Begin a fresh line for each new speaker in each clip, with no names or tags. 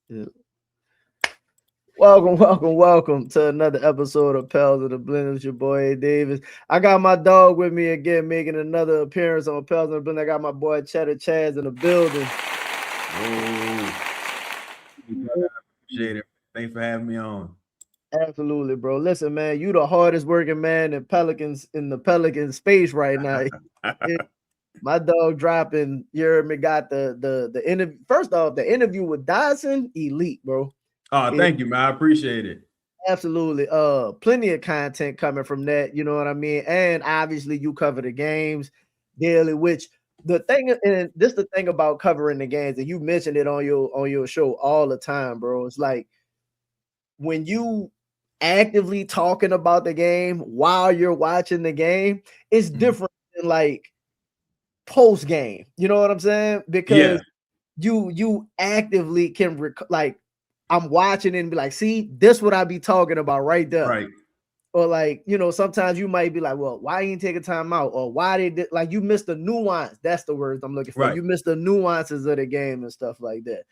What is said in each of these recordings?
Yeah. Welcome to another episode of Pels of the Blend. It's your boy A. Davis. I got my dog with me again, making another appearance on Pels of the Blend. I got my boy Chedda Chaz in the building.
Oh, appreciate it. Thanks for having me on.
Absolutely, bro. Listen, man, you the hardest working man in the Pelican space right now. My dog dropping. You heard me. Got the interview. First off, the interview with Dyson, elite, bro.
Oh, thank you, man. I appreciate it.
Absolutely. Plenty of content coming from that. You know what I mean? And obviously you cover the games daily, which the thing and this the thing about covering the games, and you mentioned it on your show all the time, bro. It's like when you actively talking about the game while you're watching the game, it's different than like post game. You know what I'm saying?
Yeah,
Because you actively can like I'm watching it and be like, see, this what I be talking about right there.
right.
Or like, sometimes you might be like, well, why you ain't take a time out? Or why they did like you missed the nuance. That's the words I'm looking for.
Right.
You missed the nuances of the game and stuff like that.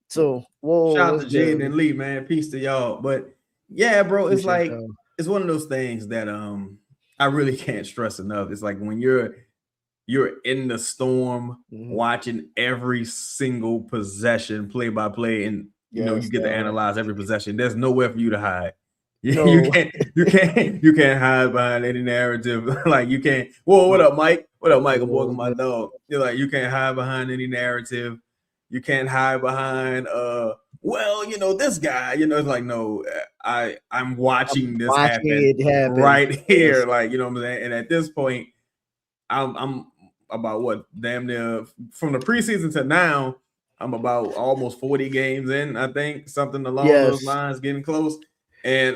So, whoa,
Shout out
what's
to Jaden
good?
and Lee, man. Peace to y'all. But yeah, bro, it's
Appreciate
like
y'all.
it's one of those things that I really can't stress enough. It's like when you're in the storm
Mhm.
watching every single possession play by play, and you
Yes,
get to
dog.
analyze every possession. There's nowhere for you to hide. You
No.
can't hide behind any narrative. Like you can't. Whoa, what up, Mike? What up, Mike? I'm
No,
walking my
no.
dog. You're like you can't hide behind any narrative. You can't hide behind well, this guy, it's like no, I'm
I'm
watching this
watching
happen
it happen.
right
Yes.
here. Like, you know what I'm saying? And at this point, I'm about what damn near from the preseason to now, I'm about almost 40 games in, I think, something along those
Yes.
lines, getting close. And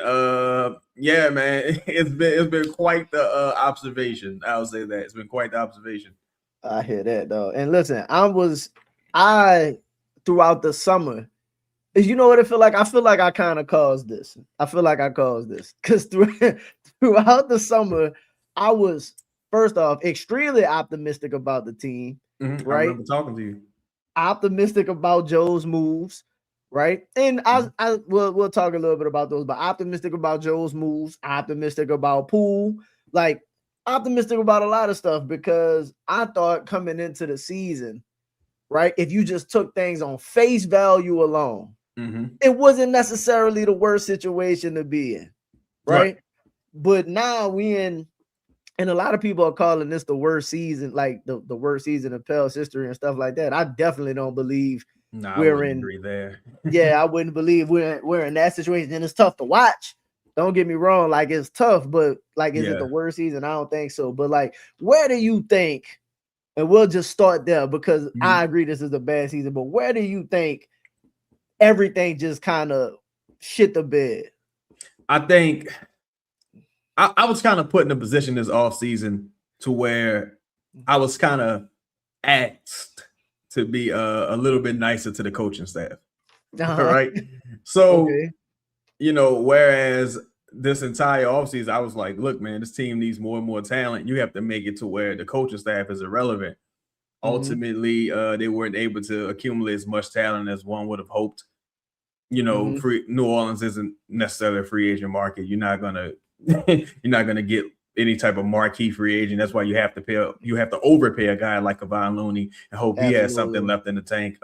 yeah, man, it's been quite the observation. I'll say that. It's been quite the observation.
I hear that though. And listen, I throughout the summer, you know what I feel like? I feel like I kind of caused this. I feel like I caused this because throughout the summer, I was first off extremely optimistic about the team,
I
right?
remember talking to you.
Optimistic about Joe's moves, right? And
Mhm.
we'll talk a little bit about those, but optimistic about Joe's moves, optimistic about Poole, like optimistic about a lot of stuff because I thought coming into the season, right? If you just took things on face value alone,
Mm-hmm.
it wasn't necessarily the worst situation to be in,
Right.
right? But now we in, and a lot of people are calling this the worst season, like the worst season of Pels history and stuff like that. I definitely don't believe
No, I
we're
wouldn't
in.
agree there.
Yeah, I wouldn't believe we're in that situation, and it's tough to watch. Don't get me wrong, like it's tough, but like, is it
Yeah.
the worst season? I don't think so. But like, where do you think? And we'll just start there because I
Mhm.
agree this is a bad season. But where do you think everything just kind of shit the bed?
I think I was kind of put in a position this off season to where I was kind of asked to be a little bit nicer to the coaching staff. All
Uh-huh.
right. So,
Okay.
whereas this entire offseason, I was like, look, man, this team needs more and more talent. You have to make it to where the coaching staff is irrelevant.
Mm-hmm.
Ultimately, they weren't able to accumulate as much talent as one would have hoped.
Mm-hmm.
Free New Orleans isn't necessarily a free agent market. You're not gonna you're not gonna get any type of marquee free agent. That's why you have to overpay a guy like Kevon Looney and hope he has something
Absolutely.
left in the tank.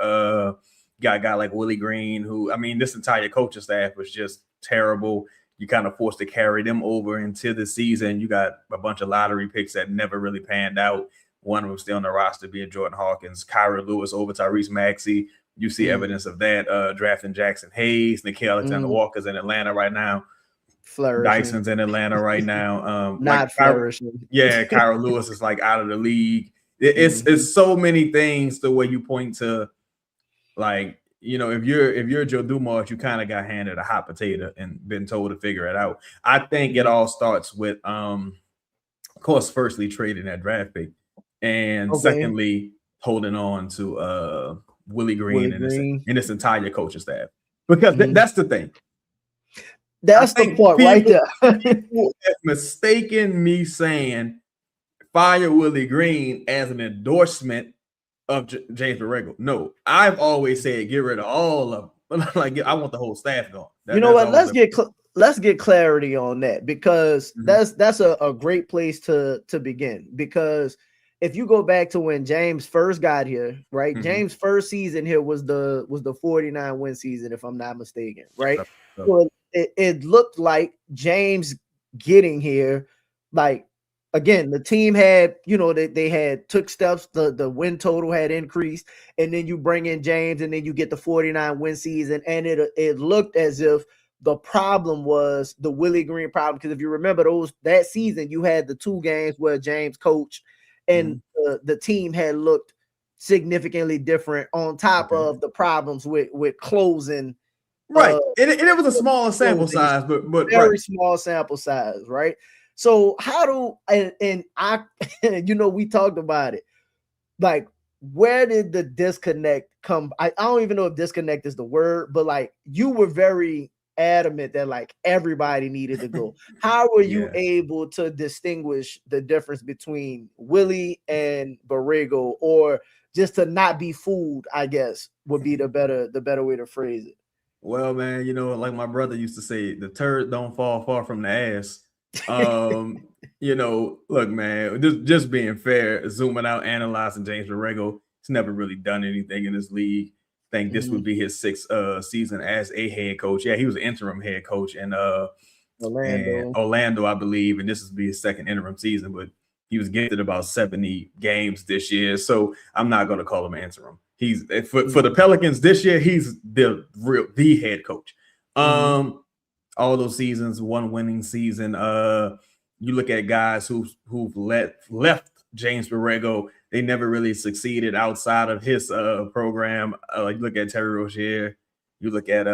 Got a guy like Willie Green, who this entire coaching staff was just terrible. You kind of forced to carry them over into the season. You got a bunch of lottery picks that never really panned out. One of them still on the roster being Jordan Hawkins, Kyra Lewis over Tyrese Maxey. You see
Mm,
evidence of that. Drafting Jackson Hayes, Nikhil Alexander
mm,
Walker's in Atlanta right now.
flourishing,
Dyson's in Atlanta right now.
not flourishing.
Yeah, Kyra Lewis is like out of the league.
Mm-hmm.
It's so many things the way you point to, like, if you're Joe Dumars, you kind of got handed a hot potato and been told to figure it out. I think it
Mm-hmm.
all starts with of course, firstly trading that draft pick, and
Okay.
secondly holding on to Willie
Willie
Green and
Green.
this entire coaching staff. Because
Mm-hmm.
that's the thing. I
That's the
think
part right
people
there.
people have mistaken me saying fire Willie Green as an endorsement of James Borrego. No, I've always said get rid of all of them. Like I want the whole staff gone.
You know
That's
what?
all.
Let's get clarity on that, because that's a great place to begin. Because if you go back to when James first got here, right? James' first season here was the 49 win season, if I'm not mistaken, right? So it looked like James getting here, like, again, the team had, they had took steps, the win total had increased, and then you bring in James, and then you get the 49 win season, and it looked as if the problem was the Willie Green problem. Because if you remember that season, you had the 2 games where James coached, and the team had looked significantly different, on top of the problems with closing.
Right. It was a smaller sample size, but
very small sample size, right? So how do and I we talked about it. Like, where did the disconnect come? I don't even know if disconnect is the word, but like, you were very adamant that like everybody needed to go. How were you able to distinguish the difference between Willie and Borrego, or just to not be fooled, I guess, would be the better way to phrase it?
Well, man, like my brother used to say, the turd don't fall far from the ass. Look, man, just being fair, zooming out, analyzing James Borrego, he's never really done anything in this league. I think this would be his 6th season as a head coach. Yeah, he was an interim head coach in Orlando, I believe, and this would be his 2nd interim season, but he was gifted about 70 games this year. So I'm not going to call him an interim. He's for the Pelicans this year, he's the head coach. All those seasons, 1 winning season. You look at guys who've left James Borrego, they never really succeeded outside of his program. You look at Terry Rozier, you look at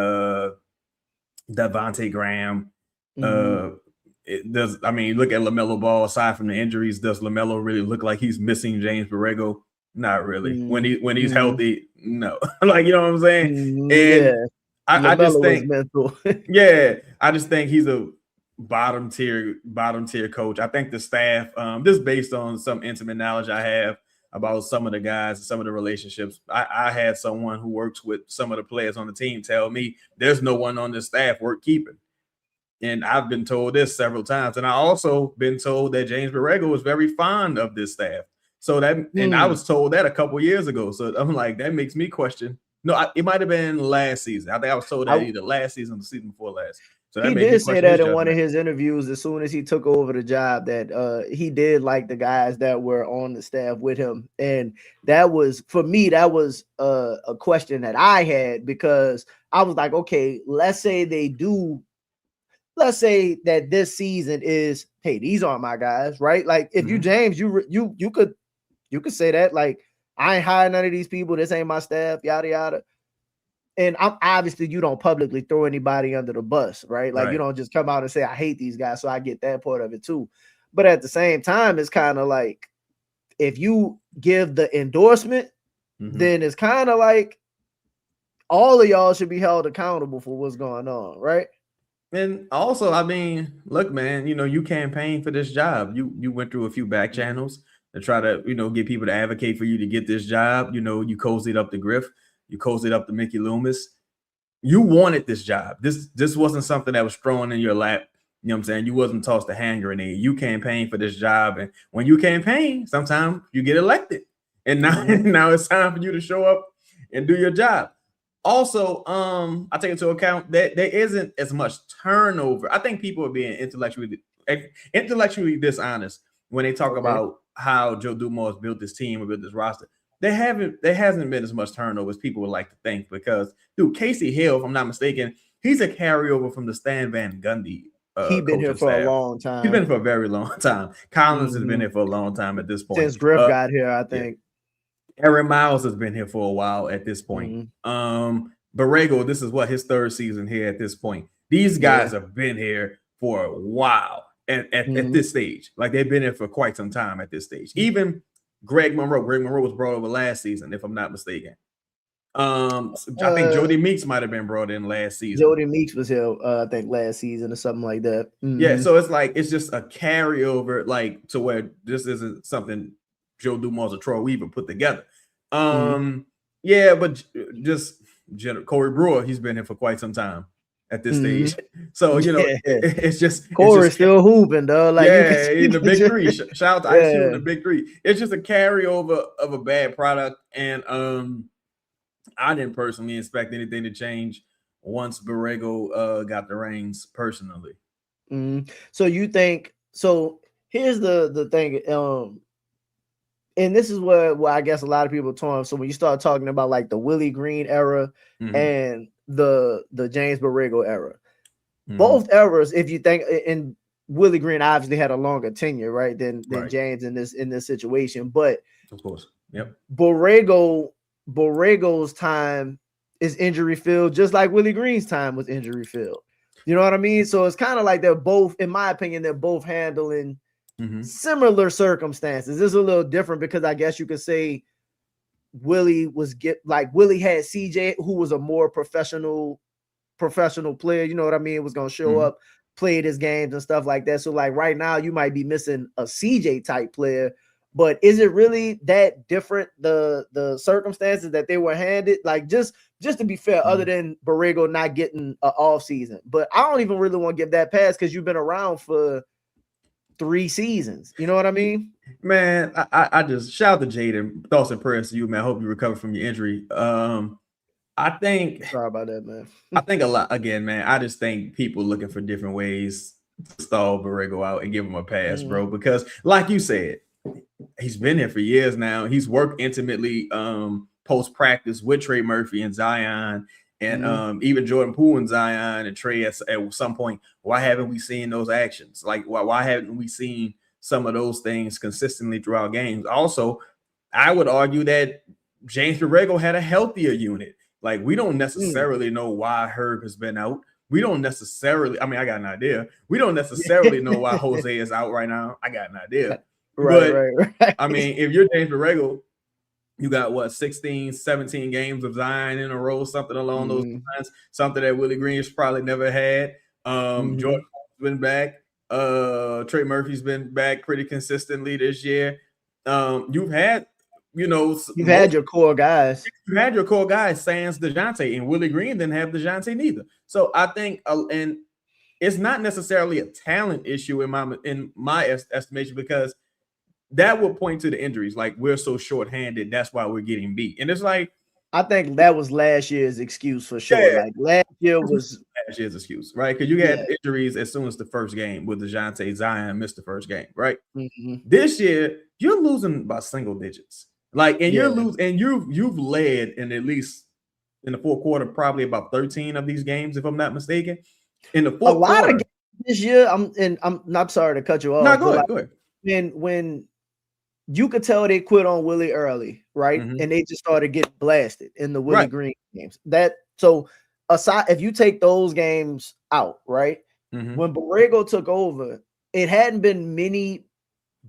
Devontae Graham. Look at LaMelo Ball. Aside from the injuries, does LaMelo really look like he's missing James Borrego? Not really. When he's healthy, no. Like, you know what I'm saying? And I just think, I just think he's a bottom tier coach. I think the staff, just based on some intimate knowledge I have about some of the guys, some of the relationships. I had someone who works with some of the players on the team tell me there's no one on the staff worth keeping. And I've been told this several times. And I also been told that James Borrego was very fond of this staff. So and I was told that a couple years ago. So I'm like, that makes me question. No, it might have been last season. I think I was told that either last season or the season before last. So
he did say that in one of his interviews as soon as he took over the job, that he did like the guys that were on the staff with him. And that was, for me, that was a question that I had, because I was like, okay, let's say that this season is, hey, these aren't my guys, right? Like, if you James, you could say that, like, I ain't hiring none of these people. This ain't my staff, yada yada. And obviously you don't publicly throw anybody under the bus, right? Like, you don't just come out and say, I hate these guys. So I get that part of it too. But at the same time, it's kind of like, if you give the endorsement, then it's kind of like all of y'all should be held accountable for what's going on, right?
And also, I mean, look, man, you campaigned for this job. You went through a few back channels to try to, get people to advocate for you to get this job. You cozied up to Griff. You cozied up to Mickey Loomis. You wanted this job. This wasn't something that was thrown in your lap. You know what I'm saying? You wasn't tossed a hand grenade. You campaigned for this job. And when you campaign, sometimes you get elected. And now it's time for you to show up and do your job. Also, I take into account that there isn't as much turnover. I think people are being intellectually dishonest when they talk about how Joe Dumars built this team or built this roster. There hasn't been as much turnover as people would like to think, because, dude, Casey Hill, if I'm not mistaken, he's a carryover from the Stan Van Gundy.
He's been here for a long time.
He's been for a very long time. Collins has been here for a long time at this point.
Since Griff got here, I think.
Aaron Miles has been here for a while at this point. Borrego, this is his 3rd season here at this point. These guys have been here for a while at this stage. Like, they've been here for quite some time at this stage. Even Greg Monroe was brought over last season, if I'm not mistaken. I think Jody Meeks might have been brought in last season.
Jody Meeks was here, I think, last season or something like that.
Yeah, so it's like, it's just a carryover, like, to where this isn't something Joe Dumars or Troy Weaver put together. Yeah, but just Corey Brewer, he's been here for quite some time at this
Mhm.
stage. So,
Yeah.
it's just
Corey's still hooping, dog. Like, you can
yeah,
see
in the big
just-
three. Shout out to Ice Cube in the big three. It's just a carryover of a bad product. And I didn't personally expect anything to change once Borrego got the reins personally.
So you think so? Here's the thing, and this is where I guess a lot of people are torn. So when you start talking about like the Willie Green era and the James Borrego era, both eras, if you think, and Willie Green obviously had a longer tenure, right, than James in this situation, but
of course, yep.
Borrego's time is injury filled, just like Willie Green's time was injury filled. You know what I mean? So it's kind of like they're both, in my opinion, they're both handling similar circumstances. This is a little different because I guess you could say Willie had CJ, who was a more professional player. You know what I mean? Was gonna show up, play his games and stuff like that. So like right now, you might be missing a CJ type player. But is it really that different, the circumstances that they were handed? Like, just to be fair, other than Borrego not getting an off season. But I don't even really want to give that pass because you've been around for 3 seasons. You know what I mean?
Man, I just shout out to Jaden. Thoughts and prayers to you, man. I hope you recover from your injury. I think
sorry about that, man.
I think a lot again, man. I just think people looking for different ways to stall Borrego out and give him a pass, bro. Because like you said, he's been here for years now. He's worked intimately post practice with Trey Murphy and Zion, and even Jordan Poole and Zion and Trey at some point. Why haven't we seen those actions? Like why haven't we seen some of those things consistently throughout games? Also, I would argue that James Borrego had a healthier unit. Like, we don't necessarily know why Herb has been out. We don't necessarily, I mean, I got an idea. We don't necessarily know why Jose is out right now. I got an idea. Right. I mean, if you're James Borrego, you got 16, 17 games of Zion in a row, something along those lines, something that Willie Green's probably never had. Jordan's been back. Trey Murphy's been back pretty consistently this year. You've had, you've
had your core guys.
You had your core guys, sans DeJounte, and Willie Green didn't have DeJounte neither. So I think, and it's not necessarily a talent issue in my estimation, because that would point to the injuries. Like, we're so shorthanded, that's why we're getting beat. And it's like,
I think that was last year's excuse for sure. Yeah. Like last year's
excuse, right? Because you had injuries as soon as the first game with DeJounte. Zion missed the first game, right? This year, you're losing by single digits. Like, and you're losing, and you've led in at least in the fourth quarter, probably about 13 of these games, if I'm not mistaken. In the fourth quarter,
of games this year. I'm not sorry to cut you off.
No, go ahead.
When you could tell they quit on Willie early, right? And they just started getting blasted in the Willie Green games. So aside, if you take those games out, right? When Borrego took over, it hadn't been many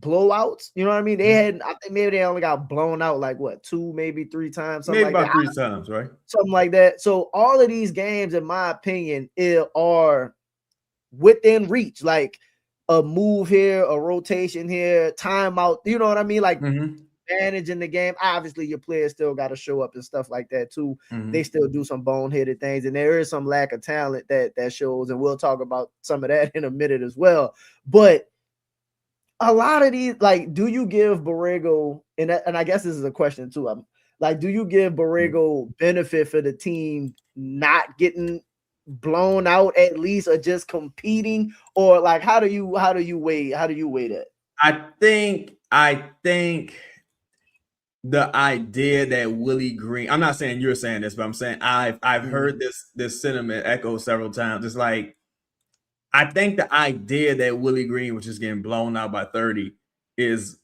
blowouts. You know what I mean? I think maybe they only got blown out like 2, maybe 3 times.
Maybe about 3 times, right?
Something like that. So all of these games, in my opinion, are within reach. A move here, a rotation here, timeout. You know what I mean? Like managing the game. Obviously, your players still got to show up and stuff like that too. They still do some boneheaded things, and there is some lack of talent that shows. And we'll talk about some of that in a minute as well. But a lot of these, like, do you give Borrego, and I guess this is a question too. Do you give Borrego benefit for the team not getting blown out at least, or just competing, or like how do you weigh that?
I think the idea that Willie Green, I'm not saying you're saying this, but I'm saying I've heard this sentiment echoed several times. It's like, I think the idea that Willie Green was just getting blown out by 30 it's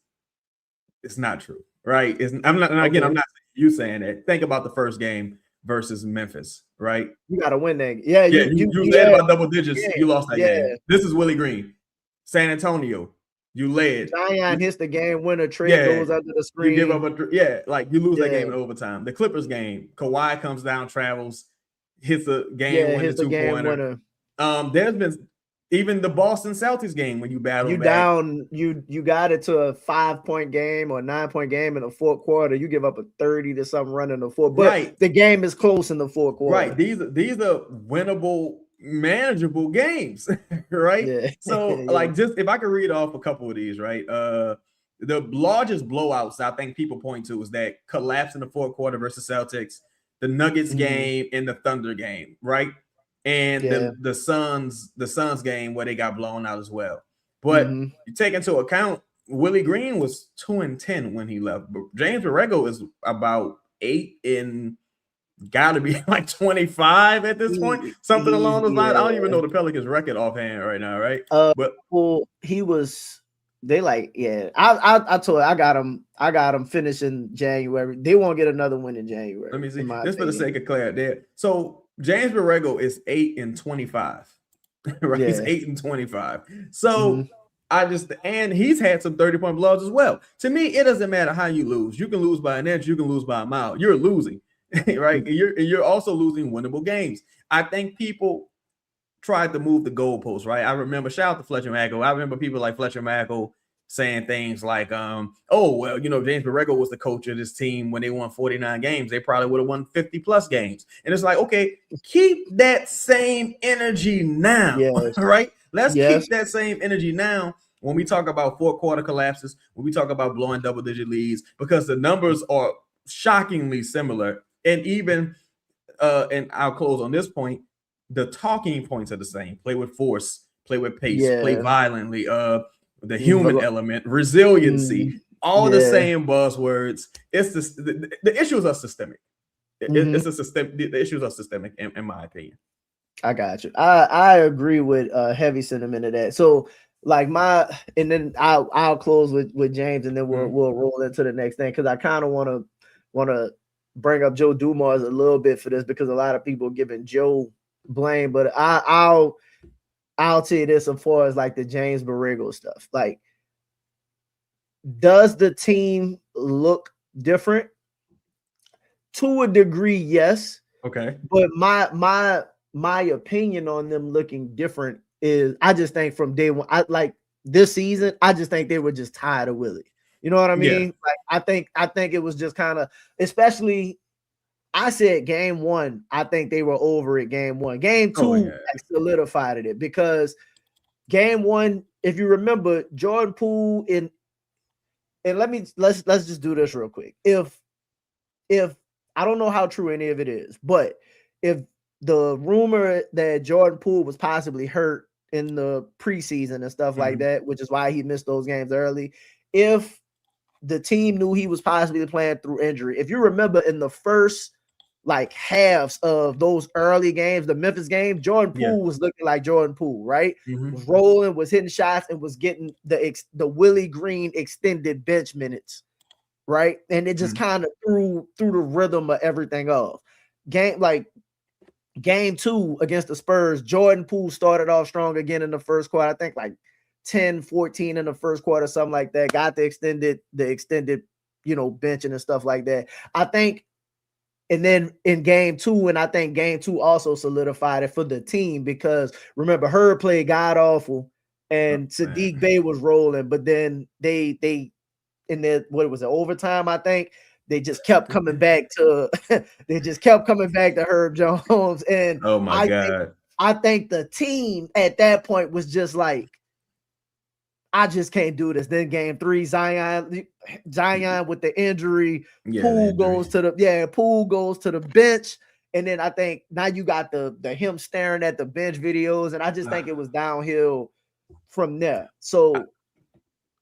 not true, right? I'm not saying you saying that. Think about the first game versus Memphis, right?
You got to win that. Yeah,
you led by double digits. You lost that game. This is Willie Green. San Antonio, you led.
Zion hits the game winner. Trey goes under the screen.
You give up like you lose that game in overtime. The Clippers game, Kawhi comes down, travels, hits a game winner, 2-pointer. There's been even the Boston Celtics game when you battle
you
back.
down, you got it to a 5-point game or 9-point game in the fourth quarter. You give up a 30 to something run in the fourth, but
right.
the game is close in the fourth quarter.
Right. These are winnable, manageable games, right?
Yeah.
So,
Yeah.
like, just if I could read off a couple of these, right? The largest blowouts I think people point to is that collapse in the fourth quarter versus Celtics, the Nuggets game, and the Thunder game, right? And the Suns game where they got blown out as well. But you take into account Willie Green was 2-10 when he left. But James Borrego is about 8 in got to be like 25 at this point, something along those lines. I don't even know the Pelicans record offhand right now, right?
But well, he was. They like, I told you, I got him finishing January. They won't get another win in January.
Let me see. Just for the sake of clarity, so James Borrego is 8-25, right? He's 8-25. So and he's had some 30-point blowouts as well. To me, it doesn't matter how you lose. You can lose by an inch, you can lose by a mile. You're losing, right? And you're also losing winnable games. I think people tried to move the goalposts, right? I remember, shout out to Fletcher Mackel. I remember people like Fletcher Mackel saying things like, oh, well, James Borrego was the coach of this team when they won 49 games. They probably would have won 50 plus games. And it's like, okay, keep that same energy now, right? Let's keep that same energy now when we talk about fourth quarter collapses, when we talk about blowing double-digit leads, because the numbers are shockingly similar. And even, and I'll close on this point, the talking points are the same. Play with force, play with pace, play violently, the human element, resiliency, all the same buzzwords. It's the issues are systemic. It's a system. The issues are systemic, in my opinion.
I got you. I agree with heavy sentiment of that. So like and then I'll close with James, and then we'll roll into the next thing, because I kind of want to bring up Joe Dumars a little bit for this, because a lot of people are giving Joe blame, but I'll tell you this as far as like the James Borrego stuff. Like, does the team look different? To a degree, yes.
Okay.
But my opinion on them looking different is, I just think from day one, this season, I just think they were just tired of Willie. You know what I mean? Like, I think it was just kind of, especially, I said game one, I think they were over it game one. Game two solidified it, because game one, if you remember, Jordan Poole and let's just do this real quick. If I don't know how true any of it is, but if the rumor that Jordan Poole was possibly hurt in the preseason and stuff like that, which is why he missed those games early, if the team knew he was possibly playing through injury, if you remember in the first like halves of those early games, the Memphis game, Jordan Poole was looking like Jordan Poole, right? Was rolling, was hitting shots, and was getting the Willie Green extended bench minutes, right? And it just kind of threw the rhythm of everything off. Game two against the Spurs, Jordan Poole started off strong again in the first quarter. I think like 10-14 in the first quarter, something like that. Got the extended, benching and stuff like that. I think. And then in game two, and I think game two also solidified it for the team, because remember, Herb played god awful and Sadiq Bey was rolling, but then they in their, what was it, overtime, I think, they just kept coming back to Herb Jones. And
oh my God.
I think the team at that point was just like, I just can't do this. Then game three, Zion with the injury, Poole goes to the bench. And then I think now you got the him staring at the bench videos, and I just think it was downhill from there. So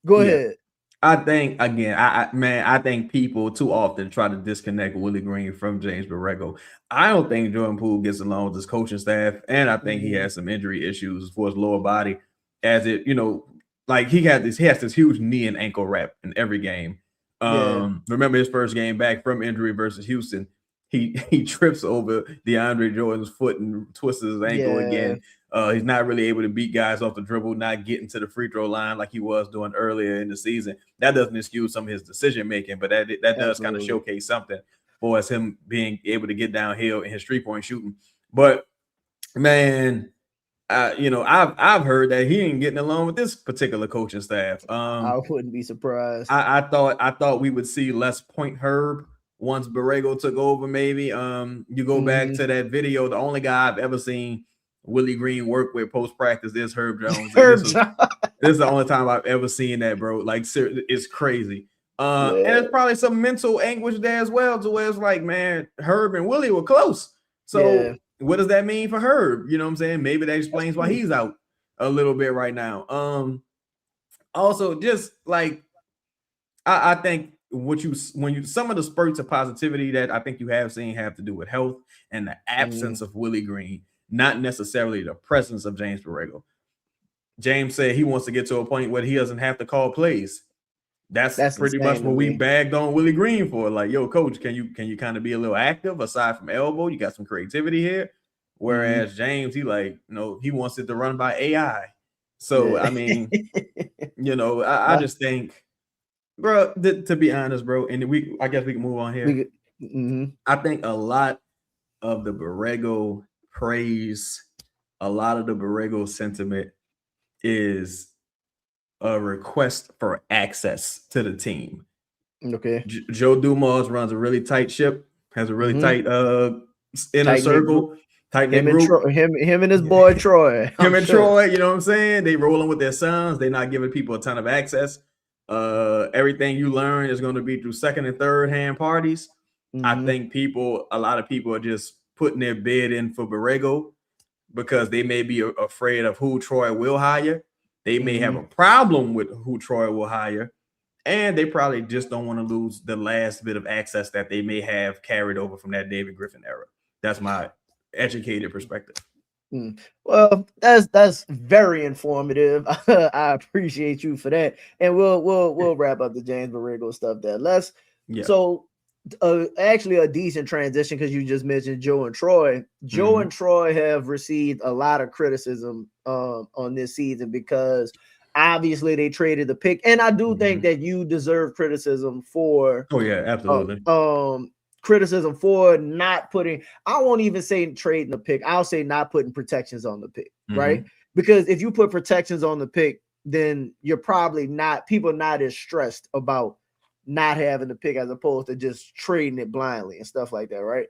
go ahead.
I think, again, I think people too often try to disconnect Willie Green from James Borrego. I don't think Jordan Poole gets along with his coaching staff, and I think he has some injury issues for his lower body, as it, like he has this huge knee and ankle wrap in every game. Remember his first game back from injury versus Houston, he trips over DeAndre Jordan's foot and twists his ankle again. He's not really able to beat guys off the dribble, not getting to the free throw line like he was doing earlier in the season. That doesn't excuse some of his decision making, but that does kind of showcase something for us, him being able to get downhill in his 3-point shooting. But man, I've heard that he ain't getting along with this particular coaching staff.
I wouldn't be surprised.
I thought we would see less Point Herb once Borrego took over. Maybe you go back to that video. The only guy I've ever seen Willie Green work with post practice is Herb Jones. This is the only time I've ever seen that, bro. Like, it's crazy. And there's probably some mental anguish there as well, to where it's like, man, Herb and Willie were close. So what does that mean for Herb? You know what I'm saying? Maybe that explains why he's out a little bit right now. Also, just like I think some of the spurts of positivity that I think you have seen have to do with health and the absence of Willie Green, not necessarily the presence of James Borrego. James said he wants to get to a point where he doesn't have to call plays. That's pretty much what we bagged on Willie Green for. Like, yo, coach, can you kind of be a little active aside from elbow? You got some creativity here. Whereas James, he wants it to run by AI. So I mean, I just think, bro, to be honest, bro, and I guess we can move on here. I think a lot of the Borrego praise, a lot of the Borrego sentiment is a request for access to the team.
Okay.
Joe Dumas runs a really tight ship, has a really tight inner circle, tight knit group.
Him and his boy Troy.
Troy, you know what I'm saying? They rolling with their sons. They're not giving people a ton of access. Everything you learn is going to be through second and third hand parties. I think a lot of people are just putting their bid in for Borrego because they may be afraid of who Troy will hire. They may have a problem with who Troy will hire, and they probably just don't want to lose the last bit of access that they may have carried over from that David Griffin era. That's my educated perspective.
Well, that's very informative. I appreciate you for that, and we'll wrap up the James Borrego stuff there. So actually a decent transition, because you just mentioned Joe and Troy. Joe and Troy have received a lot of criticism on this season because obviously they traded the pick, and I do think that you deserve criticism for.
Oh yeah, absolutely.
Criticism for not putting. I won't even say trading the pick. I'll say not putting protections on the pick, right? Because if you put protections on the pick, then you're probably not as stressed about not having the pick as opposed to just trading it blindly and stuff like that, right?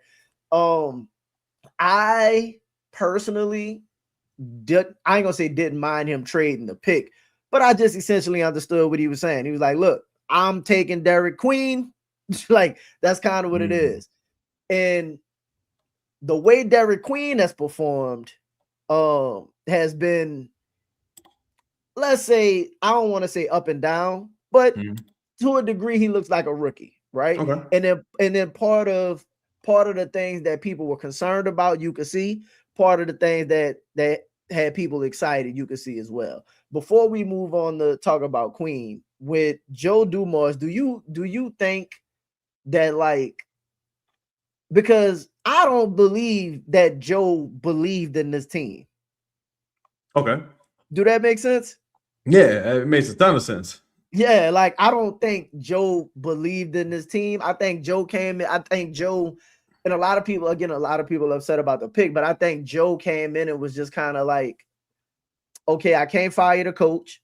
I personally I ain't gonna say didn't mind him trading the pick, but I just essentially understood what he was saying. He was like, look, I'm taking Derek Queen. Like, that's kind of what it is. And the way Derek Queen has performed has been, let's say, I don't want to say up and down, but to a degree, he looks like a rookie, right? Okay. And then part of the things that people were concerned about, you could see. Part of the things that had people excited, you could see as well. Before we move on to talk about Queen, with Joe Dumas, do you think that, like, because I don't believe that Joe believed in this team.
Okay.
Do that make sense?
Yeah, it makes a ton of sense.
Yeah, like, I don't think Joe believed in this team. I think Joe came in. I think Joe, and a lot of people upset about the pick, but I think Joe came in and was just kind of like, okay, I can't fire the coach.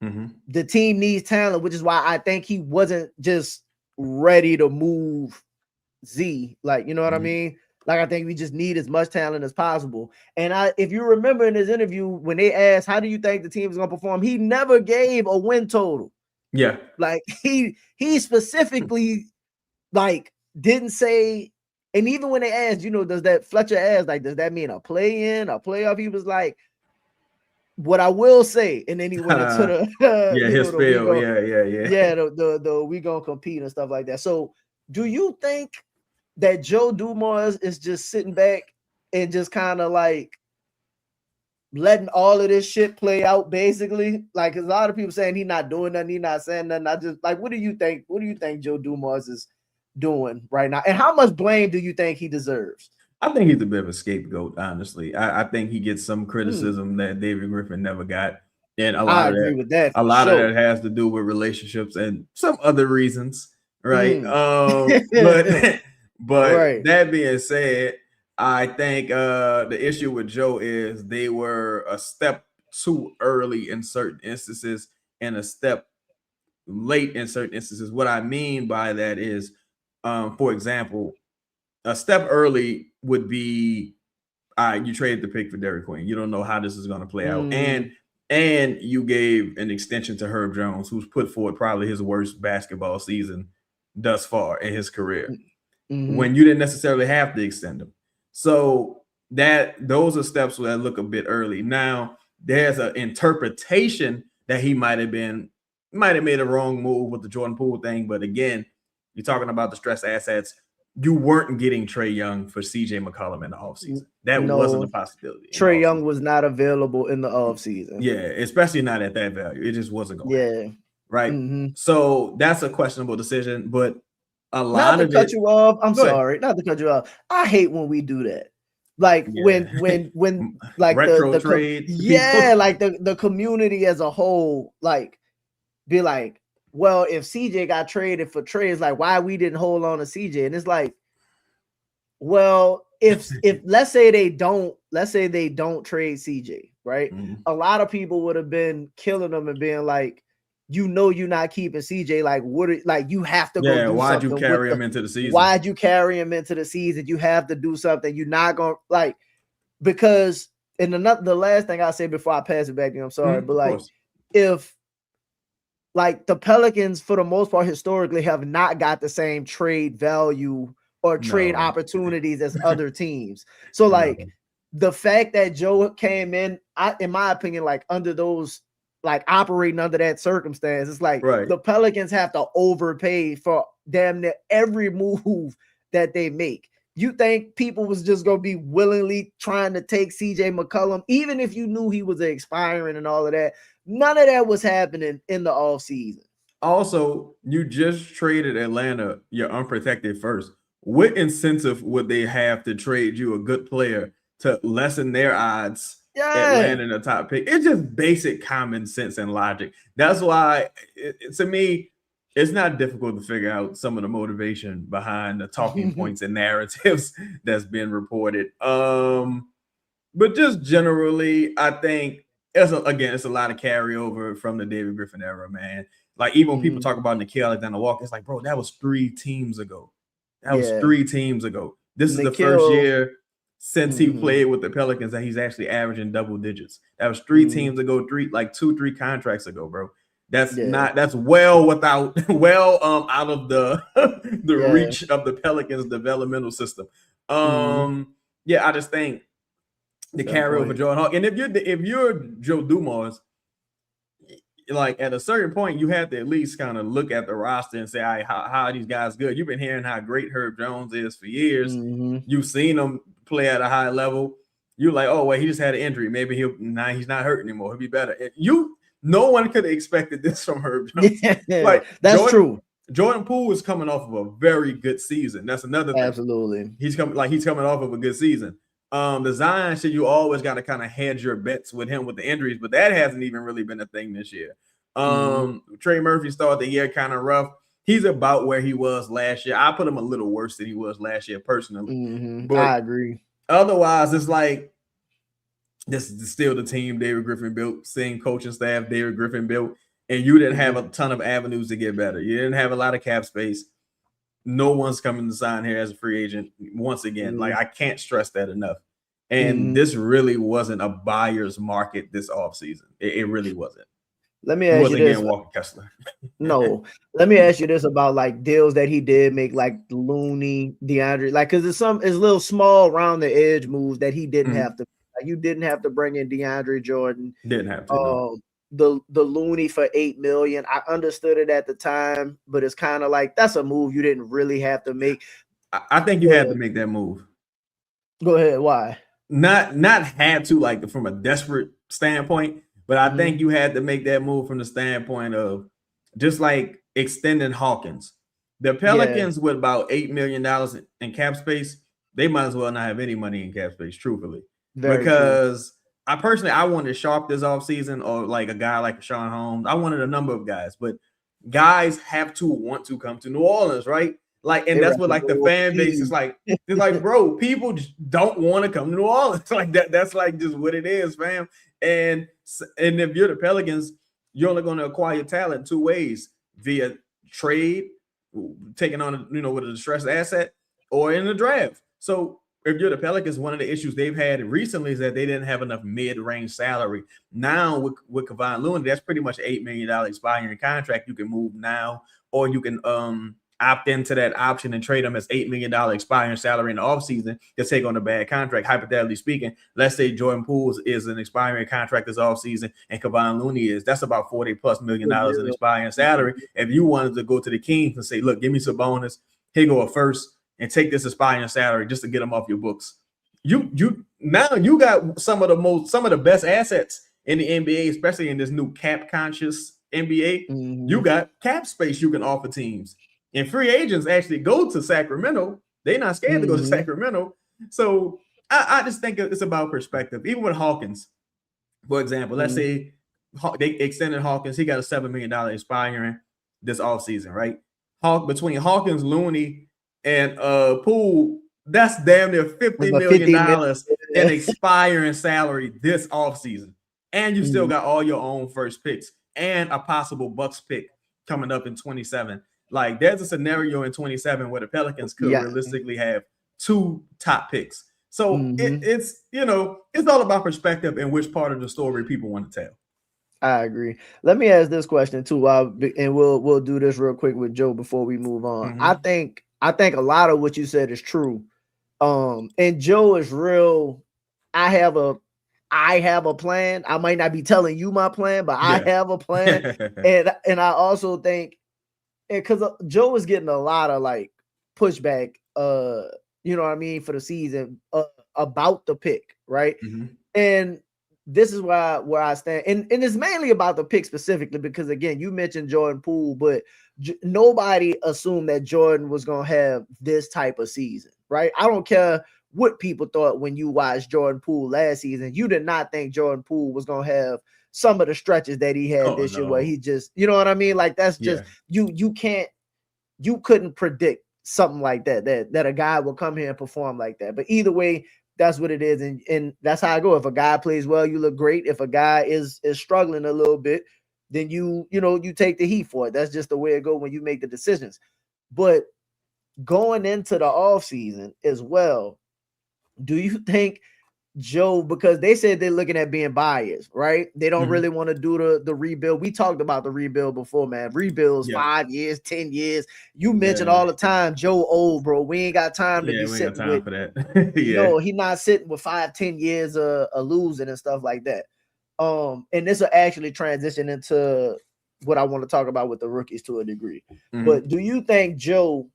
The team needs talent, which is why I think he wasn't just ready to move Z. Like, you know what I mean? Like, I think we just need as much talent as possible. And if you remember in his interview, when they asked, how do you think the team is going to perform? He never gave a win total.
Yeah.
Like, he specifically, like, didn't say, and even when they asked, does that Fletcher asked, like, does that mean a play-in, a playoff? He was like, what I will say, and then he went into the
his spiel.
The we gonna compete and stuff like that. So, do you think that Joe Dumas is just sitting back and just kind of like letting all of this shit play out, basically? Like, cause a lot of people saying he's not doing nothing, he's not saying nothing. I just like, what do you think? What do you think Joe Dumas is doing right now, and how much blame do you think he deserves?
I think he's a bit of a scapegoat, honestly. I think he gets some criticism that David Griffin never got. And a lot of that has to do with relationships and some other reasons, right? But that being said, I think the issue with Joe is they were a step too early in certain instances and a step late in certain instances. What I mean by that is, for example, a step early would be, all right, you traded the pick for Derrick Queen. You don't know how this is going to play out. And you gave an extension to Herb Jones, who's put forward probably his worst basketball season thus far in his career, when you didn't necessarily have to extend him. So those are steps that look a bit early. Now, there's an interpretation that he might have made a wrong move with the Jordan Poole thing. But again, you're talking about the stress assets. You weren't getting Trae Young for CJ McCollum in the offseason. That wasn't a possibility.
Trae Young was not available in the offseason.
Yeah, especially not at that value. It just wasn't going to happen. Right.
Mm-hmm.
So that's a questionable decision. But a lot
not to
of
cut
it,
you off. I'm sorry, not to cut you off. I hate when we do that. Like when like
retro
the
trade.
Like the community as a whole, like be like, well, if CJ got traded for Trae, it's like why we didn't hold on to CJ. And it's like, well, if let's say they don't trade CJ, right?
Mm-hmm.
A lot of people would have been killing them and being like, you're not keeping CJ. Like, you have to go do
why'd
something.
You carry him into the season?
Why'd you carry him into the season? You have to do something. You're not going to because the last thing I'll say before I pass it back to you, I'm sorry, but if the Pelicans, for the most part, historically have not got the same trade value or trade opportunities as other teams. So the fact that Joe came in my opinion, under those, operating under that circumstance, it's the Pelicans have to overpay for damn near every move that they make. You think people was just going to be willingly trying to take CJ McCollum, even if you knew he was expiring and all of that? None of that was happening in the offseason.
Also, you just traded Atlanta your unprotected first. What incentive would they have to trade you a good player to lessen their odds at landing a top pick? It's just basic common sense and logic. That's why, to me, it's not difficult to figure out some of the motivation behind the talking points and narratives that's been reported. But just generally, I think it's a lot of carryover from the David Griffin era, man. Like, even when people talk about Nickeil Alexander-Walker, it's like, bro, that was 3 teams ago. This is the first year since he played with the Pelicans that he's actually averaging double digits. That was 3 teams ago, 2-3 contracts ago, bro. That's well out of the reach of the Pelicans developmental system. I just think the carryover Jordan Hawk. And if you're Joe Dumars, at a certain point, you have to at least kind of look at the roster and say, all right, how are these guys good? You've been hearing how great Herb Jones is for years. You've seen him play at a high level. You're like, oh, wait, he just had an injury. Maybe he's not hurt anymore. He'll be better. No one could have expected this from Herb Jones.
That's true.
Jordan Poole is coming off of a very good season. That's another thing.
Absolutely.
He's coming off of a good season. The Zion shit, you always got to kind of hedge your bets with him with the injuries, but that hasn't even really been a thing this year. Trey Murphy started the year kind of rough. He's about where he was last year. I put him a little worse than he was last year personally. But
I agree.
Otherwise, it's like this is still the team David Griffin built, same coaching staff David Griffin built, and you didn't have a ton of avenues to get better. You didn't have a lot of cap space. No one's coming to sign here as a free agent once again. I can't stress that enough. And this really wasn't a buyer's market this offseason. It really wasn't.
Let me ask you this.
Walker Kessler.
No. Let me ask you this about deals that he did make, Looney, DeAndre, because it's little small round the edge moves that he didn't have to. You didn't have to bring in DeAndre Jordan.
Didn't have to.
The Looney for $8 million. I understood it at the time, but it's kind of that's a move you didn't really have to make.
I think you had to make that move.
Go ahead. Why?
Not had to from a desperate standpoint, but I think you had to make that move from the standpoint of just extending Hawkins. The Pelicans with about $8 million in cap space, they might as well not have any money in cap space, truthfully. Because I wanted Sharp this offseason, or a guy like Sean Holmes. I wanted a number of guys, but guys have to want to come to New Orleans, right? Like, and that's what like the fan base is like. It's like, bro, people just don't want to come to New Orleans. Like that. That's like just what it is, fam. And if you're the Pelicans, you're only going to acquire talent 2 ways: via trade, taking on with a distressed asset, or in the draft. So if you're the Pelicans, one of the issues they've had recently is that they didn't have enough mid-range salary. Now with Kevon Looney, that's pretty much $8 million expiring contract. You can move now, or you can opt into that option and trade them as $8 million expiring salary in the offseason to take on a bad contract. Hypothetically speaking, let's say Jordan Poole is an expiring contract this offseason and Kevon Looney is. That's about $40+ million in expiring salary. If you wanted to go to the Kings and say, look, give me some bonus, here go a first, and take this expiring salary just to get them off your books. You now you got some of the best assets in the NBA, especially in this new cap conscious NBA. You got cap space you can offer teams. And free agents actually go to Sacramento. They're not scared to go to Sacramento. So I just think it's about perspective. Even with Hawkins, for example, let's say they extended Hawkins. He got a $7 million expiring this offseason, right? Between Hawkins, Looney, and Poole, that's damn near $50 million in expiring salary this offseason. And you still got all your own first picks and a possible Bucks pick coming up in 27. Like, there's a scenario in 27 where the Pelicans could realistically have 2 top picks. So it's all about perspective and which part of the story people want to tell.
I agree. Let me ask this question too, and we'll do this real quick with Joe before we move on. I think a lot of what you said is true. And Joe is real. I have a plan. I might not be telling you my plan, but I have a plan. and I also think, because Joe is getting a lot of like pushback, you know what I mean, for the season about the pick, right? And this is where I stand, and it's mainly about the pick specifically because, again, you mentioned Jordan Poole, but nobody assumed that Jordan was gonna have this type of season, right? I don't care what people thought when you watched Jordan Poole last season. You did not think Jordan Poole was gonna have some of the stretches that he had this year, where he just, you know what I mean? Like, that's just you couldn't predict something like that a guy will come here and perform like that. But either way, that's what it is, and that's how I go. If a guy plays well, you look great. If a guy is struggling a little bit, then you take the heat for it. That's just the way it goes when you make the decisions. But going into the offseason as well, do you think Joe, because they said they're looking at being biased, right? They don't really want to do the rebuild. We talked about the rebuild before, man. Rebuilds 5 years, 10 years. You mention all the time, Joe old, bro. We ain't got time to be sitting with
for that.
He's not sitting with 5-10 years of losing and stuff like that. And this will actually transition into what I want to talk about with the rookies to a degree. But do you think Joe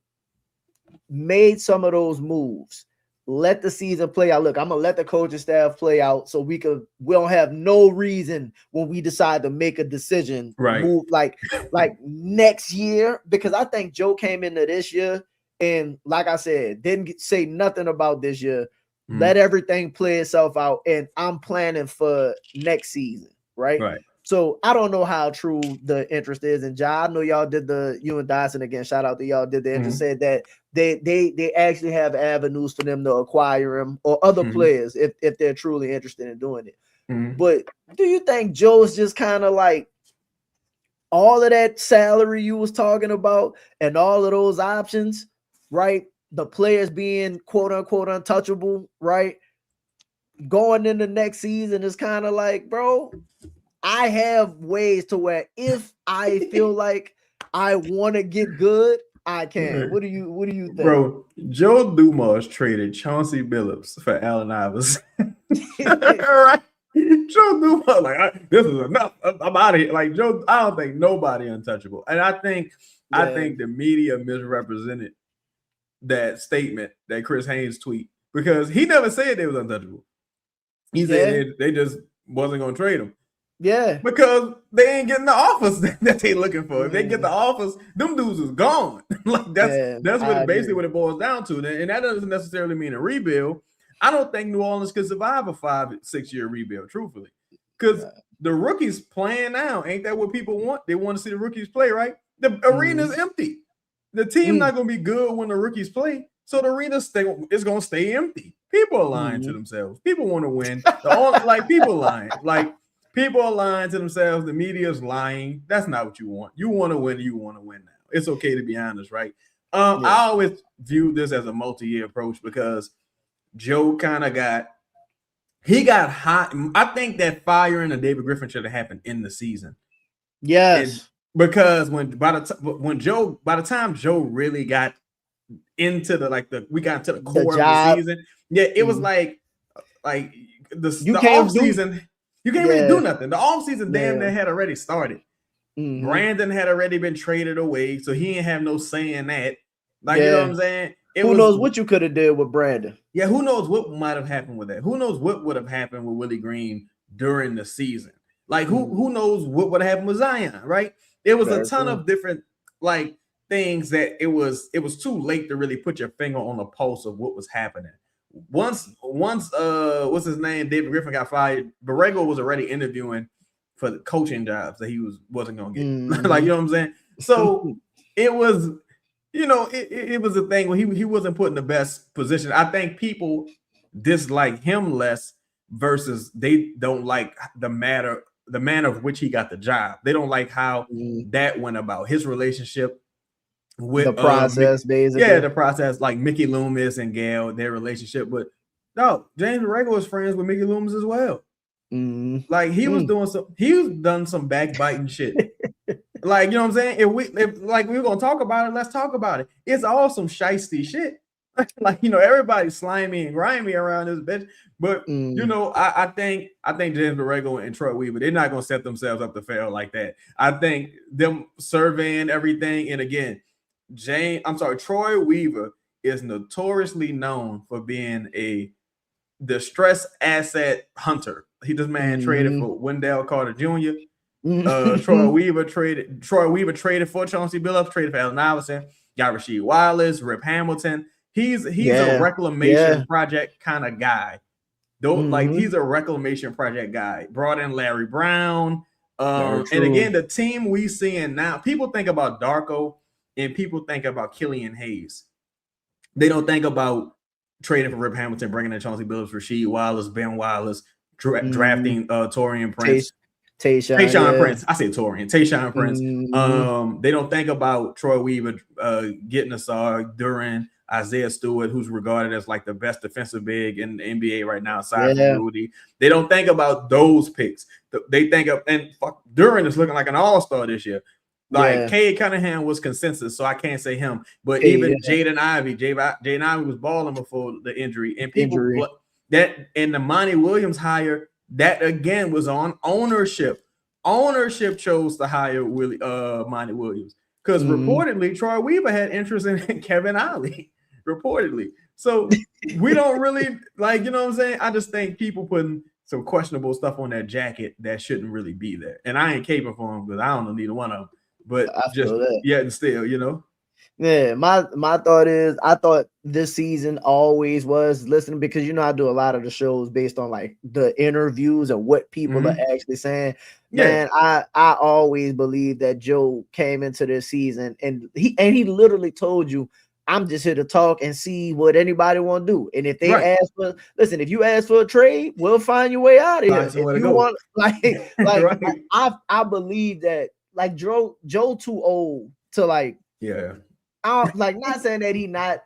made some of those moves? Let the season play out. Look, I'm gonna let the coaching staff play out so we don't have no reason when we decide to make a decision, move like next year, because I think Joe came into this year and, like I said, didn't say nothing about this year. Let everything play itself out, and I'm planning for next season, right? So I don't know how true the interest is in Ja. I know y'all did you and Dyson, again, shout out to y'all, did the interest, said that they actually have avenues for them to acquire him or other players if they're truly interested in doing it. But do you think Joe is just kind of like all of that salary you was talking about and all of those options, right? The players being quote unquote untouchable, right? Going into next season is kind of like, bro, I have ways to where if I feel like I want to get good, I can. What do you think?
Bro, Joe Dumars traded Chauncey Billups for Allen Iverson. Right? Joe Dumars, like, this is enough. I'm out of here. Like, Joe, I don't think nobody untouchable. And I think the media misrepresented that statement, that Chris Haynes tweet, because he never said they was untouchable. He said they just wasn't gonna trade him.
Yeah,
because they ain't getting the offers that they looking for. If they get the offers, them dudes is gone. Like, that's what basically what it boils down to. And that doesn't necessarily mean a rebuild. I don't think New Orleans could survive a 5-6 year rebuild, truthfully, because the rookies playing now, ain't that what people want? They want to see the rookies play, right? The arena's empty. The team not going to be good when the rookies play. So the arena is going to stay empty. People are lying to themselves. People want to win. People lying. Like, people are lying to themselves. The media is lying. That's not what you want. You want to win. You want to win now. It's okay to be honest, right? I always view this as a multi-year approach because Joe kind of got hot. I think that firing of David Griffin should have happened in the season.
Yes.
Because by the time Joe really got into we got into the core of the season, it was like the off season, you can't really do nothing. The off season damn near had already started. Brandon had already been traded away, so he didn't have no say in that. You know what I'm saying?
Who knows what you could have did with Brandon?
Yeah, who knows what might have happened with that? Who knows what would have happened with Willie Green during the season? Like who knows what would have happened with Zion, right? There was a ton of different things that it was too late to really put your finger on the pulse of what was happening. Once what's his name? David Griffin got fired. Borrego was already interviewing for the coaching jobs that he wasn't gonna get. You know what I'm saying? So it was, it was a thing where he wasn't put in the best position. I think people dislike him less versus they don't like the manner of which he got the job. They don't like how that went about. His relationship with
the process, basically.
Yeah, the process, like Mickey Loomis and Gail, their relationship. But no, James Borrego was friends with Mickey Loomis as well. Like he was done some backbiting shit. Like, you know what I'm saying? If we're gonna talk about it, let's talk about it. It's all some shiesty shit. Like, everybody's slimy and grimy around this bitch. But I think James Borrego and Troy Weaver, they're not gonna set themselves up to fail like that. I think them surveying everything, and again, Troy Weaver is notoriously known for being a distress asset hunter. This man traded for Wendell Carter Jr. Troy Weaver traded for Chauncey Billups, traded for Allen Iverson, got Rasheed Wallace, Rip Hamilton. He's a reclamation project kind of guy. He's a reclamation project guy. Brought in Larry Brown. And again, the team we seeing now, people think about Darko and people think about Killian Hayes. They don't think about trading for Rip Hamilton, bringing in Chauncey Billups, Rasheed Wallace, Ben Wallace, drafting Taurean Prince. Tayshaun Prince. I say Torian. Tayshaun Prince. They don't think about Troy Weaver getting a star during Isaiah Stewart, who's regarded as like the best defensive big in the NBA right now, aside from Rudy. They don't think about those picks. They think of Duran is looking like an all-star this year. Like Cade Cunningham was consensus, so I can't say him. But even Jaden Ivey was balling before the injury, and and the Monty Williams hire. That again was on ownership. Ownership chose to hire Monty Williams because reportedly Troy Weaver had interest in Kevin Ollie. Reportedly, so we don't really you know what I'm saying. I just think people putting some questionable stuff on that jacket that shouldn't really be there. And I ain't caping for them because I don't know neither one of them. But and still,
Yeah, my thought is I thought this season always was listening because I do a lot of the shows based on like the interviews and what people are actually saying. Man, I always believe that Joe came into this season and he literally told you, I'm just here to talk and see what anybody want to do. And if they ask if you ask for a trade, we'll find your way out of here. If you want I believe that like Joe too old to I'm not saying that he's not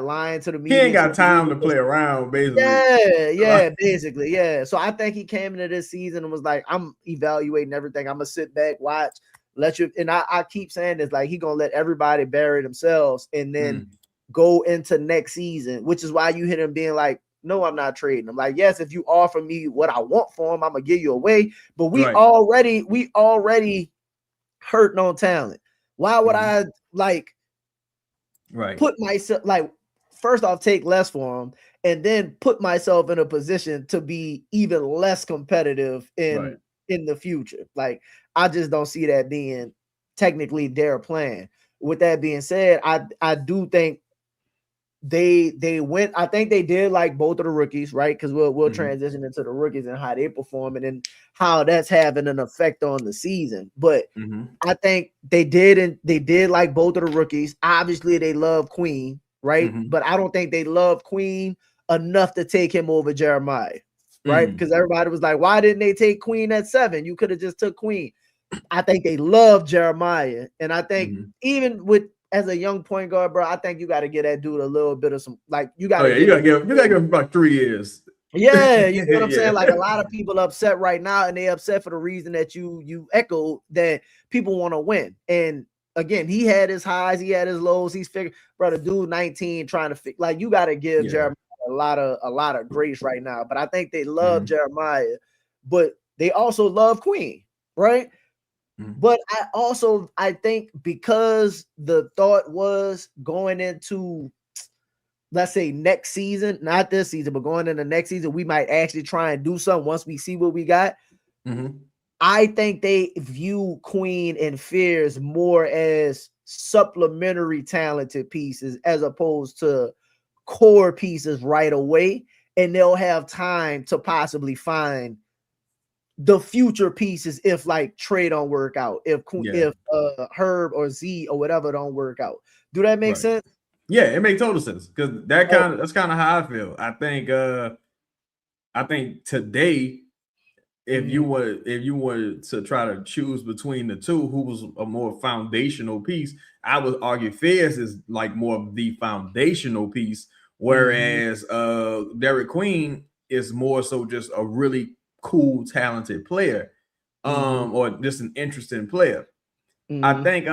lying to the media.
He ain't got time to play around, basically.
Basically. So I think he came into this season and was like, I'm evaluating everything. I'm gonna sit back, watch, and I keep saying this, like he gonna let everybody bury themselves and then go into next season, which is why you hit him being like, no, I'm not trading. I'm like, yes, if you offer me what I want for him, I'm gonna give you away. But we already hurting on talent. Why would I put myself first off take less for him and then put myself in a position to be even less competitive in the future? Like I just don't see that being technically their plan. With that being said, I do think they went. I think they did like both of the rookies, right? Because we'll transition into the rookies and how they performing and how that's having an effect on the season. But I think they did like both of the rookies. Obviously, they love Queen, right? But I don't think they love Queen enough to take him over Jeremiah, right? Because everybody was like, why didn't they take Queen at 7? You could have just took Queen. I think they love Jeremiah. And I think even with as a young point guard, bro, I think you got to give that dude a little bit of some, like, you got to
you got to give him about 3 years.
Yeah, you know what I'm saying? Like, a lot of people upset right now, and they upset for the reason that you echoed, that people want to win. And again, he had his highs, he had his lows. He's figured, brother, dude 19 trying to fix, like, you got to give Jeremiah a lot of grace right now. But I think they love Jeremiah, but they also love Queen, right? But I think because the thought was going into, let's say, next season, not this season, but going into next season, we might actually try and do something once we see what we got. I think they view Queen and Fears more as supplementary talented pieces as opposed to core pieces right away. And they'll have time to possibly find the future pieces if like Trey don't work out, if Herb or Z or whatever don't work out. Do that make sense?
Yeah, it makes total sense, because that's kind of how I feel. I think today, if you were to try to choose between the two, who was a more foundational piece, I would argue Fez is like more of the foundational piece, whereas Derek Queen is more so just a really cool, talented player, or just an interesting player. I think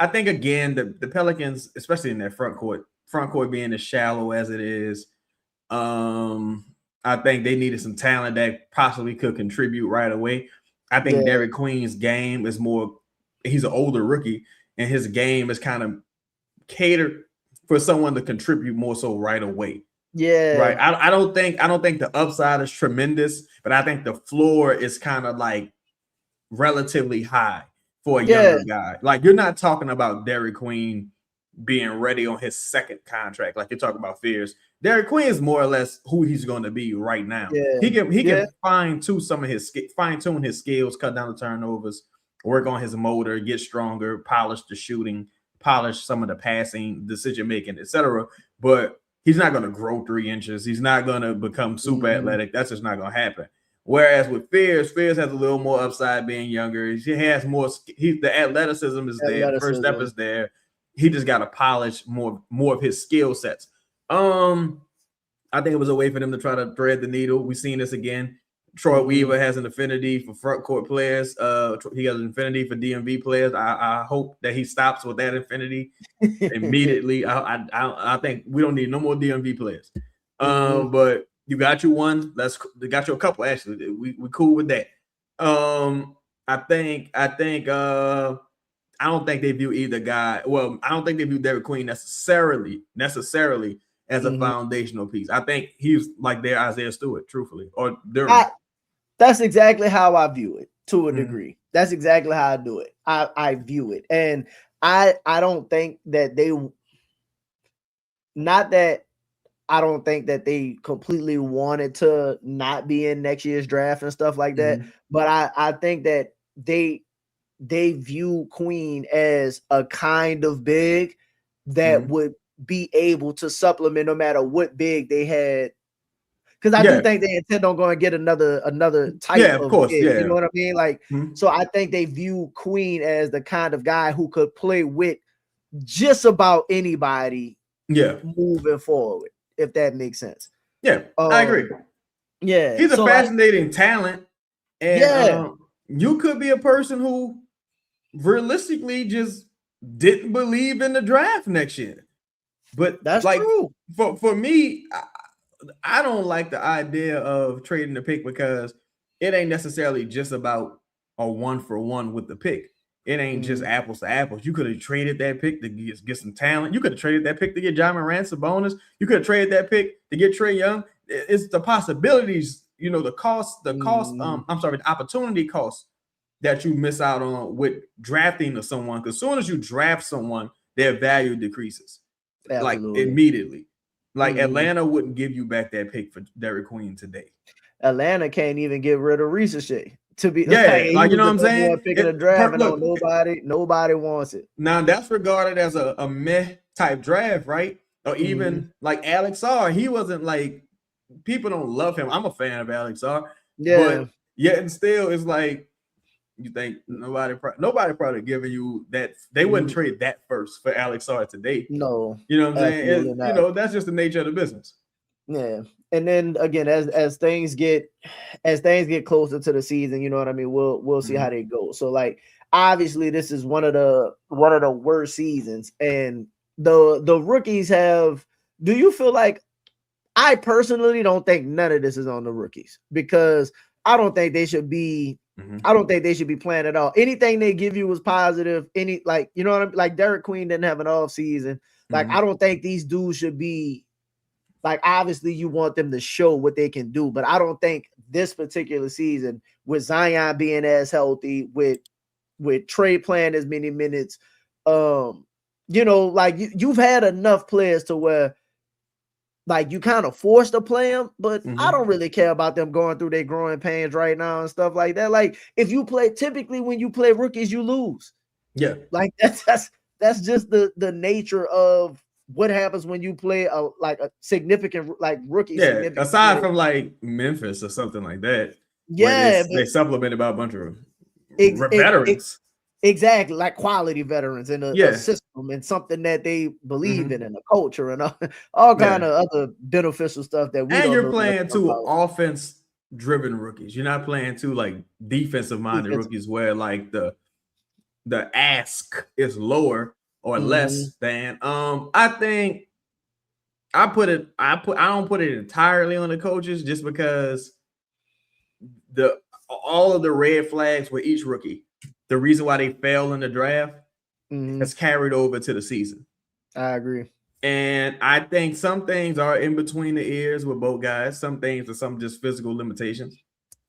again, the Pelicans, especially in their front court being as shallow as it is, I think they needed some talent that possibly could contribute right away. I think Derek Queen's game is more, he's an older rookie, and his game is kind of catered for someone to contribute more so right away.
Yeah.
Right. I don't think the upside is tremendous, but I think the floor is kind of like relatively high for a younger guy. Like, you're not talking about Derek Queen being ready on his second contract like you're talking about Fears. Derek Queen is more or less who he's going to be right now. He can fine-tune his skills, cut down the turnovers, work on his motor, get stronger, polish the shooting, polish some of the passing, decision making, etc. But he's not going to grow 3 inches. He's not going to become super athletic. That's just not going to happen. Whereas with Fears has a little more upside being younger. He has more. The athleticism is there. The first step is there. He just got to polish more of his skill sets. I think it was a way for them to try to thread the needle. We've seen this again. Troy Weaver has an affinity for front court players. He has an affinity for DMV players. I hope that he stops with that affinity immediately. I think we don't need no more DMV players. But you got you one. They got you a couple, actually. We cool with that. I don't think they view either guy. Well, I don't think they view Derek Queen necessarily as a foundational piece. I think he's like their Isaiah Stewart, truthfully, or
that's exactly how I view it to a degree. That's exactly how I do it. I view it, and I don't think that I don't think that they completely wanted to not be in next year's draft and stuff like that. But I think that they view Queen as a kind of big that would be able to supplement no matter what big they had. Because I do think they intend on going to get another type of course, big, you know what I mean? Like, so I think they view Queen as the kind of guy who could play with just about anybody moving forward, if that makes sense.
I agree. He's a fascinating talent, and you could be a person who realistically just didn't believe in the draft next year. But
that's like true.
For me, I don't like the idea of trading the pick, because it ain't necessarily just about a 1-for-1 with the pick. It ain't just apples to apples. You could have traded that pick to get some talent. You could have traded that pick to get John Morant, Sabonis. You could have traded that pick to get Trae Young. It's the possibilities, the opportunity cost that you miss out on with drafting someone. Because as soon as you draft someone, their value decreases. like
Absolutely.
immediately. Like
Mhm.
Atlanta wouldn't give you back that pick for Derek Queen today.
Atlanta can't even get rid of Ricoche. To be
Yeah,
he
like you
was
know
the
what I'm
number one
saying?
pick in the draft, and
Look,
nobody wants it.
now that's regarded as a meh type draft, right? Or even like Alex R. He wasn't like, people don't love him. I'm a fan of Alex R.
Yeah.
But yet and still, it's like, you think nobody probably giving you that. They wouldn't trade that first for Alex R today.
No,
You know what I'm saying?
absolutely not.
That's just the nature of the business.
Yeah. And then again, as things get closer to the season, you know what I mean, we'll see how they go. So like obviously this is one of the worst seasons, and the rookies have, do you feel like, I personally don't think none of this is on the rookies, because I don't think they should be playing at all. Anything they give you was positive. Any, like, you know what I mean? Like Derek Queen didn't have an off season. Like I don't think these dudes should be, like, obviously you want them to show what they can do, but I don't think this particular season, with Zion being as healthy, with Trey playing as many minutes, like you've had enough players to where, like, you kind of forced to play them, but I don't really care about them going through their growing pains right now and stuff like that. Like, if you play, typically when you play rookies, you lose.
Yeah,
like that's just the nature of what happens when you play a significant, like, rookie.
yeah.
Significant
Aside
player.
from like Memphis or something like that,
Yeah,
where they supplemented by a bunch of
but
veterans.
exactly, like quality veterans in a
Yeah.
system and something that they believe in, and a culture, and all kind of other beneficial stuff that we
And
don't
you're
know
playing
nothing
two
about.
offense-driven rookies. You're not playing two like defensive-minded rookies where like the ask is lower or less than. I think I don't put it entirely on the coaches, just because all of the red flags with each rookie, the reason why they fail in the draft, has carried over to the season.
I agree.
And I think some things are in between the ears with both guys. Some things are some just physical limitations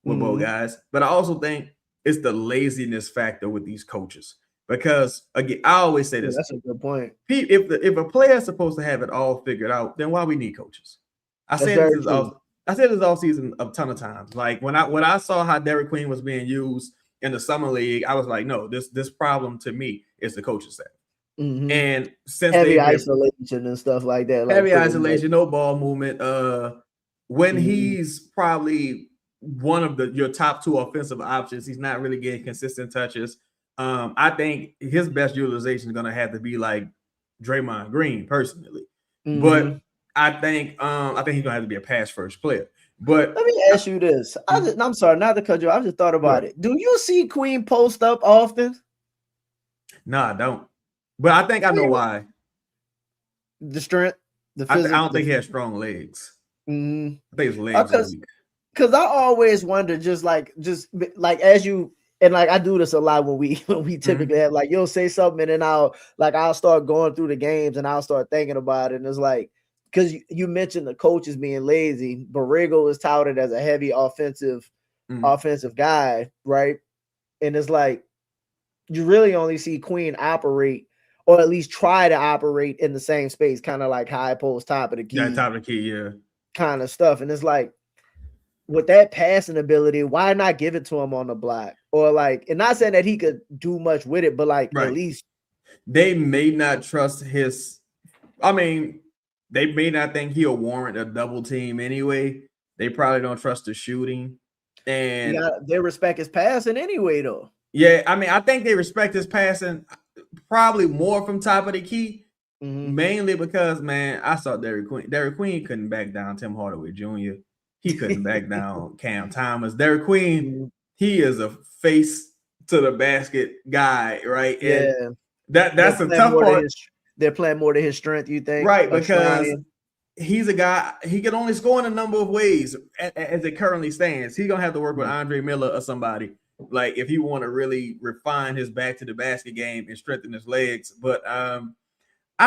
with both guys. But I also think it's the laziness factor with these coaches. Because again, I always say this.
That's a good point.
If a player is supposed to have it all figured out, then why we need coaches? I said this all season a ton of times. Like when I saw how Derek Queen was being used in the summer league, I was like, no, this problem to me is the coaching staff. And since
heavy isolation and stuff like that,
heavy isolation, no ball movement. When he's probably one of your top two offensive options, he's not really getting consistent touches. I think his best utilization is going to have to be like Draymond Green, personally. But I think he's going to have to be a pass first player. But
let me ask you this. I'm sorry, not to cut you off. I just thought about it. Do you see Queen post up often?
No, I don't. But I think I know why.
The strength, the
physics. I don't think he has strong legs. I think his legs are weak.
Because I always wonder, just like as you, and like I do this a lot when we typically have, like, you'll say something and then I'll start going through the games and I'll start thinking about it, and it's like, because you mentioned the coaches being lazy. Borrego is touted as a heavy offensive guy, right? And it's like, you really only see Queen operate, or at least try to operate, in the same space, kind of like high post, top of the key.
Yeah, top of the key, yeah.
Kind of stuff. And it's like, with that passing ability, why not give it to him on the block? Or like, and not saying that he could do much with it, but like, at least.
They may not trust they may not think he'll warrant a double team anyway. They probably don't trust the shooting. And
they respect his passing anyway, though.
Yeah, I think they respect his passing probably more from top of the key, mainly because, man, I saw Derek Queen. Derek Queen couldn't back down Tim Hardaway Jr. He couldn't back down Cam Thomas. Derek Queen, he is a face to the basket guy, right?
Yeah,
and that's a tough part.
They're playing more to his strength, you think?
Right, because he's a guy, he can only score in a number of ways as it currently stands. He's gonna have to work with Andre Miller or somebody, like, if he want to really refine his back to the basket game and strengthen his legs. But I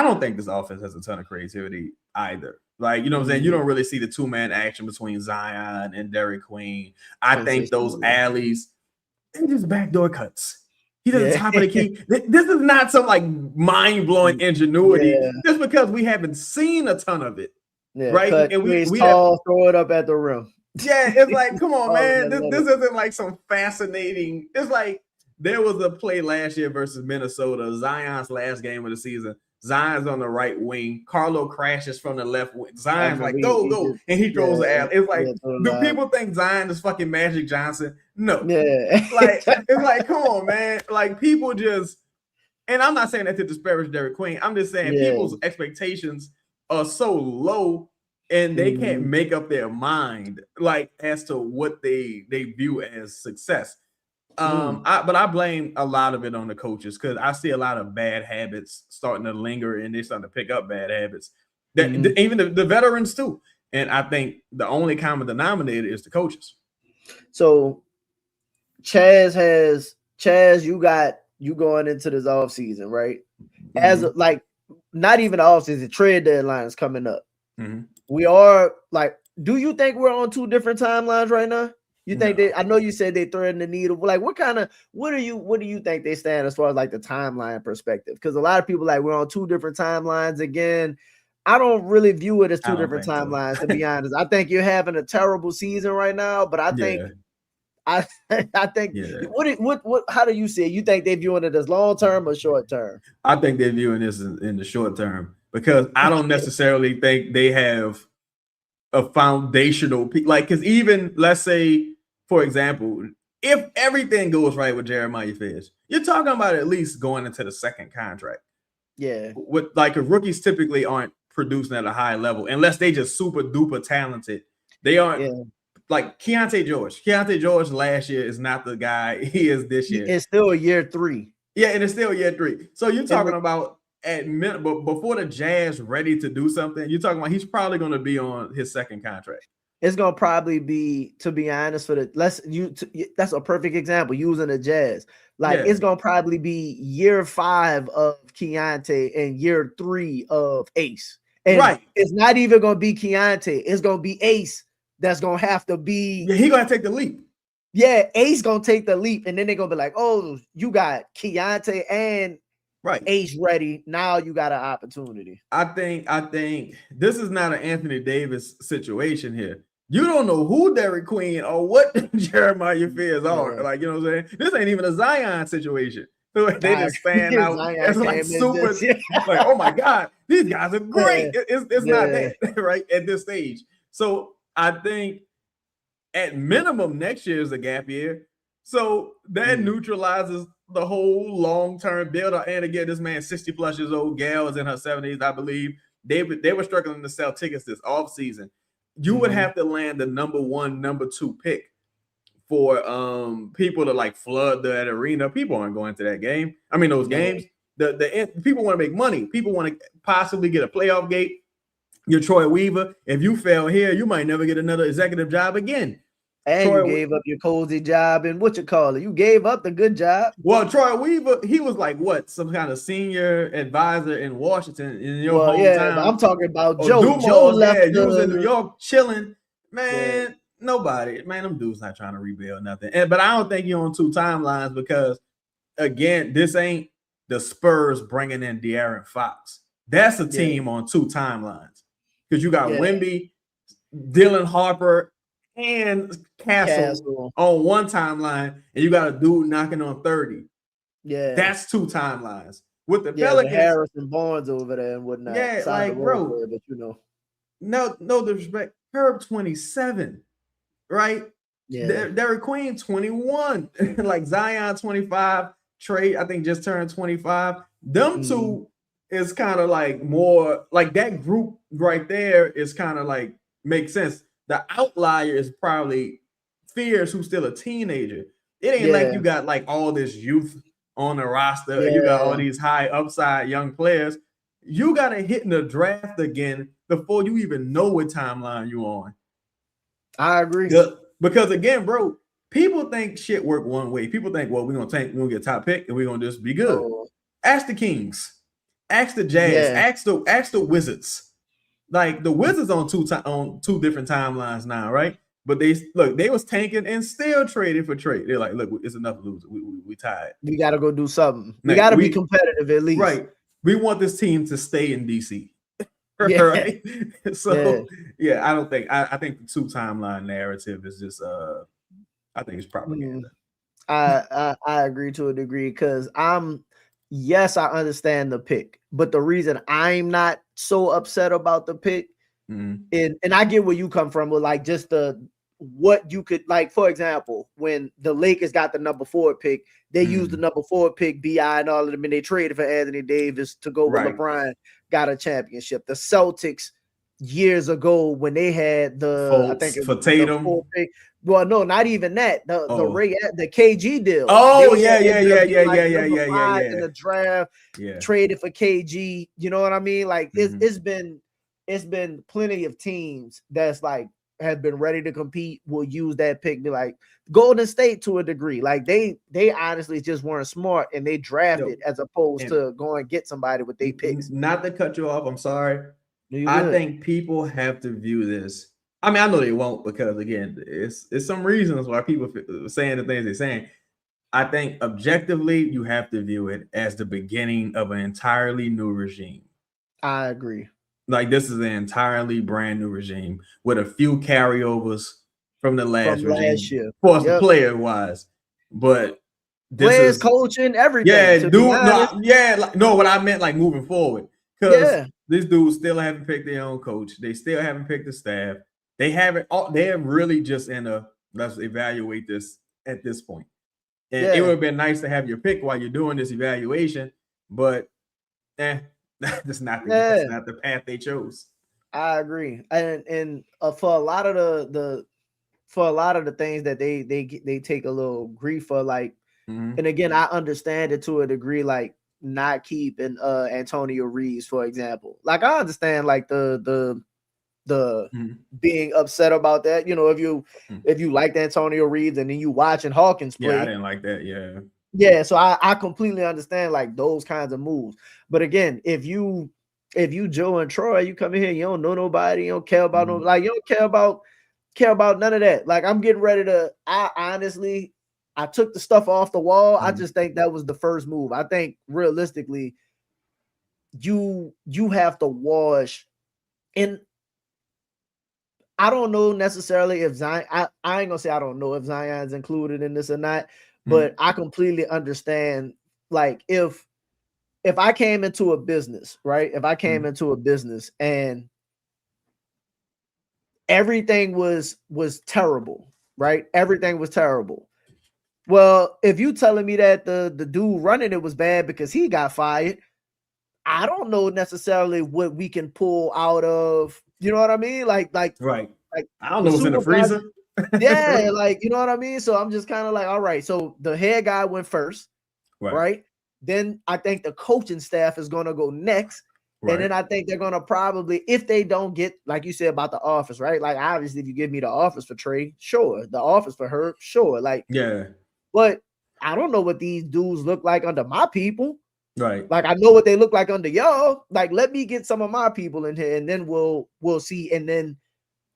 don't think this offense has a ton of creativity either. Like, you know what I'm saying? You don't really see the two-man action between Zion and Derek Queen. I think those alleys, they're just backdoor cuts. He's at the top of the key. This is not some like mind-blowing ingenuity just because we haven't seen a ton of it.
Yeah,
right?
Cut,
And we
tall, throw it up at the rim.
Yeah, it's like, come on, man. This isn't like some fascinating. It's like there was a play last year versus Minnesota, Zion's last game of the season. Zion's on the right wing. Carlo crashes from the left wing. Zion's like, go. And he throws the alley. It's like, do people think Zion is fucking Magic Johnson? No.
Yeah.
Like, it's like, come on, man. Like, people just, and I'm not saying that to disparage Derek Queen. I'm just saying people's expectations are so low and they can't make up their mind like as to what they view as success. But I blame a lot of it on the coaches because I see a lot of bad habits starting to linger and they're starting to pick up bad habits. That even the veterans too. And I think the only common denominator is the coaches.
So Chaz, you going into this off season, right? As like not even the off season, trade deadline is coming up. We are like, do you think we're on two different timelines right now? You think I know you said they threading the needle. Like, what do you think they stand as far as like the timeline perspective? Because a lot of people like we're on two different timelines again. I don't really view it as two different timelines, to be honest. I think you're having a terrible season right now, but I think I think what how do you see it? You think they're viewing it as long term or short term?
I think they're viewing this in the short term because I don't necessarily think they have a foundational like because even let's say, for example, if everything goes right with Jeremiah Fitz, you're talking about at least going into the second contract.
Yeah.
With like rookies typically aren't producing at a high level unless they just super duper talented. They aren't like Keontae George. Keontae George last year is not the guy he is this year.
It's still year 3.
Yeah, and it's still year 3. So you're talking about but before the Jazz ready to do something, you're talking about he's probably going to be on his second contract.
It's gonna probably be, to be honest, that's a perfect example using the Jazz. Like it's gonna probably be year 5 of Keontae and year 3 of Ace. And it's not even gonna be Keontae, it's gonna be Ace that's gonna have to be.
Yeah, he gonna take the leap.
Yeah, Ace gonna take the leap, and then they're gonna be like, oh, you got Keontae and Ace ready. Now you got an opportunity.
I think this is not an Anthony Davis situation here. You don't know who Derek Queen or what Jeremiah Fitz are. Like, you know what I'm saying? This ain't even a Zion situation. So they just fan out. It's like super like, oh my God, these guys are great. It's not that right at this stage. So I think at minimum next year is a gap year. So that neutralizes the whole long-term build. And again, this man 60 plus years old, Gal is in her 70s, I believe. They were struggling to sell tickets this offseason. You would have to land the number 1, number 2 pick for people to like flood that arena. People aren't going to that game. I mean, those games. The people want to make money. People want to possibly get a playoff gate. You're Troy Weaver. If you fail here, you might never get another executive job again.
And Troy, you gave up your cozy job and you gave up the good job.
Well, Troy Weaver, he was like what? Some kind of senior advisor in Washington in your hometown.
Yeah, I'm talking about Joe. Joe left.
You was in New York chilling. Man, nobody. Man, them dudes not trying to rebuild nothing. But I don't think you're on two timelines because, again, this ain't the Spurs bringing in De'Aaron Fox. That's a team on two timelines because you got Wemby, Dylan Harper, and Castle on one timeline, and you got a dude knocking on 30.
Yeah,
that's two timelines. With the Pelicans,
Harrison Barnes over there and whatnot.
Yeah, like bro,
but you know,
no disrespect. Herb 27, right?
Yeah,
Derek Queen 21, like Zion 25. Trey, I think just turned 25. Them two is kind of like more like that group right there is kind of like makes sense. The outlier is probably Fears, who's still a teenager. It ain't like you got like all this youth on the roster. You got all these high upside young players. You got to hit in the draft again before you even know what timeline you're on.
I agree.
Because again, bro, people think shit work one way. People think, well, we're gonna get a top pick and we're gonna just be good. Ask the Kings, ask the Jazz, ask the Wizards. Like the Wizards on two different timelines now, right? But they was tanking and still traded for Trey. They're like, look, it's enough losers. We tired.
We got to go do something. We
Like,
got to be competitive at least.
Right. We want this team to stay in DC.
Yeah.
Right. So yeah, I think the 2 timeline narrative is just I think it's propaganda.
I agree to a degree because yes, I understand the pick, but the reason I'm not so upset about the pick, and I get where you come from with like just what you could like, for example, when the Lakers got the number 4 pick, they used the number 4 pick, BI and all of them, and they traded for Anthony Davis to go with LeBron, got a championship. The Celtics years ago when they had
I think it was for Tatum.
The 4 pick. Well, no, not even that. The KG deal.
Oh yeah. In
the draft, traded for KG. You know what I mean? Like it's been plenty of teams that's like have been ready to compete. Will use that pick. Be like Golden State to a degree. Like they honestly just weren't smart and they drafted as opposed to go and get somebody with their picks.
Not to cut you off. I'm sorry. I think people have to view this. I mean, I know they won't because again, it's some reasons why people are saying the things they're saying. I think objectively, you have to view it as the beginning of an entirely new regime.
I agree.
Like this is an entirely brand new regime with a few carryovers from the last regime, of course, player wise, but
players, coaching, everything.
What I meant like moving forward because these dudes still haven't picked their own coach. They still haven't picked the staff. They haven't. They're really just in a let's evaluate this at this point. And it would have been nice to have your pick while you're doing this evaluation, but that's not the path they chose.
I agree, and for a lot of the things that they take a little grief for, like, and again, I understand it to a degree, like not keeping Antonio Reeves, for example. Like I understand like the being upset about that. You know, if you liked Antonio Reeves and then you watching Hawkins play.
Yeah, I didn't like that.
Yeah, so I completely understand like those kinds of moves. But again, if you Joe and Troy, you come in here, you don't know nobody, you don't care about no, like you don't care about none of that. Like I'm getting ready to. I took the stuff off the wall. I just think that was the first move. I think realistically, you have to wash. And I don't know necessarily if Zion. I ain't gonna say I don't know if Zion's included in this or not, but I completely understand. Like if I came into a business, right? If I came into a business and everything was terrible, right? Everything was terrible. Well, if you telling me that the dude running it was bad because he got fired, I don't know necessarily what we can pull out of, you know what I mean? Like
right. Like I don't know what's in the freezer.
Yeah, like you know what I mean? So I'm just kind of like, all right. So the head guy went first, right? Then I think the coaching staff is gonna go next. Right. And then I think they're gonna probably, if they don't get, like you said about the office, right? Like obviously, if you give me the office for Trey, sure. The office for her, sure. Like but I don't know what these dudes look like under my people.
Right.
Like I know what they look like under y'all. Like let me get some of my people in here and then we'll see and then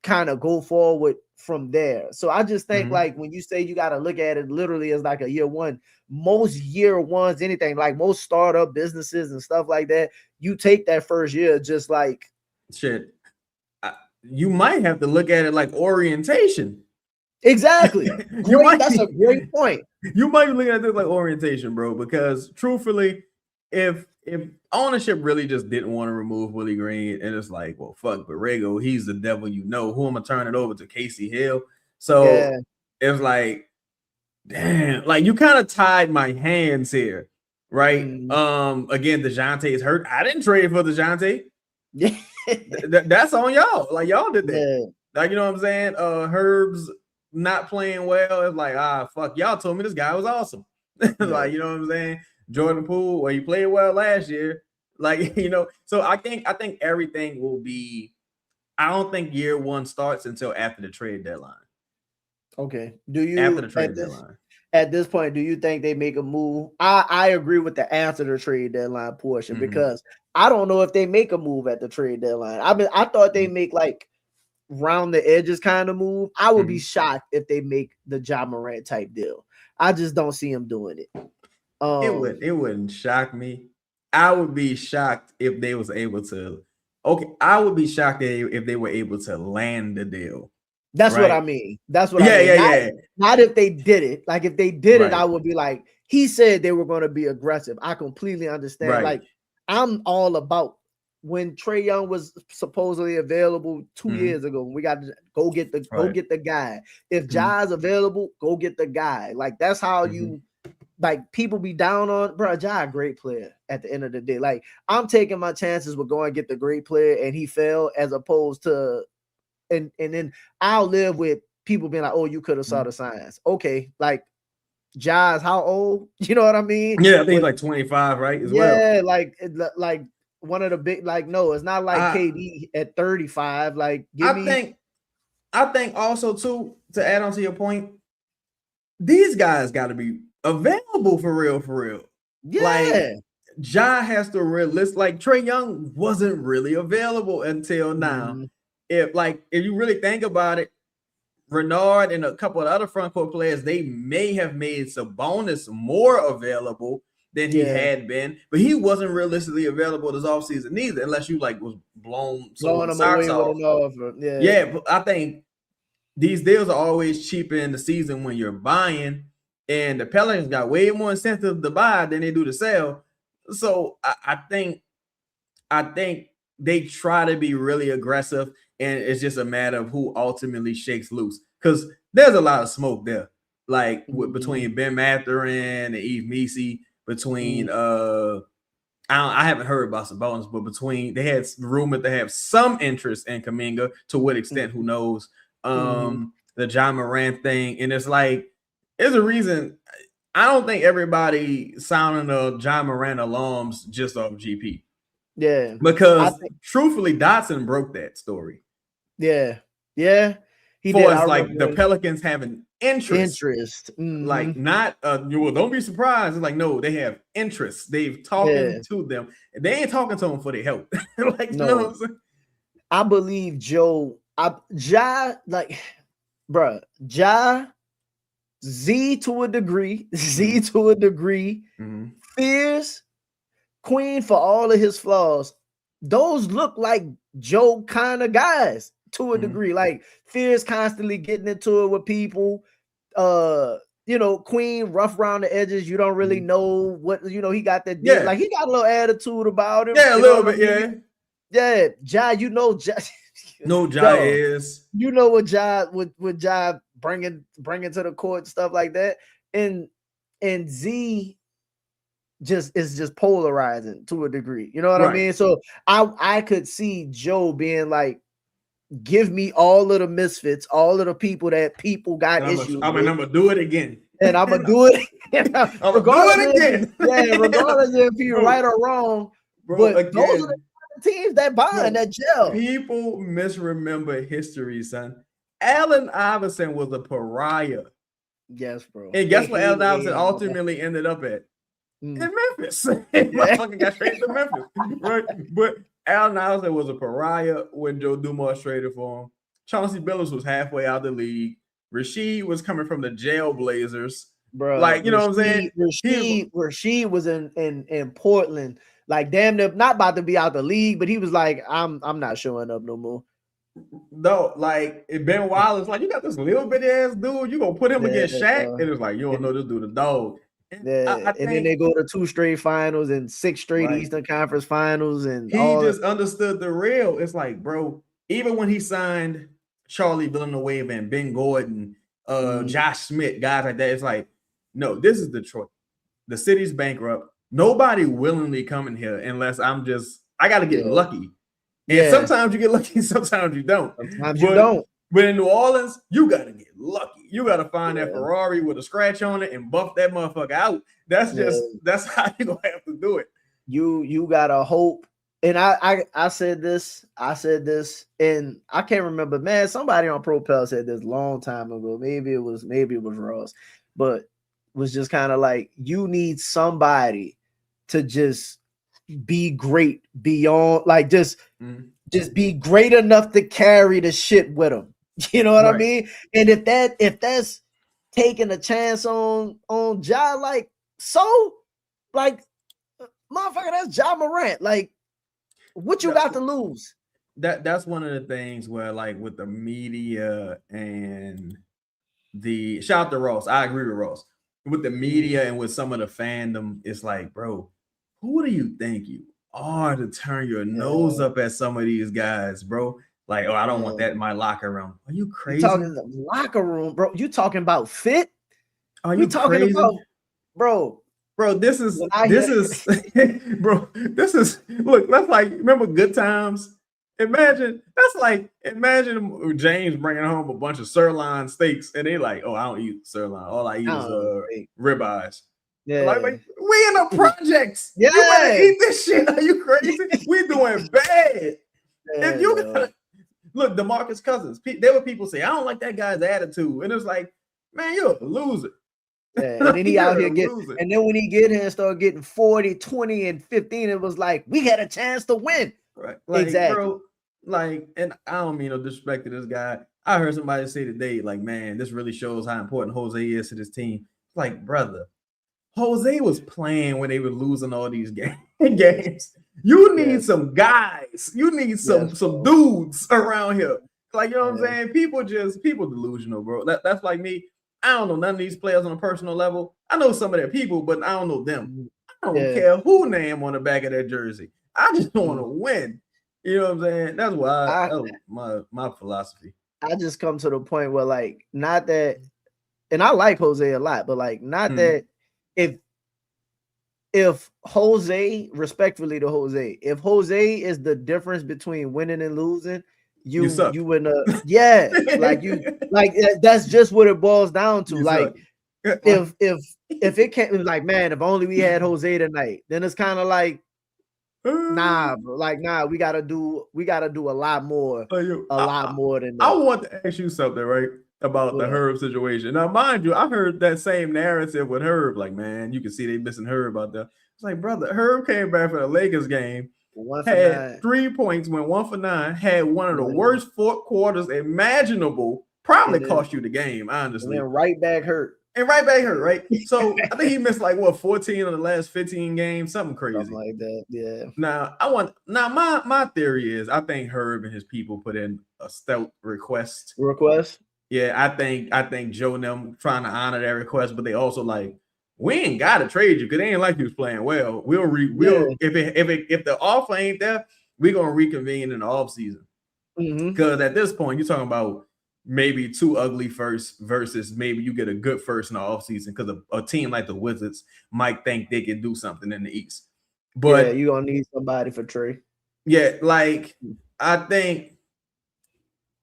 kind of go forward from there. So I just think like when you say you got to look at it literally as like a year one, most year ones, anything like most startup businesses and stuff like that, you take that first year just like
shit. You might have to look at it like orientation.
Exactly. That's a great point.
You might be looking at this like orientation, bro, because truthfully, if ownership really just didn't want to remove Willie Green and it's like, well, fuck Borrego, he's the devil, you know, who am I turning it over to Casey Hill? So it's like, damn, like you kind of tied my hands here, right? Again, DeJounte is hurt. I didn't trade for DeJounte.
Yeah.
That's on y'all. Like y'all did that. Yeah. Like, you know what I'm saying? Herb's not playing well. It's like, fuck, y'all told me this guy was awesome. Like, you know what I'm saying? Jordan Poole, well, he played well last year. Like, you know, so I think everything will be, I don't think year one starts until after the trade deadline.
Okay. Do you
after the trade deadline?
At this point, do you think they make a move? I agree with the after the trade deadline portion because I don't know if they make a move at the trade deadline. I thought they make like round the edges kind of move, I would be
Mhm.
shocked if they make the Ja Morant type deal. I just don't see him doing it.
It wouldn't shock me. I would be shocked if they was able to. Okay, I would be shocked if they were able to land the deal.
That's what I
Right?
mean. That's what I
Yeah,
mean.
yeah, yeah.
Not if they did it. Like if they did it,
Right,
I would be like, he said they were going to be aggressive. I completely understand.
right.
Like I'm all about when Trae Young was supposedly available 2
Mhm.
years ago. We got to go get
Right.
the guy. If
Mhm.
Ja's available, go get the guy. Like that's how
Mhm.
you like people be down on bro. Ja, a great player at the end of the day. Like I'm taking my chances with going get the great player and he fell as opposed to and then I'll live with people being like, oh, you could have saw
Mhm.
the signs. Okay, like Ja's how old? You know what I mean?
Yeah, I think he's
But
like 25, right? As well.
yeah, like one of the big like no, it's not like
I
KD at 35. Like give me
I think also too, to add on to your point, these guys got to be available for real, for real. Like
yeah.
Ja has to realist. Like Trae Young wasn't really available until now.
Mhm.
If you really think about it, Renard and a couple of other front court players, they may have made Sabonis more available than he
Yeah,
had been, but he wasn't realistically available this offseason either, unless you like was blown so
blowing
the
them
socks
away with
off.
an offer. Yeah,
Yeah, but I think these deals are always cheaper in the season when you're buying, and the Pelicans got way more incentive to buy than they do to sell. So I think they try to be really aggressive, and it's just a matter of who ultimately shakes loose. Because there's a lot of smoke there, like between Ben Mathurin and Eve Messi, between I haven't heard about Sabonis, but between they had rumored they have some interest in Kuminga. To what extent, who knows? The John Morant thing, and it's like there's a reason. I don't think everybody sounding the John Morant alarms just off GP.
yeah. I
Because
think
truthfully, Dotson broke that story.
yeah, yeah. He did.
For
I
as like the
remember
Pelicans having interest.
interest.
Like not well, don't be surprised. It's like, no, they have interest. They've talking
Yeah,
to them. They ain't talking to them for their help. Like, you know what
no.
I'm saying?
I believe Joe. Ja, like, bruh, Ja, Z to a degree, Z to a degree, Fierce, Queen for all of his flaws. Those look like Joe kind of guys to a degree. Like Fierce constantly getting into it with people. You know, Queen rough around the edges. You don't really know what he got that deal.
Yeah.
Like he got a little attitude about him.
Yeah, a
You know
little
what
bit,
I mean?
yeah.
Yeah, Ja, Ja.
No, Ja
Dog,
is.
you know what Ja bringing to the court, stuff like that. And Z is just polarizing to a degree. You know what I
Right.
mean? So I could see Joe being like, give me all of the misfits, all of the people that people got issues
I'm
with,
gonna do it again.
and I'm gonna do it.
I'm gonna do it again.
Regardless if you're
Bro,
right or wrong.
bro,
But those are
again,
the teams that bind that gel.
people misremember history, son. Allen Iverson was a pariah.
Yes, bro.
And guess what Allen Iverson ultimately ended up at? In Memphis. Motherfucker got straight to Memphis. Right? But Allen Iverson was a pariah when Joe Dumars traded for him. Chauncey Billups was halfway out the league. Rasheed was coming from the Jailblazers.
Bro,
like, you know what I'm saying?
Rasheed was in Portland, like damn near not about to be out the league, but he was like, I'm not showing up no more.
No, like Ben Wallace, like you got this little bitty ass dude, you gonna put him against Shaq, and it's like you don't know this dude a dog.
And then they go to 2 straight finals and 6 straight Eastern Conference finals, and
he just understood the real. It's like, bro, even when he signed Charlie Villanueva and Ben Gordon, Josh Smith, guys like that, it's like, no, this is Detroit. The city's bankrupt. Nobody willingly coming here unless I got to get lucky. And sometimes you get lucky, sometimes you don't. But in New Orleans, you got to get lucky. You got to find that Ferrari with a scratch on it and buff that motherfucker out. That's how you gonna have to do it.
You gotta hope. And I said this, and I can't remember, man. Somebody on Propel said this long time ago. Maybe it was Ross, but was just kind of like, you need somebody to just be great beyond, like just just be great enough to carry the shit with him. You know what I mean? And if that's taking a chance on Ja, like, so, like, motherfucker, that's Ja Morant. Like, what you got to lose?
That's one of the things where, like, with the media and the shout out to Ross, I agree with Ross. With the media and with some of the fandom, it's like, bro, who do you think you are to turn your nose up at some of these guys, bro? Like, oh, I don't want that in my locker room. Are you crazy?
You talking the locker room, bro? You talking about fit?
Are you talking crazy?
About, bro?
This is bro. This is look. That's like, remember Good Times? Imagine James bringing home a bunch of sirloin steaks, and they like, oh, I don't eat sirloin. All I eat is ribeyes.
Yeah,
like, we in the projects.
Yeah,
you better eat this shit. Are you crazy? We doing bad. If you gotta, look, DeMarcus Cousins, there were people say, I don't like that guy's attitude, and it's like, man, you're a loser.
Yeah, and then he out here and then when he get here and start getting 40, 20, and 15, it was like, we had a chance to win.
Right. Like, exactly. Bro, like, and I don't mean no disrespect to this guy. I heard somebody say today, like, man, this really shows how important Jose is to this team. Like, brother, Jose was playing when they were losing all these games. You need some guys. You need some dudes around here. Like, you know what I'm saying? People delusional, bro. That's like me. I don't know none of these players on a personal level. I know some of their people, but I don't know them. I don't care who name on the back of their jersey. I just want to win. You know what I'm saying? That's why that was my philosophy.
I just come to the point where, like, not that, and I like Jose a lot, but like, not that if Jose, respectfully to Jose, if Jose is the difference between winning and losing, you wouldn't like that's just what it boils down to. Like, if it can't, like, man, if only we had Jose tonight, then it's kind of like, nah, bro. Like, nah, we gotta do a lot more, more than that.
I want to ask you something, right, about the Herb situation. Now, mind you, I heard that same narrative with Herb. Like, man, you can see they missing Herb out there. It's like, brother, Herb came back for the Lakers game, had 3 points, went 1 for 9, had one of the worst fourth quarters imaginable. Probably cost you the game, honestly.
And right back hurt.
Right? So I think he missed like 14 of the last 15 games, something crazy.
Something like that, yeah.
Now my theory is, I think Herb and his people put in a stealth request. Yeah, I think Joe and them trying to honor that request, but they also like, we ain't gotta trade you because they ain't like you was playing well. If the offer ain't there, we're gonna reconvene in the offseason. Because at this point, you're talking about maybe 2 ugly firsts versus maybe you get a good first in the offseason, because a team like the Wizards might think they can do something in the East. But
you're gonna need somebody for Trey.
Yeah, like, I think,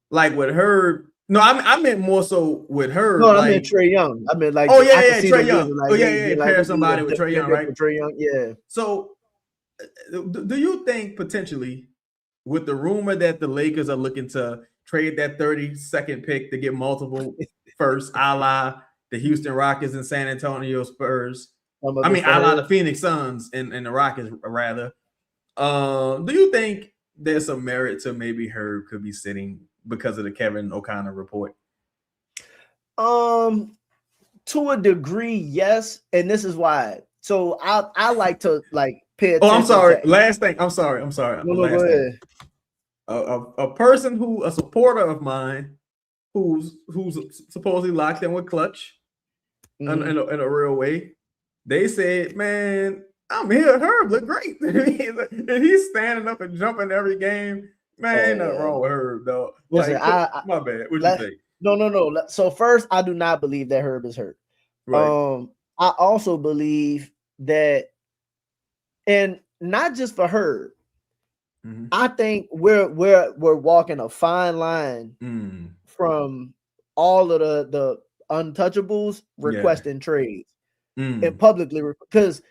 like, with Herb. No, I meant more so with Herb.
No, I meant Trae Young. I meant, like,
Trae Young. Pair somebody with Trae Young, right?
Trae Young, yeah.
So, do you think potentially, with the rumor that the Lakers are looking to trade that 32nd pick to get multiple first, a la the Houston Rockets and San Antonio Spurs, a la the Phoenix Suns and the Rockets, rather, do you think there's some merit to maybe Herb could be sitting because of the Kevin O'Connor report?
To a degree, yes, and this is why. So I like to, like, pay attention.
Oh, I'm sorry. Last thing. I'm sorry.
No, go ahead.
A person a supporter of mine, who's supposedly locked in with Clutch, in a real way, they said, man, I'm here. Herb look great, and he's standing up and jumping every game. Man, ain't nothing wrong with Herb, though.
Listen,
my bad. What you think?
No. So first, I do not believe that Herb is hurt. Right. I also believe that, and not just for Herb. I think we're walking a fine line from all of the untouchables requesting trades and publicly, because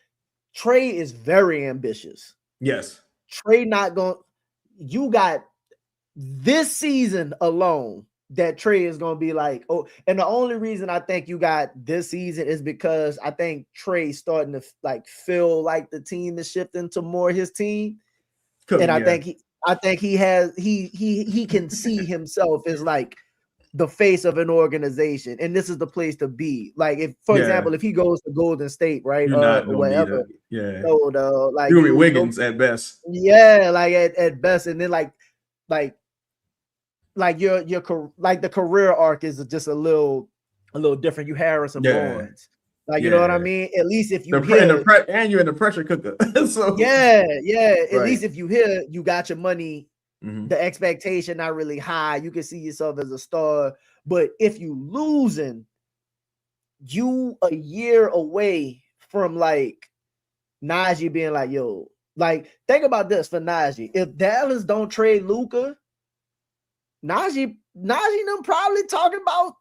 Trey is very ambitious.
Yes.
Trey not going. You got this season alone that Trey is going to be like, oh, and the only reason I think you got this season is because I think Trey's starting to, like, feel like the team is shifting to more his team. I think I think he can see himself as like the face of an organization, and this is the place to be. Like, if, for example, if he goes to Golden State, right,
you're
or
not gonna
whatever,
be
like
you're gonna be Wiggins at best.
Yeah, like at best, and then like your like the career arc is just a little different. You Harrison Barnes, like you know what I mean. At least if you
and you're in the pressure cooker, so
yeah. At least if you hear you got your money. The expectation not really high. You can see yourself as a star, but if you losing, you a year away from like Najee being like, yo, like think about this for Najee. If Dallas don't trade Luka, Najee them probably talking about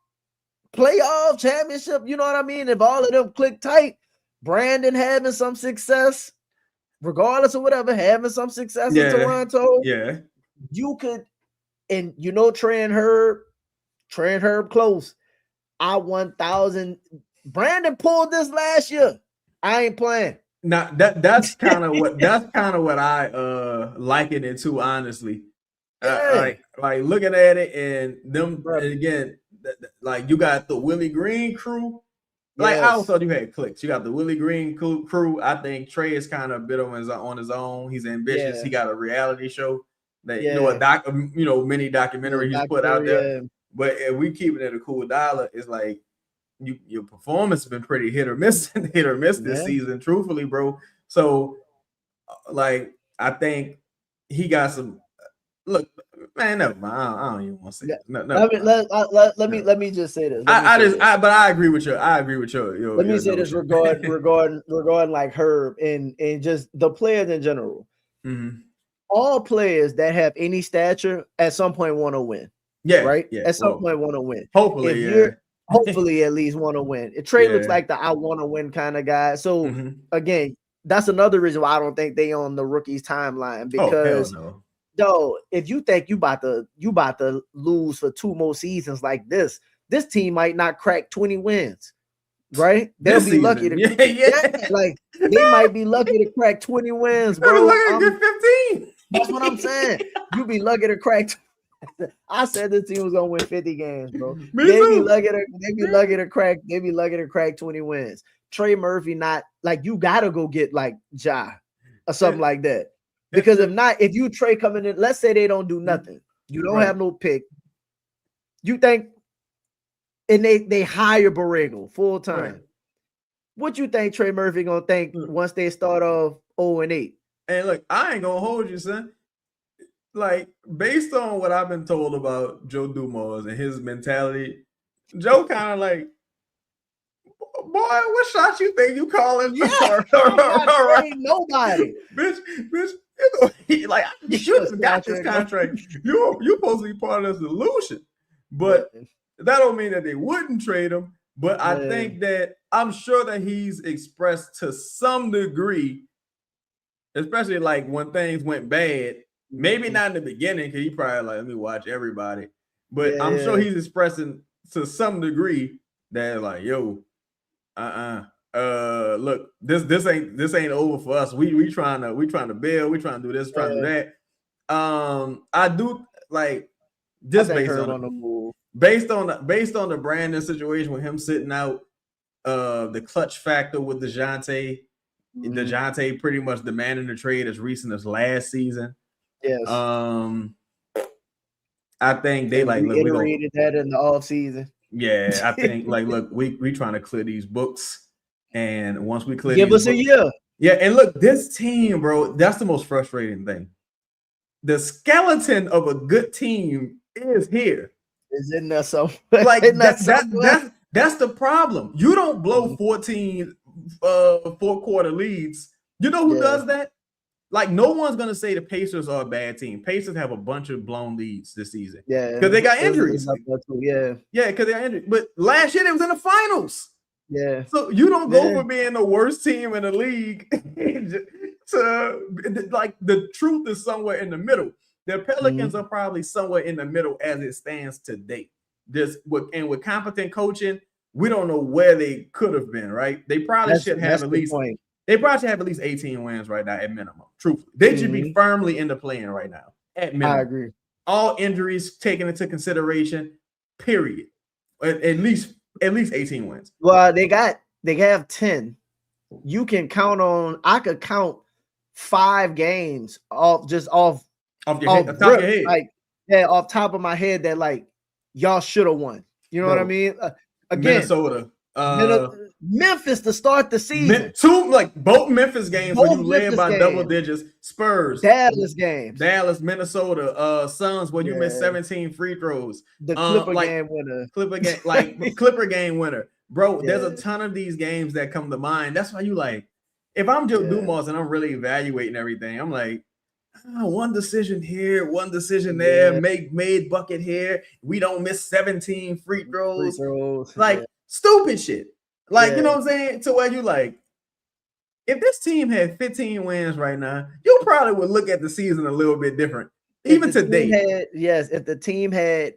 playoff championship. You know what I mean? If all of them click tight, Brandon having some success, regardless of whatever, having some success in Toronto.
Yeah.
You could, and you know, Trey and Herb close. I 1,000. Brandon pulled this last year. I ain't playing.
Now that's kind of what I liken it to, honestly. Like looking at it and them again, like you got the Willie Green crew. Like I always thought you had clicks. You got the Willie Green crew. I think Trey is kind of a bit on his own. He's ambitious. Yeah. He got a reality show. That mini documentary he's put out there. Yeah. But if we keep it at a cool dollar, it's like your performance has been pretty hit or miss this season, truthfully, bro. So like I think he got some look, man. No, I don't even want to say that. No.
Let me just say this.
But I agree with you. Let
me say this regarding like Herb and just the players in general.
Mm-hmm.
All players that have any stature at some point want to win.
Yeah.
Right? Yeah. At some point want to win.
Hopefully,
hopefully at least want to win. Trey looks like the I want to win kind of guy. So again, that's another reason why I don't think they on the rookies timeline, because if you think you about to lose for 2 more seasons like this team might not crack 20 wins. Right? They'll be lucky to like they might be lucky to crack 20 wins, bro.
Get 15.
That's what I'm saying. You be lucky to crack. I said this team was gonna win 50 games, bro. They be lucky to crack 20 wins. Trey Murphy, not like you gotta go get like Ja or something like that. Because if not, if you Trey coming in, let's say they don't do nothing, you don't have no pick. You think, and they hire Borrego full time. Right. What you think Trey Murphy gonna think once they start off 0-8?
And look, I ain't gonna hold you, son. Like, based on what I've been told about Joe Dumars and his mentality, Joe kind of like, boy, what shot you think you calling?
Yeah, ain't nobody.
Bitch, like, you should have got this contract. You're supposed to be part of the solution. But that don't mean that they wouldn't trade him. But I think that I'm sure that he's expressed to some degree, especially like when things went bad, maybe not in the beginning, because he probably like, let me watch everybody. But I'm sure he's expressing to some degree that like, yo, look, this ain't over for us. We trying to build, we trying to do this, trying to do that. I do like just based on the Brandon situation with him sitting out, the clutch factor with DeJounte, DeJounte pretty much demanding the trade as recent as last season.
Yes.
I think they like
reiterated that in the off season.
Yeah, I think like look, we trying to clear these books, and once we clear,
give us a year.
Yeah, and look, this team, bro, that's the most frustrating thing. The skeleton of a good team is here.
Is in there somewhere.
Like that's the problem. You don't blow 14 4-quarter leads. You know who does that? Like, no one's gonna say the Pacers are a bad team. Pacers have a bunch of blown leads this season. Yeah, because they got injuries. Yeah, because they got injured. But last year they was in the finals.
Yeah.
So you don't go from being the worst team in the league to like the truth is somewhere in the middle. The Pelicans are probably somewhere in the middle as it stands today. With competent coaching, we don't know where they could have been. Right? They probably should have at least. They probably should have at least 18 wins right now at minimum. Truthfully, they should be firmly in the play-in right now. at minimum.
I agree.
All injuries taken into consideration, period. At least 18 wins.
Well, they have 10. You can count on. I could count 5 games off top of your head. Like, yeah, off top of my head that like y'all should have won. You know what I mean? Again,
Minnesota.
Memphis to start the season.
Both Memphis games when you led by double digits. Spurs.
Dallas games.
Dallas, Minnesota. Suns when you missed 17 free throws.
The Clipper game winner.
Clipper game winner. Bro, there's a ton of these games that come to mind. That's why you like, if I'm Joe Dumas and I'm really evaluating everything, I'm like, one decision here, one decision there, made bucket here. We don't miss 17 free throws. Stupid shit. Like, you know what I'm saying? To where you like, if this team had 15 wins right now, you probably would look at the season a little bit different. Even today.
If the team had,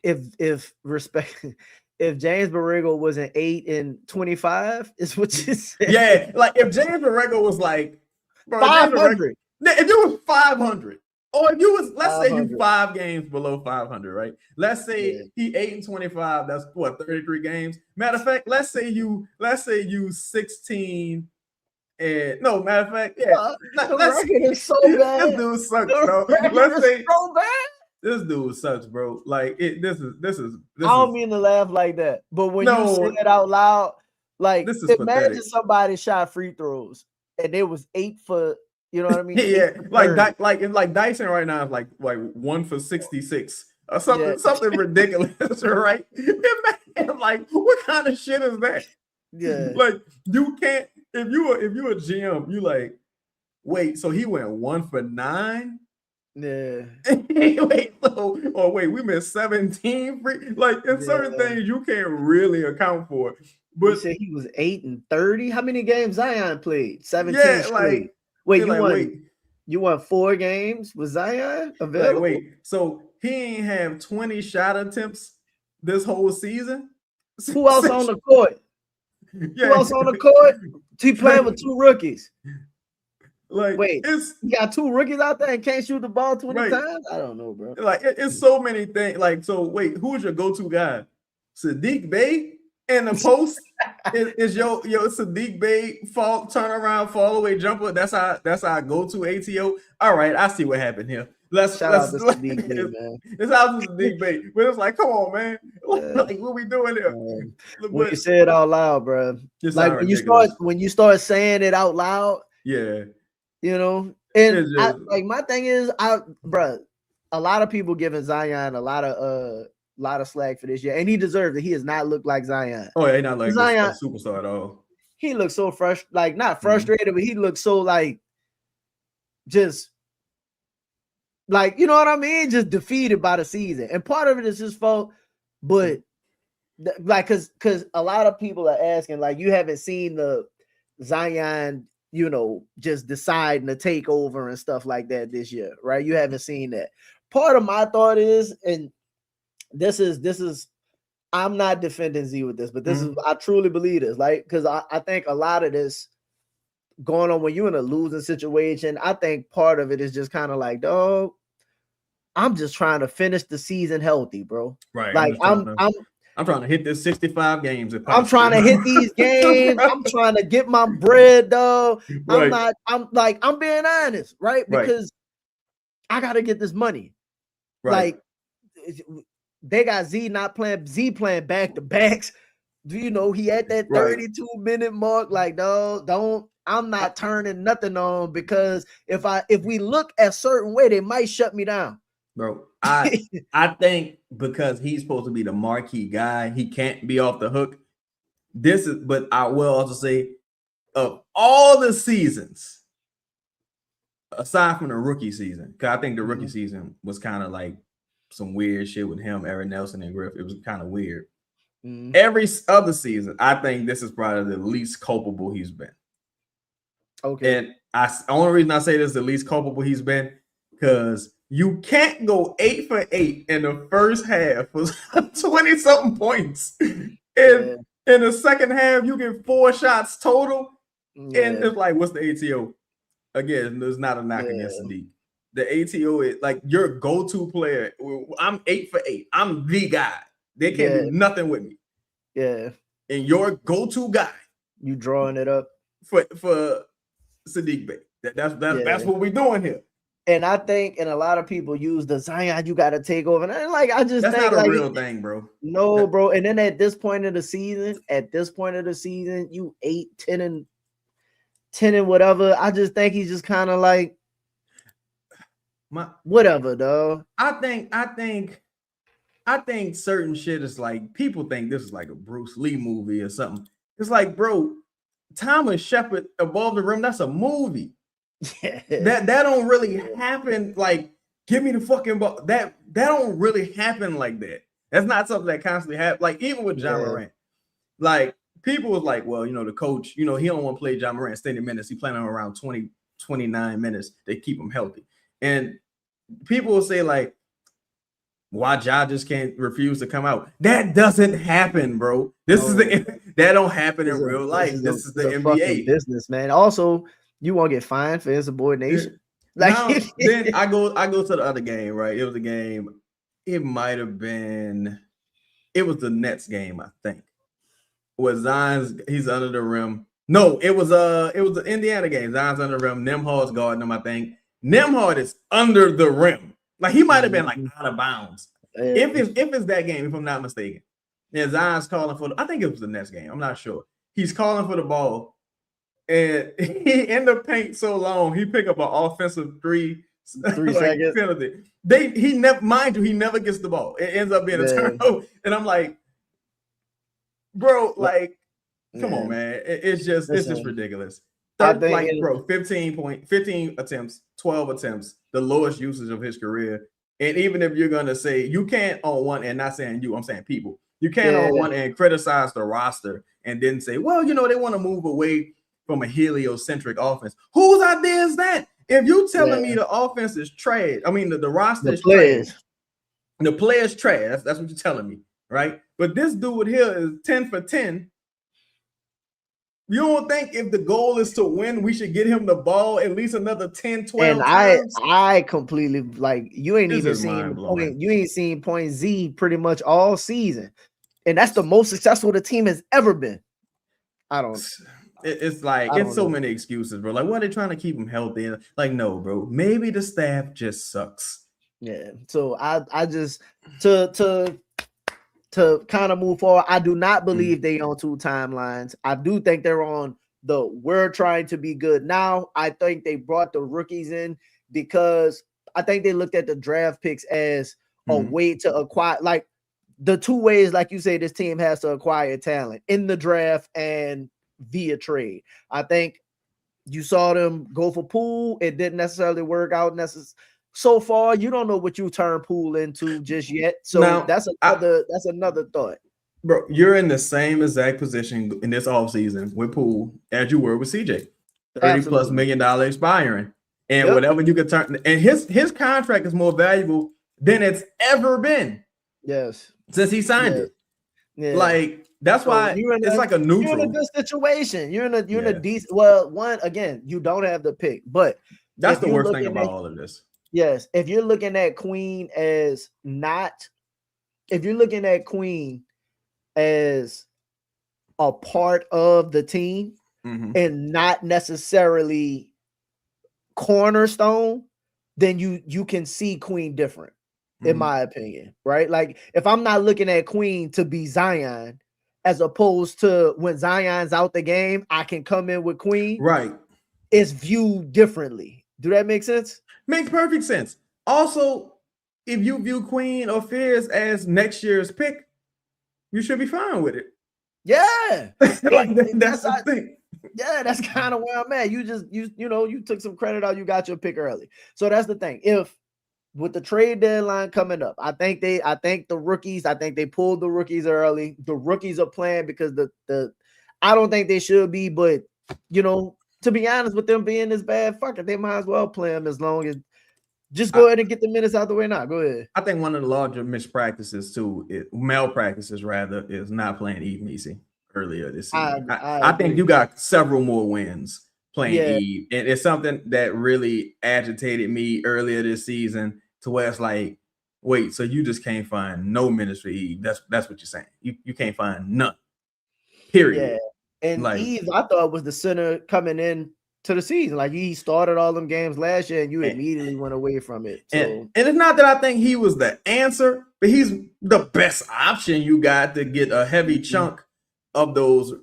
if James Borrego was an 8-25, is what you said.
Yeah, like if James Borrego was like
500.
If you was 500, or if you was, let's say you 5 games below 500, right? Let's say he 8-25. That's what, 33 games. Matter of fact, let's say you 16. And no, matter of fact,
the record is so bad.
This dude sucks, bro. Let's say
so bad.
This dude sucks, bro. Like this is.
I don't mean to laugh like that, but when you say it out loud, like imagine pathetic. Somebody shot free throws and it was 8 for. You know what I mean?
Yeah, like Dyson right now is like 1 for 66 or something ridiculous, right? Imagine, like, what kind of shit is that?
Yeah,
like you can't if you a GM, you like, wait, so he went 1 for 9?
Yeah.
wait, we missed 17 free. Like in certain things you can't really account for. But
you said he was 8-30. How many games Zion played? 17 straight. Wait, you won 4 games with Zion available?
So he ain't have 20 shot attempts this whole season?
Who else on the court? Who else on the court? He playing with 2 rookies.
Like,
you got 2 rookies out there and can't shoot the ball 20 times? I don't know, bro.
Like, it's so many things. Like, so wait, who's your go-to guy? Sadiq Bey in the post is your Sadiq Bey turnaround fall away jumper. That's our go-to ATO. All right, I see what happened here. Shout out to Sadiq Bey, man. It's out to Sadiq Bey, but it's like, come on, man. Like, what we doing here?
When you say it out loud, bro. Like when you start saying it out loud.
Yeah.
You know, and my thing is, bro, a lot of people giving Zion a lot of slack for this year, and he deserves it. He has not looked like Zion.
Oh, yeah, not like Zion, a superstar at all.
He looks so not frustrated, but he looks so like just like, you know what I mean? Just defeated by the season. And part of it is his fault, but like because a lot of people are asking, like, you haven't seen the Zion, you know, just deciding to take over and stuff like that this year, right? You haven't seen that. Part of my thought is, and this is I'm not defending Z with this, but this is, I truly believe this, like, because I think a lot of this going on when you're in a losing situation, I think part of it is just kind of like, dog, I'm just trying to finish the season healthy, bro.
Right.
Like
I'm trying to hit this 65 games.
I'm trying to hit these games. I'm trying to get my bread, though.
Right.
I'm being honest, right? Because I got to get this money.
Right.
Like, they got Z playing back to backs. Do you know he had that 32-minute mark? Like, no, I'm not turning nothing on, because if we look a certain way, they might shut me down.
Bro, I think because he's supposed to be the marquee guy, he can't be off the hook. But I will also say, of all the seasons, aside from the rookie season, because I think the rookie season was kind of like some weird shit with him, Aaron Nelson, and Griff. It was kind of weird. Every other season, I think this is probably the least culpable he's been.
Okay.
And the only reason I say this is the least culpable he's been, because you can't go 8 for 8 in the first half for 20-something points. And in the second half, you get 4 shots total. And it's like, what's the ATO? Again, there's not a knock against Sadiq. The ATO is like your go-to player. I'm 8 for 8. I'm the guy. They can't do nothing with me.
Yeah.
And your go-to guy.
You drawing it up
for Sadiq Bey. That's what we're doing here.
And I think, and a lot of people use the Zion, you got to take over. And like, I just
that's
think
not a
like,
real thing, bro.
No, bro. And then at this point of the season, you 8, 10 and whatever. I just think he's just kind of like whatever, though.
I think certain shit is like, people think this is like a Bruce Lee movie or something. It's like, bro, Thomas Shepard above the rim, that's a movie. Yeah. That don't really happen. Like, give me the fucking ball. That don't really happen like that. That's not something that constantly happens. Like, even with John Morant, like, people was like, well, the coach, he don't want to play John Morant 30 minutes. He playing him around 20, 29 minutes. They keep him healthy. And people will say, like, why Ja just can't refuse to come out? That doesn't happen, bro. That don't happen in real life. This is the NBA
business, man. Also, you won't get fined for insubordination.
Like, now, then I go to the other game, right? It was a game. It might have been. It was the Nets game, I think. Where he's under the rim. No, it was the Indiana game. Zion's under the rim. Nembhard's guarding him, I think. Nembhard is under the rim. Like, he might have been like out of bounds. If it's that game, if I'm not mistaken. Yeah, Zion's calling for I think it was the Nets game. I'm not sure. He's calling for the ball. And he in the paint so long, he pick up an offensive 3 seconds penalty. He never gets the ball. It ends up being a turnover. And I'm like, bro, like, come on, man. It's just ridiculous. 15 attempts, 12 attempts, the lowest usage of his career. And even if you're gonna say, you can't on one end, not saying you, I'm saying people, you can't on one end criticize the roster and then say, well, they want to move away from a heliocentric offense. Whose idea is that? If you telling me the offense is trash, I mean the roster is trash. The players trash. That's what you're telling me, right? But this dude here is 10 for 10. You don't think if the goal is to win, we should get him the ball at least another 10, 12 times?
I completely, like, you ain't even seen point. You ain't seen point Z pretty much all season. And that's the most successful the team has ever been.
It's like, it's so many excuses, bro. Like, what are they trying to keep him healthy? Like, no, bro. Maybe the staff just sucks.
Yeah. So I just to kind of move forward, I do not believe they on 2 timelines. I do think they're on we're trying to be good now. I think they brought the rookies in because I think they looked at the draft picks as a way to acquire, like, the 2 ways, like you say, this team has to acquire talent: in the draft and via trade. I think you saw them go for Poole. It didn't necessarily work out so far. You don't know what you turn Poole into just yet. So now, that's another thought.
Bro, you're in the same exact position in this offseason with Poole as you were with CJ. $30+ million expiring. And whatever you could turn, and his contract is more valuable than it's ever been.
Yes.
Since he signed it. Yeah. Like, that's why it's like a neutral.
You're in a good situation. You're in a decent. Well, one, again, you don't have the pick, but
that's the worst thing about all of this.
Yes, if you're looking at Queen as a part of the team and not necessarily cornerstone, then you can see Queen different, in my opinion, right? Like, if I'm not looking at Queen to be Zion, as opposed to when Zion's out the game, I can come in with Queen.
Right.
It's viewed differently. Do that make sense?
Makes perfect sense. Also, if you view Queen or Fierce as next year's pick, you should be fine with it.
Yeah.
Like, that's the thing.
Yeah, that's kind of where I'm at. You took some credit out. You got your pick early. So that's the thing. If with the trade deadline coming up, I think they pulled the rookies early. The rookies are playing because I don't think they should be, but to be honest, with them being this bad, fuck it, they might as well play them as long as just go ahead and get the minutes out the way now. Go ahead.
I think one of the larger malpractices is not playing Eve Messi earlier this season. I think you got several more wins playing Eve. And it's something that really agitated me earlier this season to where it's like, wait, so you just can't find no minutes for Eve. That's what you're saying. You can't find none. Period.
Yeah. And
like,
Eve, I thought was the center coming in to the season. Like he started all them games last year and you immediately went away from it. So
and it's not that I think he was the answer, but he's the best option you got to get a heavy chunk of those,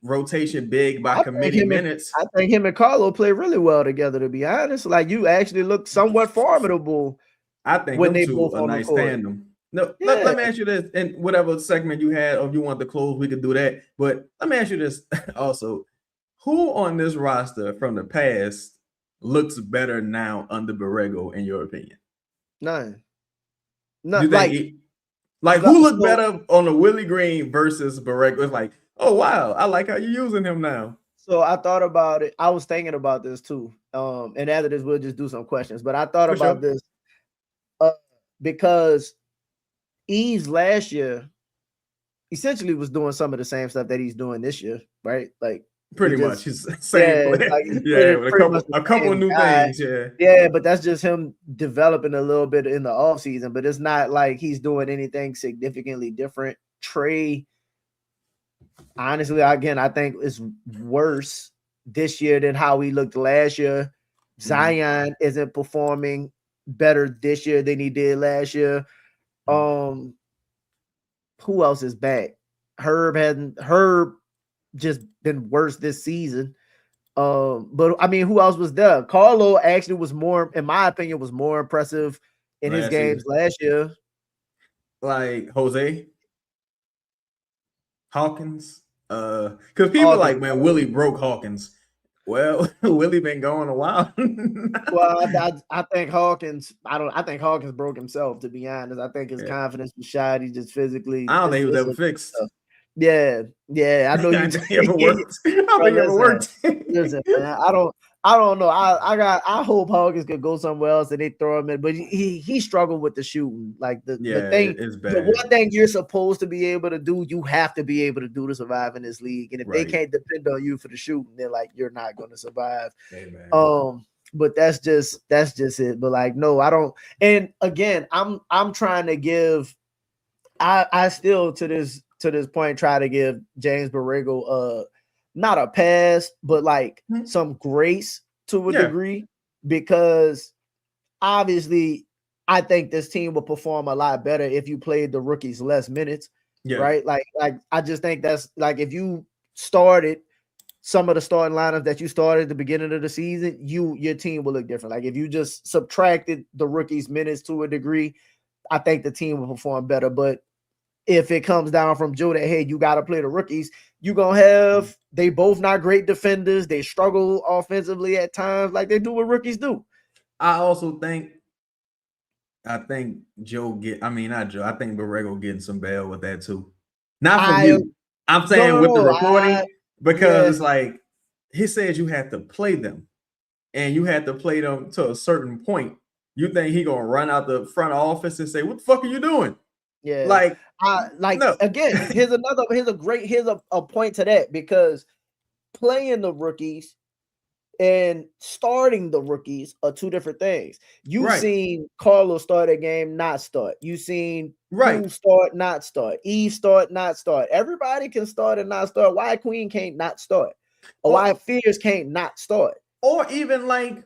rotation big by committee minutes.
I think him and Carlo play really well together, to be honest. Like you actually look somewhat formidable.
I think when they both a nice tandem. No, let me ask you this, and whatever segment you had, or if you want to close, we could do that. But let me ask you this also. Who on this roster from the past looks better now under Borrego, in your opinion?
None.
Like who looked better on the Willie Green versus Borrego? It's like, oh wow, I like how you're using him now.
So I thought about it. I was thinking about this too. And after this, we'll just do some questions. But I thought about this because Eves last year essentially was doing some of the same stuff that he's doing this year, right? Like
pretty much, he's same play. With a couple of new things.
Yeah, but that's just him developing a little bit in the offseason. But it's not like he's doing anything significantly different. Trey, honestly, again, I think it's worse this year than how he looked last year. Zion isn't performing better this year than he did last year. Who else is back? Herb just been worse this season. But I mean, who else was there? Carlo actually was more, in my opinion, was more impressive in his games last year.
Like Jose Hawkins, because people are like, man, Willie broke Hawkins. Well, Willie been going a while.
Well, I think Hawkins. I think Hawkins broke himself. To be honest, I think his confidence was shot. He just phicically.
I don't think he was ever fixed.
Yeah. I know you.
Ever worked. I don't think it ever worked.
Listen, man, I don't know. I hope Hawkins could go somewhere else and they throw him in, but he struggled with the shooting. Like the thing, the one thing you're supposed to be able to do, you have to be able to do to survive in this league. And if they can't depend on you for the shooting, then like you're not going to survive.
Amen.
But that's just it. But like, no, I don't. And again, I'm trying to give. I still to this point try to give James Borrego not a pass, but like some grace to a degree, because obviously I think this team will perform a lot better if you played the rookies less minutes, right? Like I just think that's like if you started some of the starting lineups that you started at the beginning of the season, your team will look different. Like if you just subtracted the rookies' minutes to a degree, I think the team will perform better. But if it comes down from Joe that, hey, you got to play the rookies, you're going to have, they both not great defenders. They struggle offensively at times like they do what rookies do.
I also think, Joe I think Borrego getting some bail with that too. Not from you. I'm saying with the reporting, because it's like, he says you have to play them and you have to play them to a certain point. You think he going to run out the front office and say, what the fuck are you doing?
Yeah, again, here's a point to that, because playing the rookies and starting the rookies are two different things. You've seen Carlos start a game, not start. You've seen Queen start, not start. Eve start, not start. Everybody can start and not start. Why Queen can't not start? Or why Fears can't not start?
Or even like,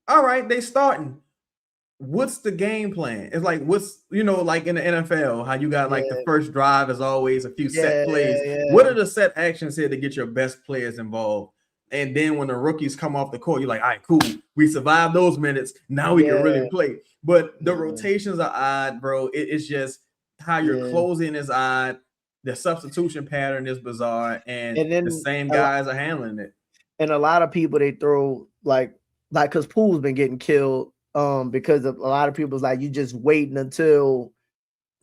all right, they starting. What's the game plan? It's like, what's, like in the NFL, how you got like the first drive is always a few set plays. What are the set actions here to get your best players involved? And then when the rookies come off the court, you're like, all right, cool. We survived those minutes. Now we can really play. But the rotations are odd, bro. It's just how you're closing is odd. The substitution pattern is bizarre. And then the same guys are handling it.
And a lot of people, they throw like because Poole's been getting killed. Because of a lot of people's like, you just waiting until,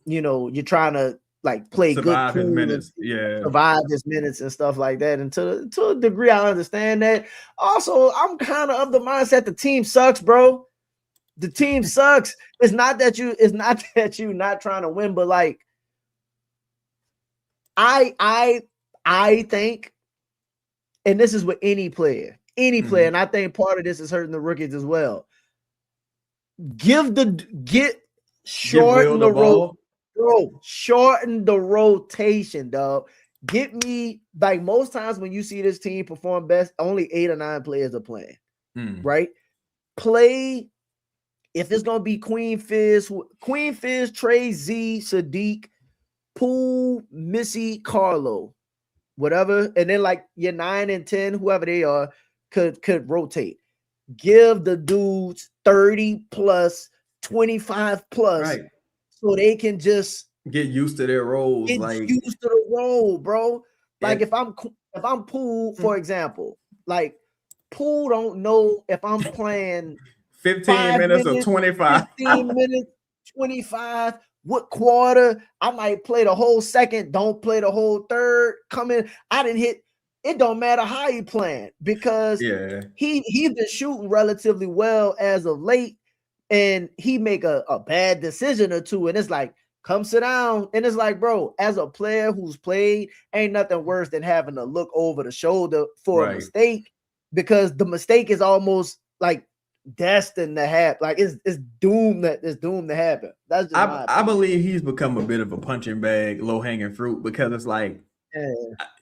you're trying to like play
survive
good
his minutes,
survive his minutes and stuff like that. And to a degree, I understand that. Also, I'm kind of the mindset the team sucks, bro. The team sucks. It's not that you not trying to win, but like, I think, and this is with any player, Any player, and I think part of this is hurting the rookies as well. Shorten the road, bro. Shorten the rotation, dog. Get me like most times when you see this team perform best, only 8 or 9 players are playing. Right? Play if it's gonna be Queen Fizz, Trey, Z, Sadiq, Poole, Missy, Carlo, whatever, and then like your 9 and 10, whoever they are, could rotate. Give the dudes 30 plus, 25 plus,
right,
so they can just
get used to their roles.
Get used to the role, bro. Like if I'm Poole, for example, like Poole don't know if I'm playing
15 minutes or 25.
15 minutes, 25. What quarter? I might play the whole second, don't play the whole third. Come in. I didn't hit. It don't matter how he playing because he's been shooting relatively well as of late, and he make a bad decision or two, and it's like, come sit down. And it's like, bro, as a player who's played, ain't nothing worse than having to look over the shoulder for a mistake, because the mistake is almost like destined to happen. Like it's doomed to happen. That's just
I believe he's become a bit of a punching bag, low hanging fruit, because it's like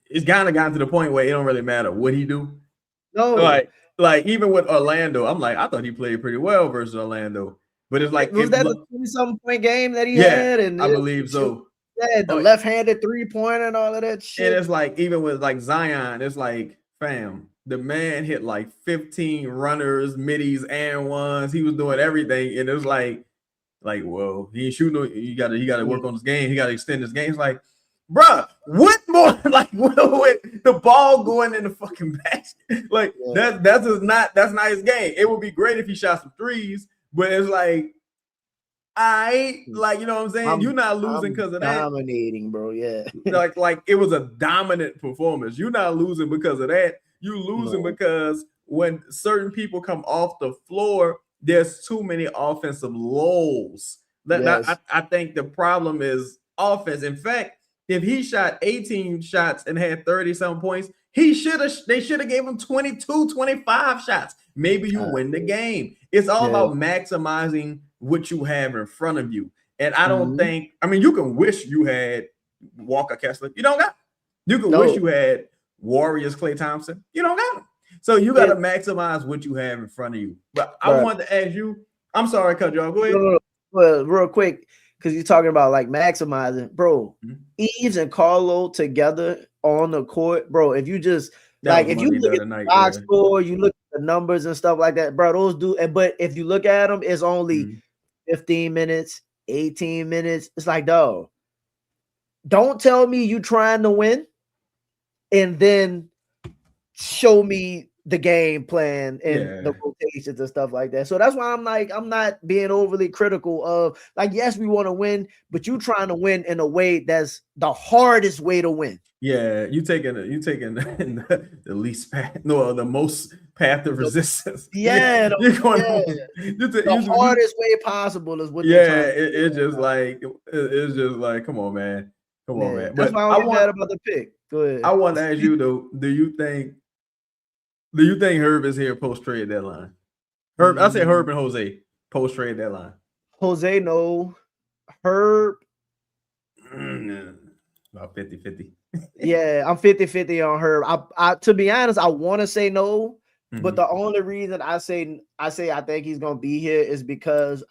it's kind of gotten to the point where it don't really matter what he do.
No,
like even with Orlando, I'm like, I thought he played pretty well versus Orlando, but it's like
was that a 20-something point game that he had? And
I believe so.
Yeah, the left-handed 3-pointer and all of that shit.
And it's like even with like Zion, it's like, fam, the man hit like 15 runners, middies, and ones. He was doing everything, and it was like, whoa, he ain't shooting. You gotta work on his game. He gotta extend his game. It's like, bruh, what more? Like, with the ball going in the fucking basket, like that's not his game. It would be great if he shot some threes, but it's like, like, you know what I'm saying? You're not losing because of that.
Dominating, bro. Yeah.
like it was a dominant performance. You're not losing because of that. You're losing because when certain people come off the floor, there's too many offensive lulls. I think the problem is offense. In fact, if he shot 18 shots and had 30-some points, they should have gave him 22, 25 shots. Maybe you win the game. It's all about maximizing what you have in front of you. And I don't think, I mean, you can wish you had Walker Kessler. You don't got him. You can wish you had Warriors Klay Thompson. You don't got him. So you got to maximize what you have in front of you. But I wanted to ask you, I'm sorry, cut you off. Go ahead.
No. Well, real quick, because you're talking about like maximizing, bro. Eves and Carlo together on the court, bro. If you just if you look at the box score, you look at the numbers and stuff like that, bro. Those do. But if you look at them, it's only 15 minutes, 18 minutes. It's like, dog, don't tell me you trying to win and then show me the game plan and the rotations and stuff like that. So that's why I'm like, I'm not being overly critical of, like, yes, we want to win, but you trying to win in a way that's the hardest way to win.
Yeah, you taking the least path, the most path of resistance.
Yeah, the hardest way possible is what.
It's just like, come on, man, man.
That's why I'm mad about the pick. Go ahead.
I want to ask you though, do you think Herb is here post trade deadline? Herb, I say Herb and Jose post trade deadline.
Jose, no. Herb,
about 50-50.
Yeah, I'm 50-50 on Herb. I to be honest, I want to say no, but the only reason I say I think he's gonna be here is because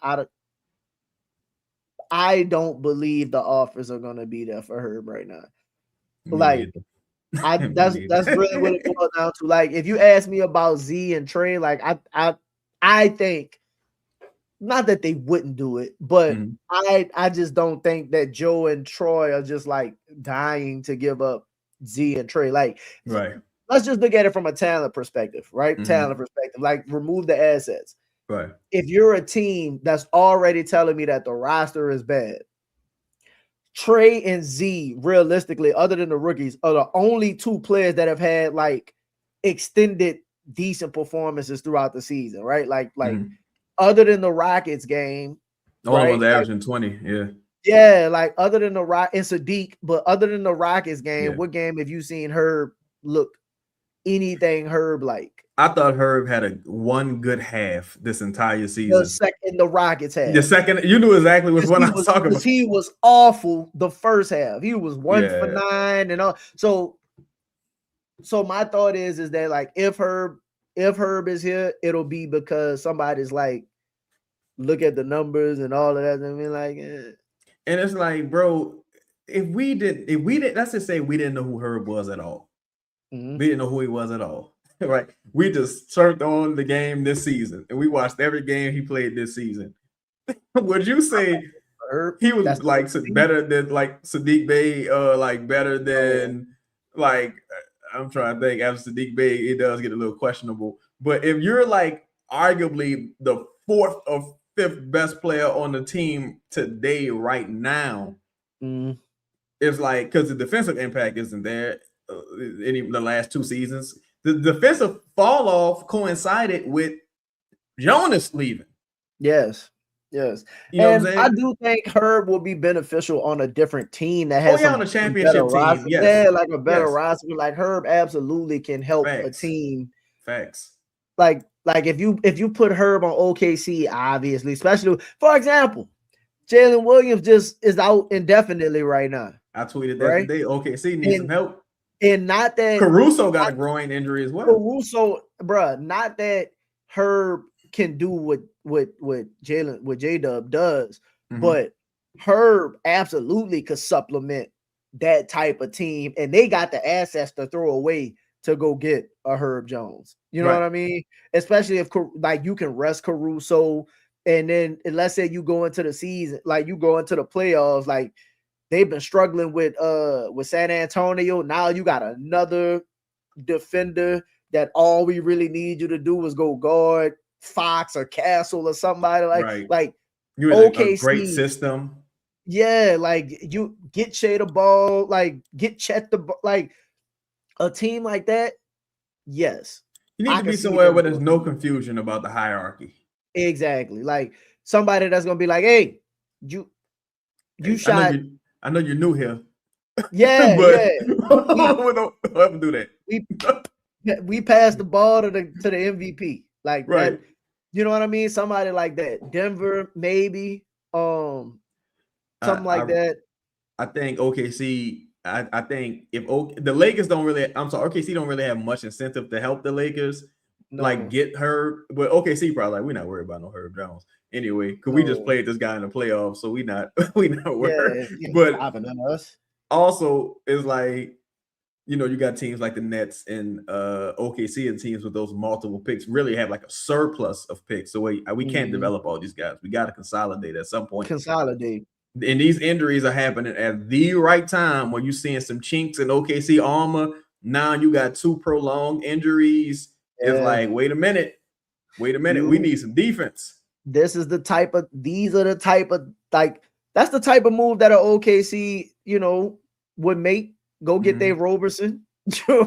I don't believe the offers are gonna be there for Herb right now. Like, that's really what it boils down to. Like, if you ask me about Z and Trey, like I think, not that they wouldn't do it, but I just don't think that Joe and Troy are just like dying to give up Z and Trey. Like, let's just look at it from a talent perspective, right? Talent perspective, like, remove the assets.
Right.
If you're a team that's already telling me that the roster is bad, Trey and Z, realistically, other than the rookies, are the only two players that have had like extended decent performances throughout the season, right? Like other than the Rockets game,
only one's averaging 20,
yeah, like other than the Rock and Sadiq, but other than the Rockets game, what game have you seen Herb look anything Herb like?
I thought Herb had one good half this entire
The
season.
second the Rockets
The
had.
second, you knew exactly which one I was talking about.
He was awful the first half. He was 1 for
Yeah.
9 and all. So my thought is that like if Herb is here, it'll be because somebody's like look at the numbers and all of that and be like,
And it's like, bro, if we did, let's just say we didn't know who Herb was at all.
mhm.
We didn't know who he was at all. Right? We just turned on the game this season and we watched every game he played this season. Would you say
Herb,
he was
that's
like better than like Sadiq Bey, like better than like I'm trying to think. After Sadiq Bey, it does get a little questionable. But if you're like arguably the fourth or fifth best player on the team today, right now, it's like because the defensive impact isn't there in the last 2 seasons. The defensive fall off coincided with Jonas leaving.
Yes.
You know
And I do think Herb will be beneficial on a different team that has
on a championship team.
roster.
Yes.
Yeah, like a better roster. Like Herb absolutely can help a team.
Facts.
Like if you put Herb on OKC, obviously, especially for example, Jalen Williams just is out indefinitely right now.
I tweeted that today. OKC needs some help.
And not that
Caruso got a groin injury as well.
Caruso, bruh, not that Herb can do what J-Dub does, but Herb absolutely could supplement that type of team, and they got the assets to throw away to go get a Herb Jones. You know what I mean? Especially if like you can rest Caruso, and then let's say you go into the season, like you go into the playoffs, like they've been struggling with San Antonio. Now you got another defender that all we really need you to do is go guard Fox or Castle or somebody like
you OKC, a great system.
Yeah, like you get Chedda ball, like get Chedda, like a team like that. Yes,
you need to be somewhere where there's no confusion about the hierarchy.
Exactly, like somebody that's gonna be like, "Hey, you shot."
I know you're new here.
Yeah,
but don't do that.
We passed the ball to the MVP, like
right.
That, you know what I mean? Somebody like that. Denver, maybe, something like that.
I think OKC. I think if the Lakers don't really, OKC don't really have much incentive to help the Lakers, like get Herb. But OKC probably like we're not worried about no Herb Jones anyway, because we just played this guy in the playoffs, so we not worried.
Yeah,
but
us.
Also, it's like, you got teams like the Nets and OKC and teams with those multiple picks really have like a surplus of picks. So we can't develop all these guys. We got to consolidate at some point. And these injuries are happening at the right time when you're seeing some chinks in OKC armor. Now you got 2 prolonged injuries. Yeah. It's like, wait a minute. We need some defense.
These are the type of like, that's the type of move that an OKC, would make. Go get Dave Roberson,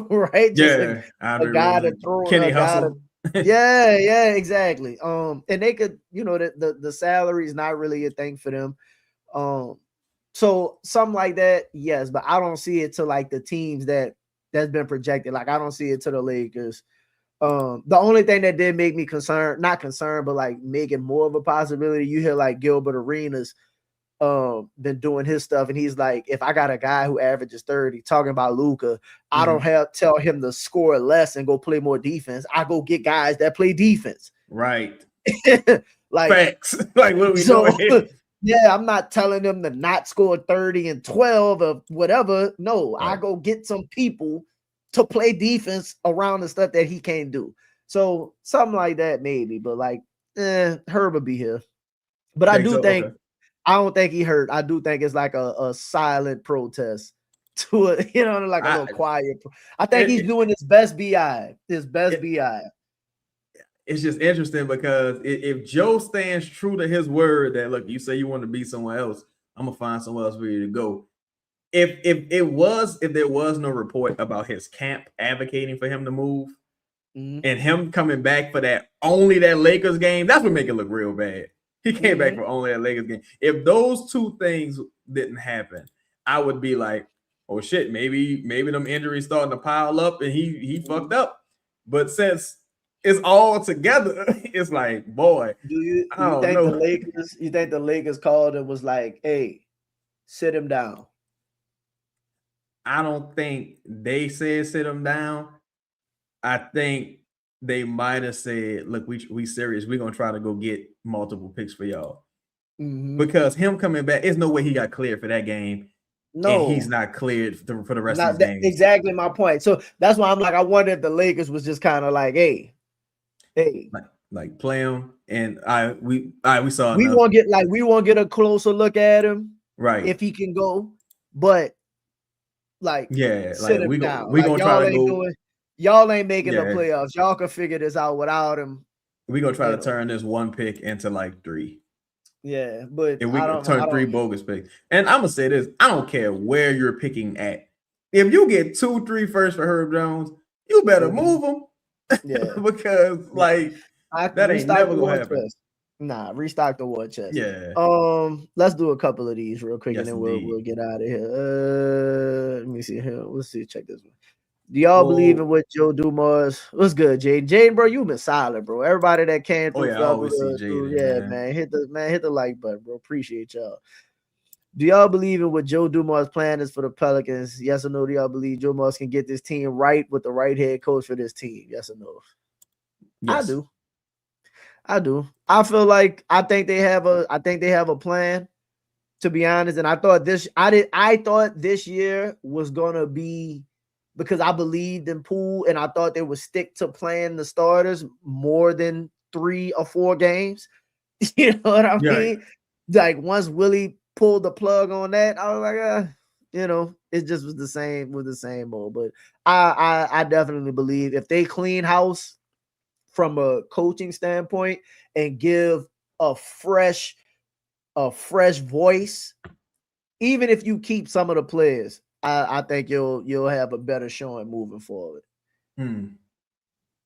right? Just a guy to throw.
Kenny Hustle.
Yeah, exactly. And they could, the salary is not really a thing for them. So something like that, yes, but I don't see it to like the teams that's been projected. Like I don't see it to the Lakers. The only thing that did make me not concerned, but like make it more of a possibility. You hear like Gilbert Arenas been doing his stuff, and he's like, if I got a guy who averages 30, talking about Luka, I don't tell him to score less and go play more defense. I go get guys that play defense.
Right.
Like
facts. Like what are we doing?
Yeah, I'm not telling them to not score 30 and 12 or whatever. No, I go get some people to play defense around the stuff that he can't do. So something like that, maybe. But like, Herb will be here. But I do think, I don't think he hurt. I do think it's like a silent protest to it, like a little quiet. I think he's doing his best BI.
It's just interesting because if Joe stands true to his word that, look, you say you want to be somewhere else, I'm gonna find somewhere else for you to go. If there was no report about his camp advocating for him to move and him coming back for that Lakers game, that's what make it look real bad. He came back for only that Lakers game. If those 2 things didn't happen, I would be like, oh shit, maybe them injuries starting to pile up and he fucked up. But since it's all together. It's like, boy,
Do you
I don't
think the
know.
Lakers? You think the Lakers called and was like, "Hey, sit him down"?
I don't think they said sit him down. I think they might have said, "Look, we serious. We're gonna try to go get multiple picks for y'all."
Mm-hmm.
Because him coming back, there's no way he got cleared for that game, and he's
No,
not cleared for the rest of
not
these
that
games.
exactly my point. So that's why I'm like, I wonder if the Lakers was just kind of like, "Hey,
Like play him, and we saw
we
enough.
won't get a closer look at him
Right.
if he can go, but like
Yeah,
sit
like
him down.
we
Like
gonna try to
y'all ain't making the
yeah,
playoffs. Y'all can figure this out without him.
we gonna try
You
to
know,
turn this one pick into like 3.
yeah. But
And we
I
can
don't. I
turn 3
don't.
bogus picks. And I'm gonna say this: I don't care where you're picking at. If you get 2, 3 first for Herb Jones, you better move him
Yeah.
because like
I
that ain't
restock
never
the
gonna
war
happen.
chest. Nah, restock the war chest.
Yeah.
Let's do a couple of these real quick, and
Yes,
then we'll
indeed.
get out of here. Let me see here. Let's see. Check this one. Do y'all believe
Well,
in what Joe Dumars? What's good, Jaden? Jaden, bro, you been solid, bro. Everybody that came
oh
through,
yeah, I
fell through
always see
through,
Jaden,
yeah,
man.
hit the like button, bro. Appreciate y'all. Do y'all believe in what Joe Dumars' plan is for the Pelicans? Yes or no? Do y'all believe Joe Dumars can get this team right with the right head coach for this team? Yes or no? I
Yes.
do. I do. I feel like I think they have a plan, to be honest. And I thought this year was gonna be, because I believed in Poole and I thought they would stick to playing the starters more than 3 or 4 games. You know what I
Right.
mean? Like once Willie pulled the plug on that, I was like, it just was the same old. But I definitely believe if they clean house from a coaching standpoint and give a fresh voice, even if you keep some of the players, I think you'll have a better showing moving forward.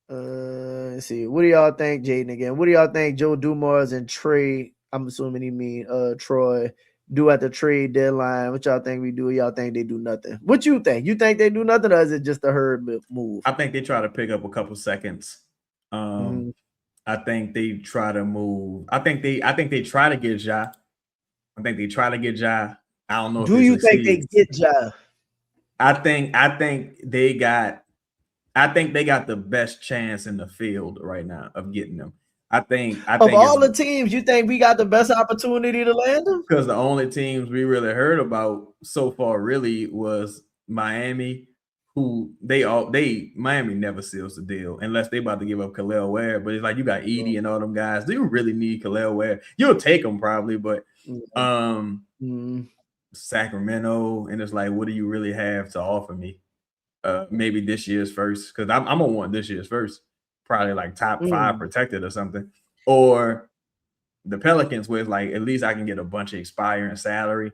Let's see. What do y'all think, Jaden? Again, what do y'all think Joe Dumars and Trey? I'm assuming he mean Troy do at the trade deadline. What y'all think we do? Y'all think they do nothing? What you think? You think they do nothing, or is it just a herd move?
I think they try to pick up a couple seconds. I think they try to move. I think they try to get Ja. I think they try to get Ja. I don't know if
Do
they
you think
succeed.
they get Ja?
I think they got the best chance in the field right now of getting them. I think
Of all
it's
the teams, you think we got the best opportunity to land them?
because the only teams we really heard about so far really was Miami, who Miami never seals the deal unless they about to give up Khalil Ware. But it's like you got Edie and all them guys. Do you really need Khalil Ware? You'll take them probably, but Sacramento, and it's like, what do you really have to offer me? Maybe this year's first, because I'm gonna want this year's first, probably like top 5 protected or something, or the Pelicans, where it's like at least I can get a bunch of expiring salary.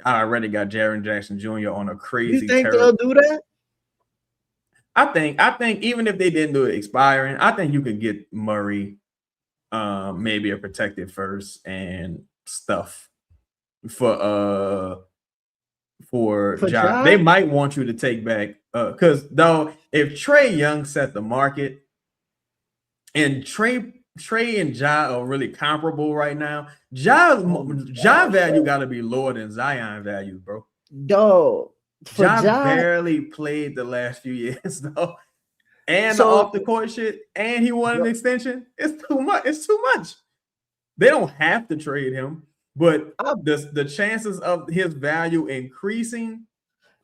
I already got Jaren Jackson Jr. on a crazy.
You think they'll do that?
I think even if they didn't do it expiring, I think you could get Murray, maybe a protected first and stuff for Ja. They might want you to take back because though if Trae Young set the market and Trae and Ja are really comparable right now, Ja value got to be lower than Zion value, bro.
Dog.
Ja barely played the last few years though, and the off the court shit, and he won an extension. It's too much. It's too much. They don't have to trade him, but the chances of his value increasing.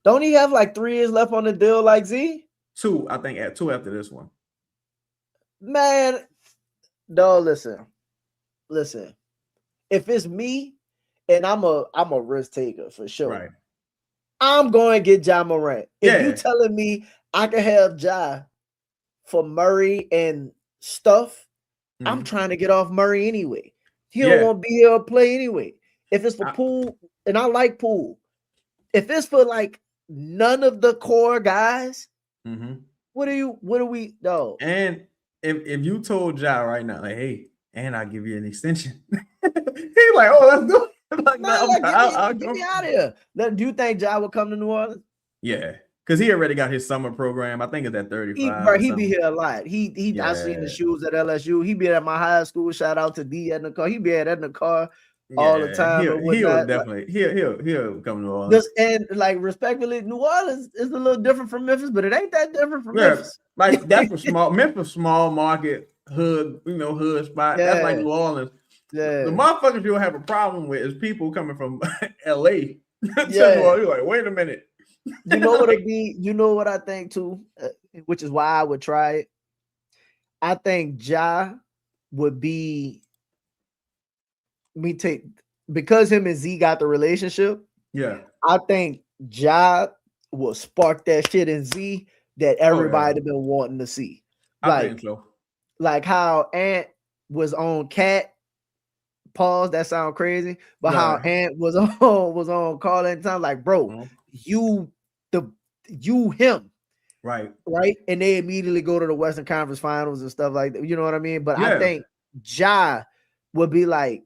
Don't he have like 3 years left on the deal like Z?
2, I think, at 2 after this one.
Man, dog, listen. If it's me, and I'm a risk taker for sure.
Right.
I'm going to get Ja Morant. If you telling me I can have Ja for Murray and stuff, I'm trying to get off Murray anyway. He don't want to be here to play anyway. If it's for Poole, and I like Poole. If it's for like none of the core guys, what are we no?
And if you told Ja right now, like, hey, and I'll give you an extension, he's like, oh, let's do it. Like,
I'll get me out of here. Do you think Ja will come to New Orleans?
Yeah. because he already got his summer program. I think it's at 35 or
He be
something.
here a lot. I seen the shoes at LSU. He be at my high school. Shout out to D in the car. He be in the car all the time and
he'll
whatnot.
definitely he'll come to Orleans.
And like respectfully, New Orleans is a little different from Memphis, but it ain't that different from Memphis.
Like that's a small Memphis, small market hood, hood spot. That's like New Orleans.
Yeah.
The motherfuckers you'll have a problem with is people coming from LA. You're like, wait a minute.
You know what it be? You know what I think too, which is why I would try it. I think Ja would be because him and Z got the relationship.
Yeah,
I think Ja will spark that shit in Z that everybody been wanting to see.
I think so.
Like how Ant was on Cat. Pause. That sound crazy, but how Ant was on Carl time. Like, bro, you him. Right. And they immediately go to the Western Conference Finals and stuff like that. You know what I mean? But I think Ja would be like,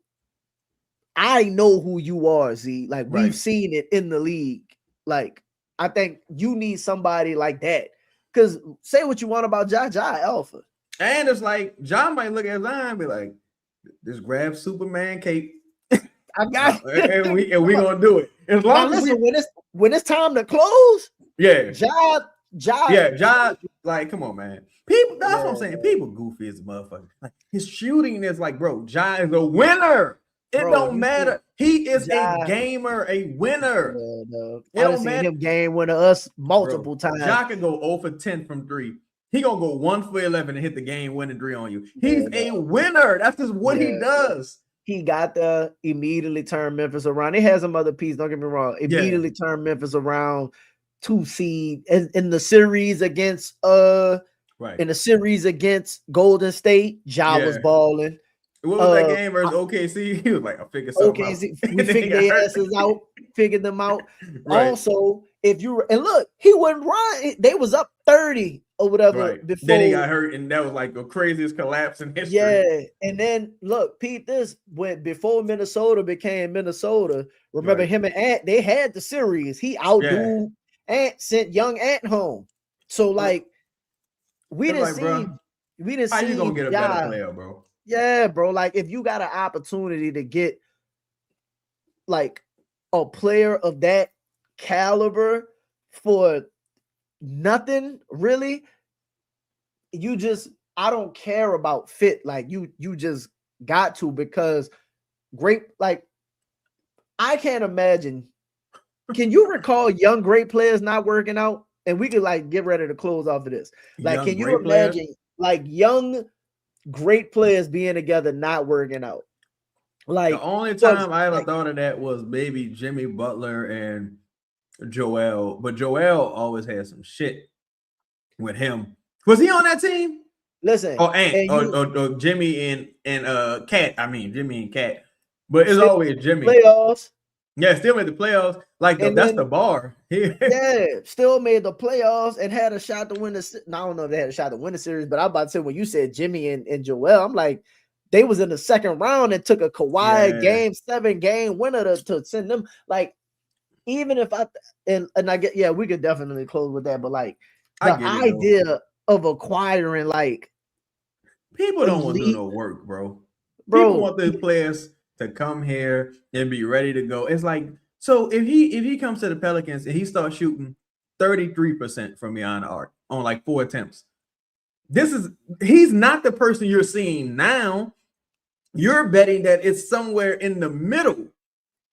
I know who you are, Z. Like, we've seen it in the league. Like, I think you need somebody like that. Because say what you want about Ja alpha.
And it's like, Ja might look at Zion and be like, just grab Superman cape.
I got it.
And we gonna do it. As long as
when it's time to close, Ja,
like, come on, man. People, that's what I'm saying. People goofy as a motherfucker. Like, his shooting is like, bro, Ja is a winner. It don't matter. He is a gamer, a winner.
It don't matter. Him game winner us multiple times.
Ja can go 0 for 10 from 3. He gonna go 1 for 11 and hit the game winning 3 on you. He's a winner. That's just what he does.
He got the immediately turn Memphis around. It has some other piece. Don't get me wrong. Immediately turn Memphis around 2 seed in the series against in the series against Golden State. Ja was balling.
What was that game versus OKC? He was like, I figured something out.
We figured their asses out, figured them out. Also, look, he wasn't right. They was up 30 or whatever before.
Then he got hurt, and that was like the craziest collapse in history.
Yeah, and then look, Pete, this went before Minnesota became Minnesota. Remember him and Ant, they had the series. He outdo Ant, sent young Ant home. So like, we didn't see.
How you gonna get a better player, bro?
Yeah, bro. Like, if you got an opportunity to get like a player of that caliber for nothing, really, I don't care about fit. Like, you just got to, because like, I can't imagine. Can you recall young great players not working out? And we could like get ready to close off of this. Like, can you imagine like young great players being together not working out? Like,
the only time I ever thought of that was maybe Jimmy Butler and Joel, but Joel always had some shit with him. Was he on that team?
Listen,
or Jimmy and Cat. I mean Jimmy and Cat, but it's always Jimmy.
Playoffs.
Yeah, still made the playoffs. Like that's the bar.
Still made the playoffs and had a shot to win the. I don't know if they had a shot to win the series, but I'm about to say, when you said Jimmy and Joel, I'm like, they was in the second round and took a Kawhi game 7 game winner to send them. Like, even if I get, we could definitely close with that, but like the idea of acquiring, like,
people don't want to do no work, bro. People want these players to come here and be ready to go. It's like, so if he comes to the Pelicans and he starts shooting 33% from beyond the arc on like 4 attempts, he's not the person you're seeing now. You're betting that it's somewhere in the middle.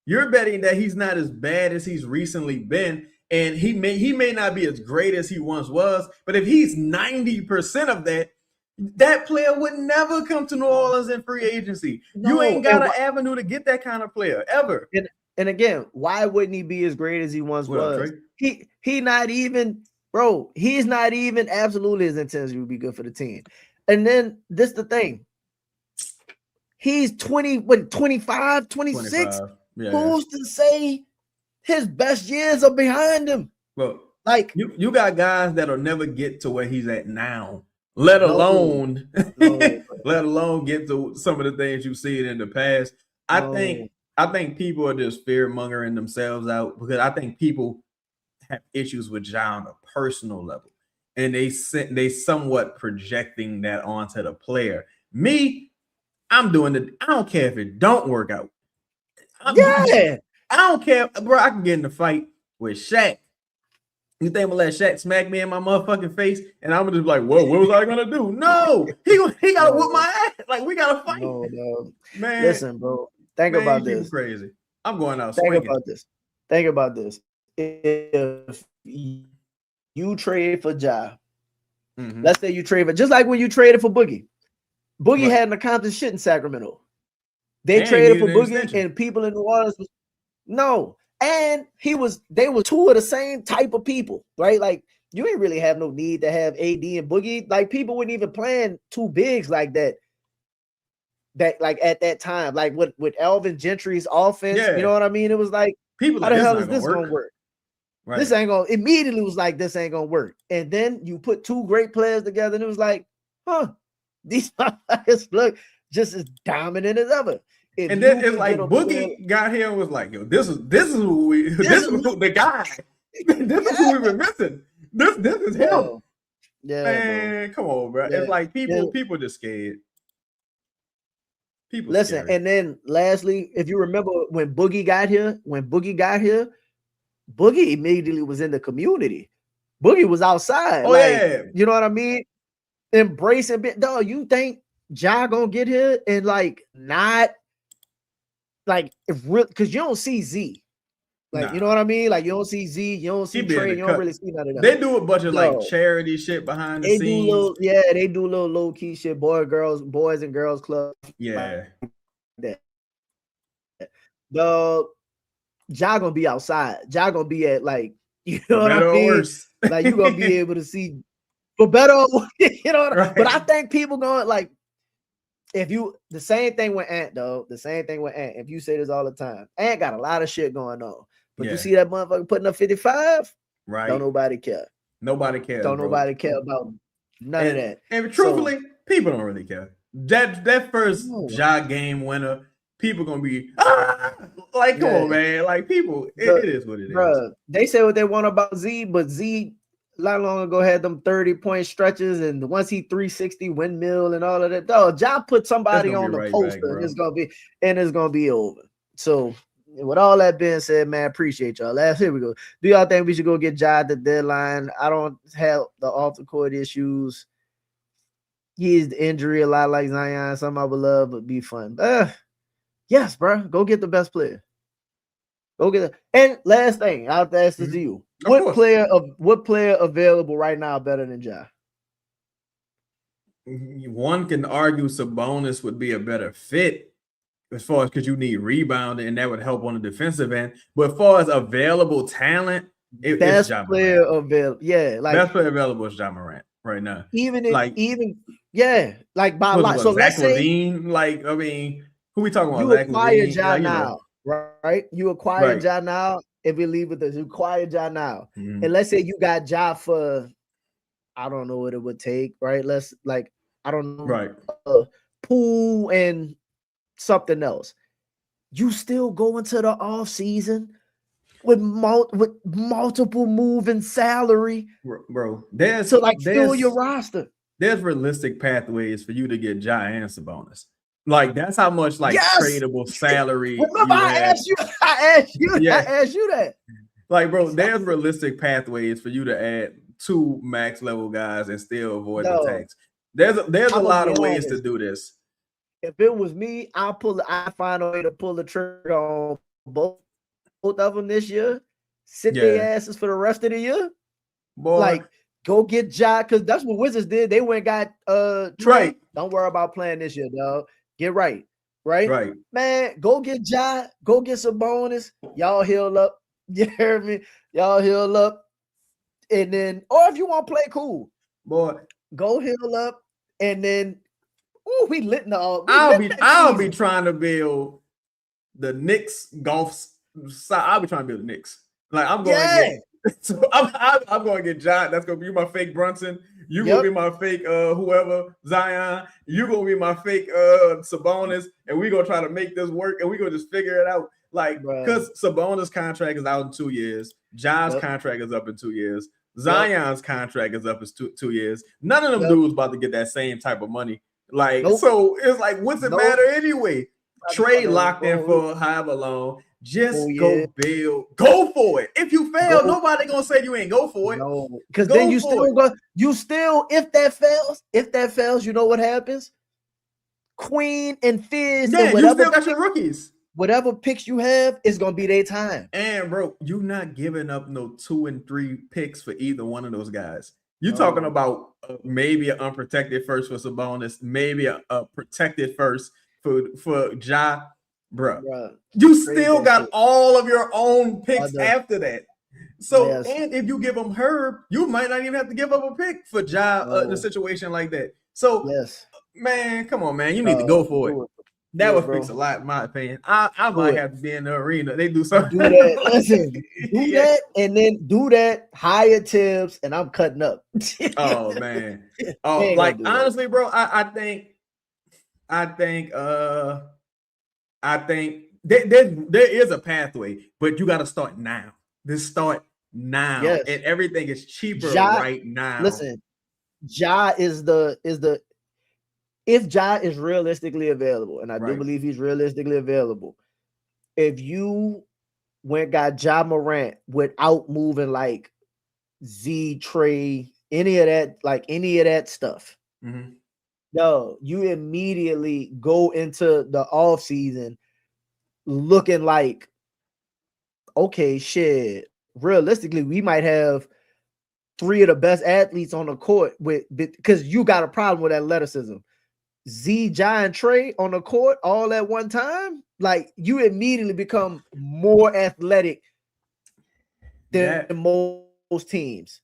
You're betting that he's not as bad as he's recently been, and he may not be as great as he once was. But if he's 90% of that player would never come to New Orleans in free agency. You ain't got an avenue to get that kind of player ever.
And again, why wouldn't he be as great as he once was? Trey? He not even, bro. He's not even absolutely as intense. Would be good for the team. And then this the thing. He's 25, 26.
25. Yeah.
Who's to say his best years are behind him?
Well, like you got guys that'll never get to where he's at now. Let alone get to some of the things you've seen in the past. I think people are just fear mongering themselves out, because I think people have issues with Ja on a personal level, and they somewhat projecting that onto the player. Me, I'm doing it. I don't care if it don't work out. I don't care, bro. I can get in the fight with Shaq. You think I'm gonna let Shaq smack me in my motherfucking face, and I'm just like, whoa, what was I gonna do? No, he gotta whoop my ass. Like, we gotta fight.
No.
Man,
listen, bro. Think about this.
Crazy. I'm going out
Think
swinging.
Think about this. If you trade for Ja, let's say you trade for, just like when you traded for Boogie. Boogie hadn't accomplished shit in Sacramento. They traded for Boogie, and people in New Orleans was and they were two of the same type of people, right? Like, you ain't really have no need to have AD and Boogie. Like, people wouldn't even plan two bigs like that. That, like, at that time, like with Alvin Gentry's offense, you know what I mean? It was like,
people,
how the hell is this gonna work? Right. This ain't gonna, immediately was like, this ain't gonna work. And then you put two great players together, and it was like, these guys look just as dominant as ever.
And then it's like Boogie got here and was like, yo, this is the guy. This is who we've been missing. This is him.
Yeah,
man, come on, bro. Yeah. It's like people just scared. People
listen,
scary.
And then lastly, if you remember when Boogie got here, Boogie immediately was in the community. Boogie was outside.
Oh, yeah.
You know what I mean? Embracing bit. Dog, you think Ja gonna get here and like not like, because you don't see Z. Like, you know what I mean? Like, you don't see Z, you don't see Trey, you don't really see none of that.
They do a bunch of like charity shit behind the scenes.
They do little low key shit, boys and girls club.
Yeah.
Like that. Ja gonna be outside. Ja gonna be at, like, you know what I mean? Like, you gonna be able to see for better or worse, you know what I mean? But I think people going, like, the same thing with Ant, though. The same thing with Ant. If you say this all the time, Ant got a lot of shit going on. But you see that motherfucker putting up 55?
Right.
Don't nobody care.
Nobody cares.
Nobody care about none of that.
And truthfully, people don't really care. That first Ja game winner, people gonna be like, come on, man. Like, people, it is what it is.
They say what they want about Z, but Z not long ago had them 30-point stretches, and once he 360 windmill and all of that, dog, Ja put somebody on the poster, and it's gonna be over. So, with all that being said, man, appreciate y'all. Here we go. Do y'all think we should go get Ja at the deadline? I don't have the off the court issues. He is the injury a lot like Zion. Something I would love, but be fun. Yes, bro. Go get the best player. Go get it. And last thing, I'll ask this to you. What player available right now better than Ja?
One can argue Sabonis would be a better fit as far as, because you need rebounding, and that would help on the defensive end. But as far as available talent, it's Ja
player available. Yeah, like
best player available is Ja Morant right now.
Like by a lot. So
Zach LaVine, like, I mean, who we talking about?
You acquire Ja now, right? You acquire Ja now. If we leave with this, you acquire Ja now, and let's say you got Ja for, I don't know what it would take, right? I don't know, Poole and something else. You still go into the off season with multiple moving salary,
bro.
Fill your roster.
There's realistic pathways for you to get Ja and Sabonis. Like, that's how much tradable salary.
Remember, I asked you that.
Like, bro, there's realistic pathways for you to add 2 max level guys and still avoid the tax. There's a lot of ways to do this.
If it was me, I find a way to pull the trigger on both of them this year. Sit their asses for the rest of the year.
Boy.
Like, go get Ja, because that's what Wizards did. They went and got Trey. Don't worry about playing this year, dog. Get right. Man, go get Ja, go get some bonus. Y'all heal up. You hear me? Y'all heal up. And then, or if you want to play cool,
boy,
go heal up. And then, we lit in the all.
I'll be trying to build the Knicks golf side. I'll be trying to build the Knicks. Like, I'm going to get, so I'm going to get Ja. That's going to be my fake Brunson. You gonna be my fake whoever, Zion. You gonna be my fake Sabonis, and we gonna try to make this work, and we gonna just figure it out. Like, because Sabonis' contract is out in 2 years. Ja's contract is up in 2 years. Zion's contract is up in 2 years. None of them dudes about to get that same type of money. Like, so it's like, what's it matter anyway? Trade locked in for however long. Just go build. Go for it. If you fail, nobody gonna say you ain't go for it.
No, because then you still if that fails, you know what happens? Queen and Fizz,
yeah, you still got your rookies.
Whatever picks you have is gonna be their time.
And bro, you not giving up no 2 and 3 picks for either one of those guys. You talking about maybe an unprotected first for Sabonis, maybe a protected first for Ja, bro. You still got all of your own picks after that. So, and if you give them Herb, you might not even have to give up a pick for Ja in a situation like that. So, man, come on, man, you need to go for it. That would fix a lot, in my opinion. I might have to be in the arena. They do something.
Do that. Listen, do that, and then do that. Higher tips, and I'm cutting up.
Oh man. Oh, like honestly, bro, I think there is a pathway, but you got to start now. Just start now, and everything is cheaper right now.
Listen, Ja is the. If Ja is realistically available, and I do believe he's realistically available, if you got Ja Morant without moving like Z, Trey, any of that stuff, no, you immediately go into the off season looking like, okay, shit. Realistically, we might have 3 of the best athletes on the court because you got a problem with athleticism. Z, Ja, and Trey on the court all at one time, like you immediately become more athletic than most teams.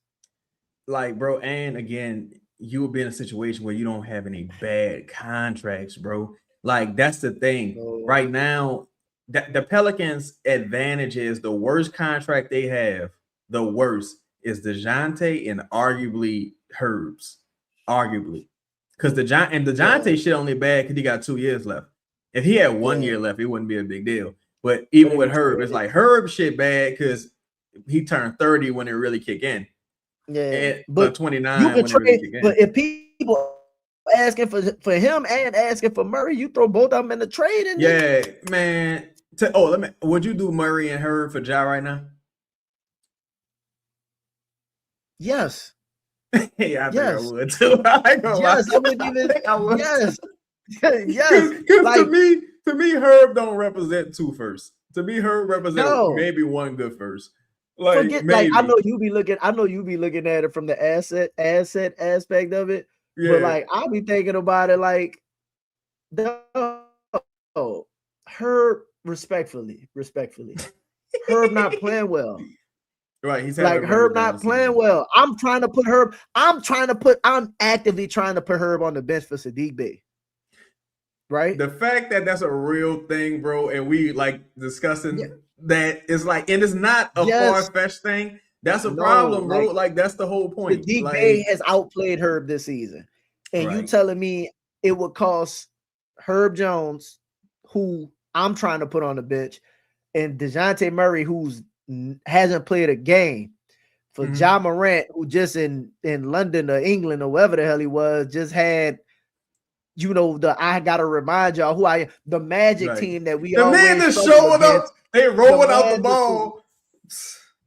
Like, bro, and again, you will be in a situation where you don't have any bad contracts, bro. Like, that's the thing. Right now, the Pelicans' advantage is the worst contract they have, the worst is DeJounte and arguably Herb's. Arguably. Because the DeJounte shit only bad because he got 2 years left. If he had 1 year left, it wouldn't be a big deal. But even with Herb, it's like Herb shit bad because he turned 30 when it really kick in.
Yeah,
but 29 when it really kick in.
But if people asking for him and asking for Murray, you throw both of them in the trade.
Man. Would you do Murray and Herb for Ja right now?
Yes.
Yeah, I think I would too.
I wouldn't even. Yes.
Because to me, Herb don't represent 2 firsts. To me, Herb represents maybe 1 good first. Like,
I know you be looking at it from the asset aspect of it. Yeah. But like I'll be thinking about it like Herb respectfully. Herb not playing well.
Right, he's
like Herb not playing well. I'm actively trying to put Herb on the bench for Sadiq Bey. Right?
The fact that that's a real thing, bro, and we like discussing that is like, and it's not a far-fetched thing. That's a problem, bro. Like that's the whole point.
Sadiq Bey has outplayed Herb this season, and you telling me it would cost Herb Jones, who I'm trying to put on the bench, and DeJounte Murray, who's hasn't played a game, for Ja Morant, who just in London or England or wherever the hell he was, just had, I gotta remind y'all who I am, the Magic team that we
the man that's showing up, they rolling out the ball.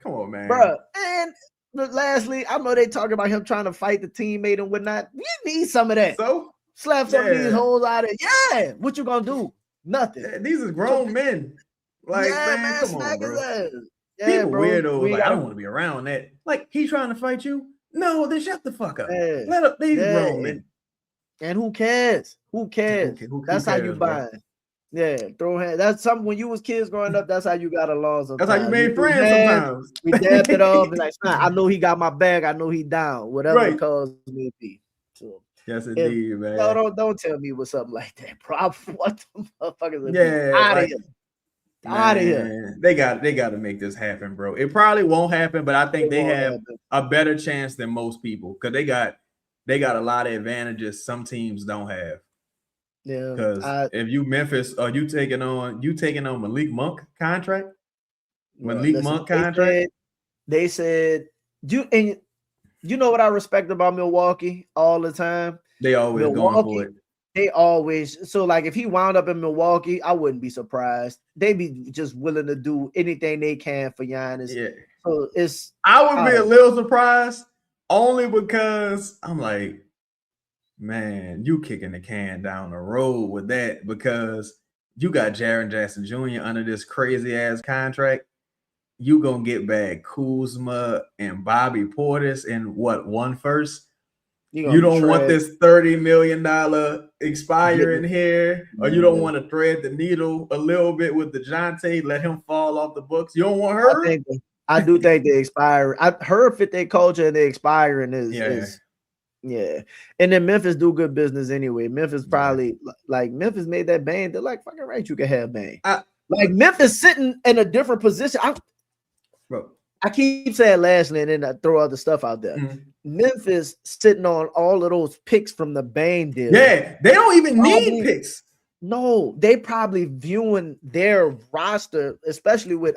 Come on, man,
bro. And lastly, I know they talking about him trying to fight the teammate and whatnot. We need some of that.
So
slap some of these holes out of it. Yeah, what you gonna do? Nothing.
Yeah, these are grown men. Like, man, come on, bro.
Yeah,
people weirdos. Like, I don't want to be around that. Like, he trying to fight you? No, then shut the fuck up. Let up these grown men.
And who cares? Who cares? That's how you buy. Yeah, throw hands. That's something when you was kids growing up. That's how you got along.
That's how you made friends sometimes.
We dabbed it off and like, I know he got my bag. I know he down. Whatever the cause may be. So,
yes, indeed, man.
No, don't tell me with something like that, bro. What the motherfuckers? Out of here. Out of here.
They got to make this happen, bro. It probably won't happen, but I think they have a better chance than most people because they got a lot of advantages some teams don't have.
Yeah,
Because if you Memphis, are you taking on Malik Monk contract? Malik
listen,
Monk contract?
they said you know what I respect about Milwaukee all the time?
They always going for
Milwaukee,
it.
they always so like if he wound up in Milwaukee, I wouldn't be surprised. They'd be just willing to do anything they can for Giannis.
Yeah.
So
I would be a little surprised only because I'm like, man, you kicking the can down the road with that because you got Jaren Jackson Jr. under this crazy ass contract. You gonna get back Kuzma and Bobby Portis in what, one first? You don't want this $30 million expiring here, or you don't want to thread the needle a little bit with DeJounte, let him fall off the books. You don't want her.
I do think the expiring. Her fit their culture and the expiring is yeah. And then Memphis do good business anyway. Memphis probably like Memphis made that Bane. They're like, fucking right, you can have Bane. Like Memphis sitting in a different position. I keep saying lastly, and then I throw other stuff out there. Memphis sitting on all of those picks from the Bane deal.
Yeah, they don't even need picks.
No, they probably viewing their roster, especially with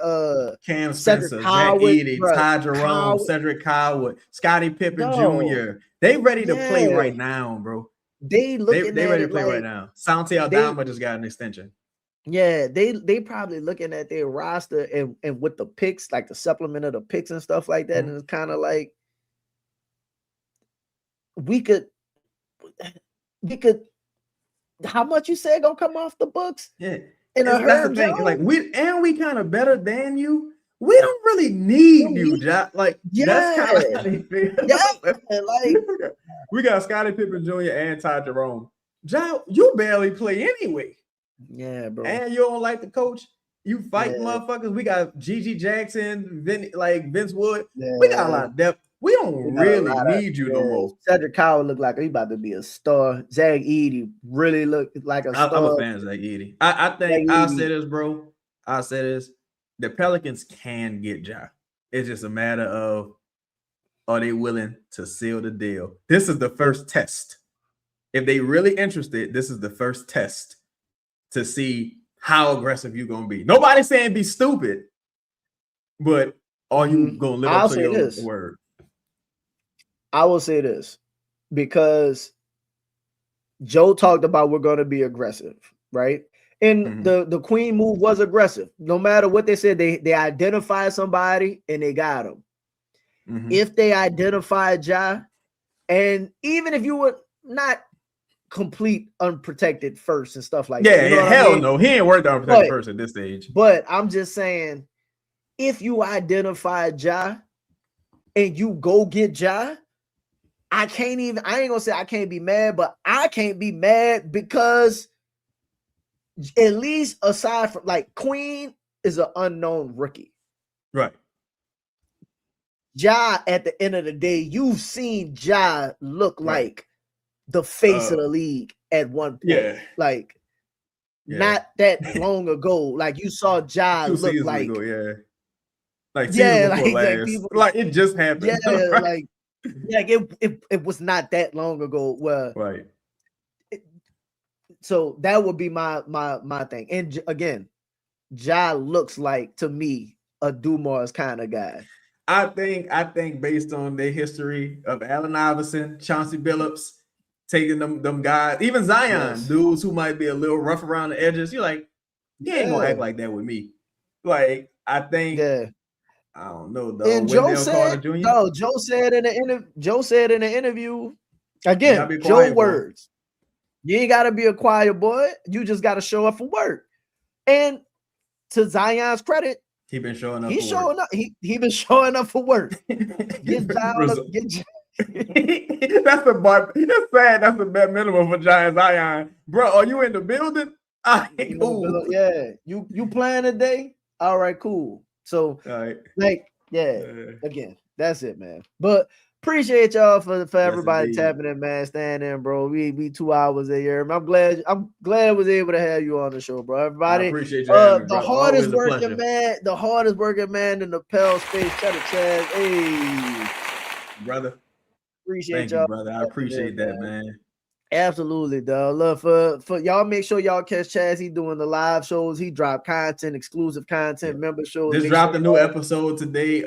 Cam Spencer, Zach Edey, Ty Jerome, Cedric Coward, Scottie Pippen Jr. They ready to play right now, bro.
They ready
to play right now. Santi Aldama just got an extension.
Yeah, they probably looking at their roster and with the picks, like the supplement of the picks and stuff like that, and it's kind of like we could how much you said gonna come off the books?
Yeah, that's the thing. Like we kind of better than you. We don't really need you, Jack. Like that's kind of how they feel.
Like
we got Scottie Pippen Jr. and Ty Jerome. Jack, you barely play anyway.
Yeah, bro.
And you don't like the coach. You fight motherfuckers. We got Gigi Jackson, Vince Wood. Yeah. We got a lot of depth. We don't really need you no more.
Cedric Coward look like he about to be a star. Zach Edey really look like a star.
I'm a fan of Zach Edey. I think I'll say this, bro. I'll say this. The Pelicans can get Ja. It's just a matter of, are they willing to seal the deal? This is the first test. If they really interested, this is the first test to see how aggressive you're going to be. Nobody's saying be stupid, but are you going to live up to your word?
I will say this, because Joe talked about we're going to be aggressive, right? And the Queen move was aggressive. No matter what they said, they identified somebody and they got him. If they identified Ja, and even if you were not complete unprotected first and stuff like that.
Hell no. He ain't worth the unprotected first at this stage.
But I'm just saying, if you identify Ja and you go get Ja, I ain't gonna say I can't be mad, but I can't be mad because at least aside from like Queen is an unknown rookie.
Right.
Ja, at the end of the day, you've seen Ja look like the face of the league at one point. Not that long ago. Like you saw Ja look like
like it just happened.
It was not that long ago. So that would be my thing. And again, Ja looks like, to me, a Dumars kind of guy.
I think based on their history of Allen Iverson, Chauncey Billups, taking them guys, even Zion, dudes who might be a little rough around the edges, you're like, he ain't gonna act like that with me. Like, I think, I don't know though.
And Joe said in the interview, again, Joe words. You ain't gotta be a quiet boy. You just gotta show up for work. And to Zion's credit,
he been showing up.
He been showing up for work. Get
That's the bar. That's sad. That's the bare minimum for Giant Zion, bro. Are you in the building? Cool.
Yeah, you playing today? All right, cool. So, again, that's it, man. But appreciate y'all for everybody tapping in, man. Stand in, bro. We 2 hours a year. I'm glad I was able to have you on the show, bro. Everybody,
I appreciate you. The
hardest working man in the Pels space. Chaz. Hey,
brother.
Appreciate
y'all, brother. I appreciate that, man.
Absolutely, dog. Love for y'all. Make sure y'all catch Chaz. He doing the live shows. He drop content, exclusive content,
Yeah.
member shows.
Just
Make
dropped
sure
a new episode today.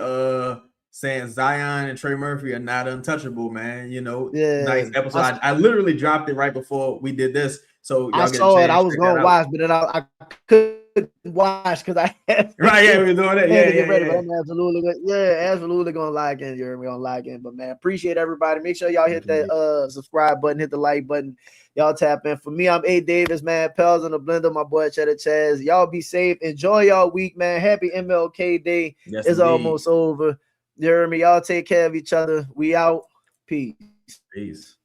Saying Zion and Trey Murphy are not untouchable, man. You know, nice episode. I literally dropped it right before we did this, so y'all get a chance.
I was gonna watch, but then I couldn't watch because I had
right. Yeah, we're doing it. Yeah.
But I'm absolutely gonna lock in. You're gonna lock in. But man, appreciate everybody. Make sure y'all hit that subscribe button, hit the like button. Y'all tap in. For me, I'm A Davis, man. Pels in the blender, my boy Chedda Chaz. Y'all be safe. Enjoy y'all week, man. Happy MLK Day.
Yes,
it's almost over. You heard me? Y'all take care of each other. We out. Peace.
Peace.